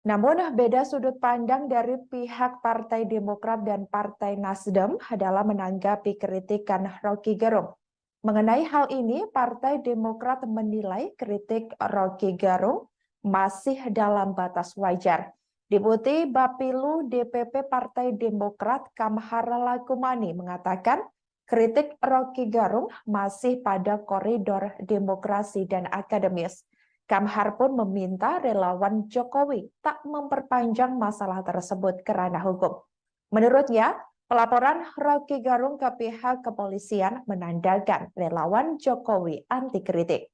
Namun beda sudut pandang dari pihak Partai Demokrat dan Partai Nasdem dalam menanggapi kritikan Rocky Gerung. Mengenai hal ini, Partai Demokrat menilai kritik Rocky Gerung masih dalam batas wajar. Deputi Bapilu DPP Partai Demokrat Kamhar Lakumani mengatakan kritik Rocky Gerung masih pada koridor demokrasi dan akademis. Kamhar pun meminta relawan Jokowi tak memperpanjang masalah tersebut ke ranah hukum. Menurutnya, pelaporan Rocky Gerung ke pihak kepolisian menandakan relawan Jokowi anti kritik.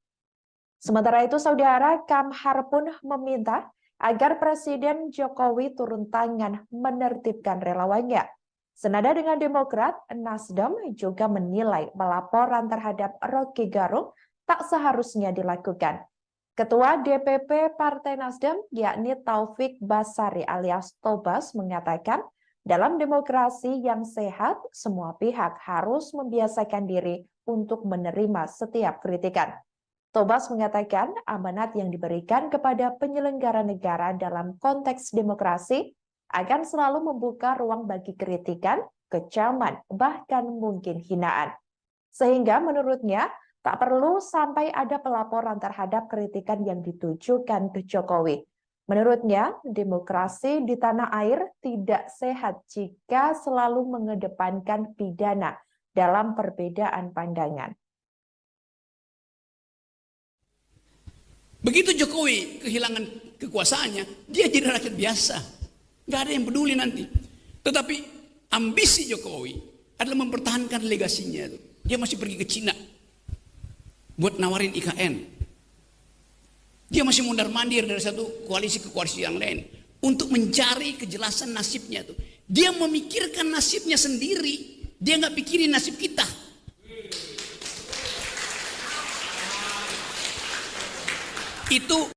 Sementara itu, saudara, Kamhar pun meminta agar Presiden Jokowi turun tangan menertibkan relawannya. Senada dengan Demokrat, Nasdem juga menilai pelaporan terhadap Rocky Gerung tak seharusnya dilakukan. Ketua DPP Partai Nasdem, yakni Taufik Basari alias Tobas, mengatakan dalam demokrasi yang sehat, semua pihak harus membiasakan diri untuk menerima setiap kritikan. Tobas mengatakan amanat yang diberikan kepada penyelenggara negara dalam konteks demokrasi akan selalu membuka ruang bagi kritikan, kecaman, bahkan mungkin hinaan. Sehingga menurutnya, tak perlu sampai ada pelaporan terhadap kritikan yang ditujukan ke Jokowi. Menurutnya, demokrasi di tanah air tidak sehat jika selalu mengedepankan pidana dalam perbedaan pandangan. Begitu Jokowi kehilangan kekuasaannya, dia jadi rakyat biasa. Nggak ada yang peduli nanti. Tetapi ambisi Jokowi adalah mempertahankan legasinya. Dia masih pergi ke Cina buat nawarin IKN. Dia masih mundar-mandir dari satu koalisi ke koalisi yang lain untuk mencari kejelasan nasibnya tuh. Dia memikirkan nasibnya sendiri. Dia nggak pikirin nasib kita. Itu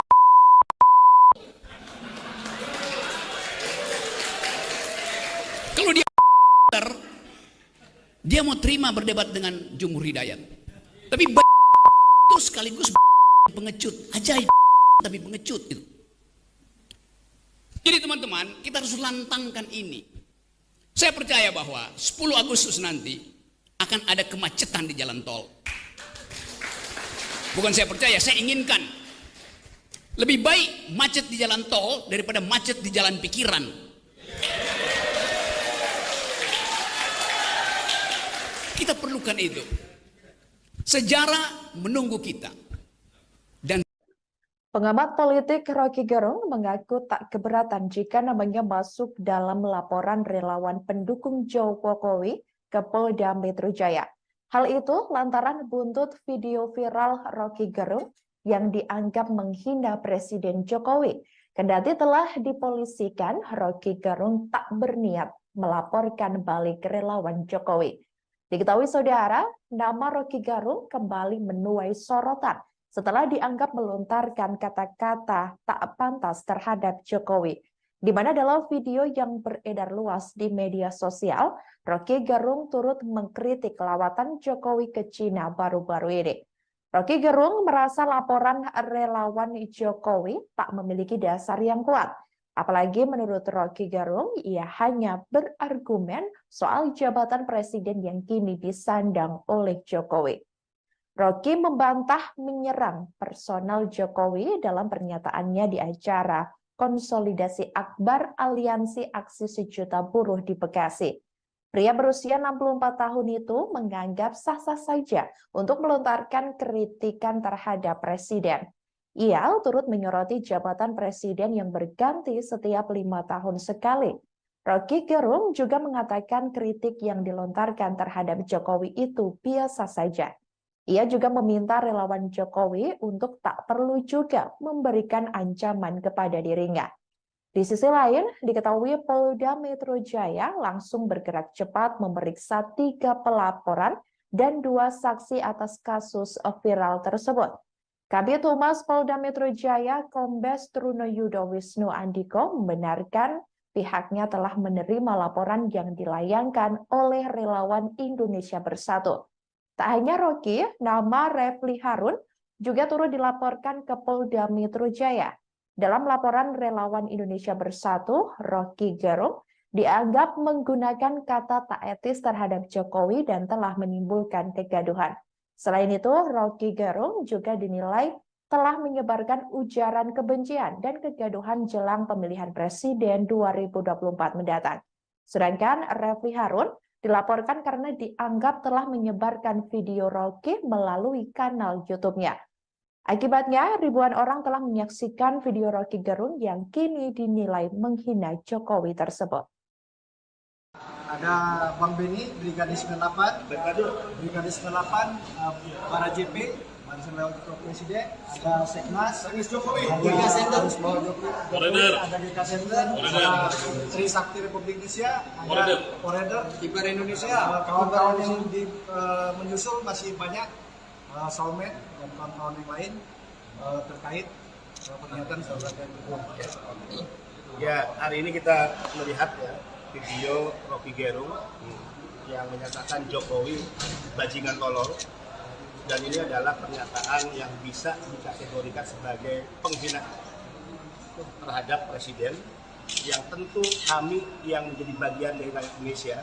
kalau dia mau terima berdebat dengan Jumhur Hidayat. Tapi itu sekaligus pengecut, ajaib tapi pengecut itu. Jadi teman-teman, kita harus lantangkan ini. Saya percaya bahwa 10 Agustus nanti akan ada kemacetan di jalan tol. Bukan saya percaya, saya inginkan. Lebih baik macet di jalan tol daripada macet di jalan pikiran. Kita perlukan itu. Sejarah menunggu kita. Dan pengamat politik Rocky Gerung mengaku tak keberatan jika namanya masuk dalam laporan relawan pendukung Jokowi ke Polda Metro Jaya. Hal itu lantaran buntut video viral Rocky Gerung yang dianggap menghina Presiden Jokowi. Kendati telah dipolisikan, Rocky Gerung tak berniat melaporkan balik relawan Jokowi. Diketahui saudara, nama Roky Gerung kembali menuai sorotan setelah dianggap melontarkan kata-kata tak pantas terhadap Jokowi. Di mana dalam video yang beredar luas di media sosial, Roky Gerung turut mengkritik lawatan Jokowi ke Cina baru-baru ini. Roky Gerung merasa laporan relawan Jokowi tak memiliki dasar yang kuat. Apalagi menurut Roky Gerung, ia hanya berargumen soal jabatan presiden yang kini disandang oleh Jokowi. Roky membantah menyerang personal Jokowi dalam pernyataannya di acara konsolidasi akbar Aliansi Aksi Sejuta Buruh di Bekasi. Pria berusia 64 tahun itu menganggap sah-sah saja untuk melontarkan kritikan terhadap presiden. Ia turut menyoroti jabatan presiden yang berganti setiap 5 tahun sekali. Roky Gerung juga mengatakan kritik yang dilontarkan terhadap Jokowi itu biasa saja. Ia juga meminta relawan Jokowi untuk tak perlu juga memberikan ancaman kepada dirinya. Di sisi lain, diketahui Polda Metro Jaya langsung bergerak cepat memeriksa 3 pelaporan dan 2 saksi atas kasus viral tersebut. Kabid Humas Polda Metro Jaya, Kombes Truno Yudo Wisnu Andiko membenarkan pihaknya telah menerima laporan yang dilayangkan oleh relawan Indonesia Bersatu. Tak hanya Roky, nama Refli Harun juga turut dilaporkan ke Polda Metro Jaya. Dalam laporan relawan Indonesia Bersatu, Roky Gerung dianggap menggunakan kata tak etis terhadap Jokowi dan telah menimbulkan kegaduhan. Selain itu, Roky Gerung juga dinilai telah menyebarkan ujaran kebencian dan kegaduhan jelang pemilihan presiden 2024 mendatang. Sedangkan Refli Harun dilaporkan karena dianggap telah menyebarkan video Roky melalui kanal YouTube-nya. Akibatnya, ribuan orang telah menyaksikan video Roky Gerung yang kini dinilai menghina Jokowi tersebut. Ada Bang Beni, Brigadir 98, Brigadir 98, para JP, Barisan Relawan Presiden, ada Seknas, ada GK Center, ada GK Center, ada Trisakti Republik Indonesia, ada Forever, Kiper Indonesia, kawan-kawan yang menyusul masih banyak, soulmate dan kawan-kawan yang lain terkait pernyataan saudara. Ya, hari ini kita melihat ya video Roky Gerung yang menyatakan Jokowi bajingan tolol, dan ini adalah pernyataan yang bisa dikategorikan sebagai penghinaan terhadap presiden, yang tentu kami yang menjadi bagian dari rakyat Indonesia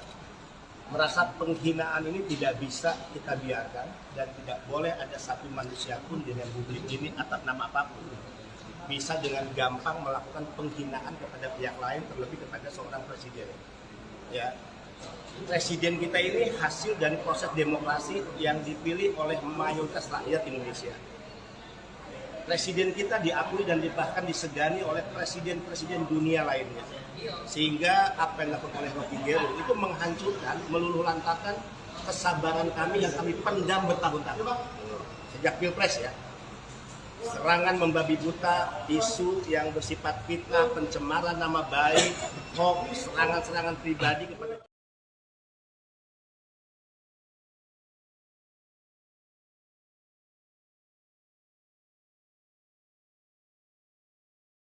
merasa penghinaan ini tidak bisa kita biarkan dan tidak boleh ada satu manusia pun di republik ini atas nama apapun bisa dengan gampang melakukan penghinaan kepada pihak lain, terlebih kepada seorang presiden. Ya, presiden kita ini hasil dari proses demokrasi yang dipilih oleh mayoritas rakyat Indonesia. Presiden kita diakui dan bahkan disegani oleh presiden-presiden dunia lainnya. Sehingga apa yang dilakukan oleh Roky Gerung itu menghancurkan, meluluh lantakan kesabaran kami yang kami pendam bertahun-tahun. Sejak Pilpres ya. Serangan membabi buta, isu yang bersifat fitnah, pencemaran nama baik, hoax, serangan-serangan pribadi kepada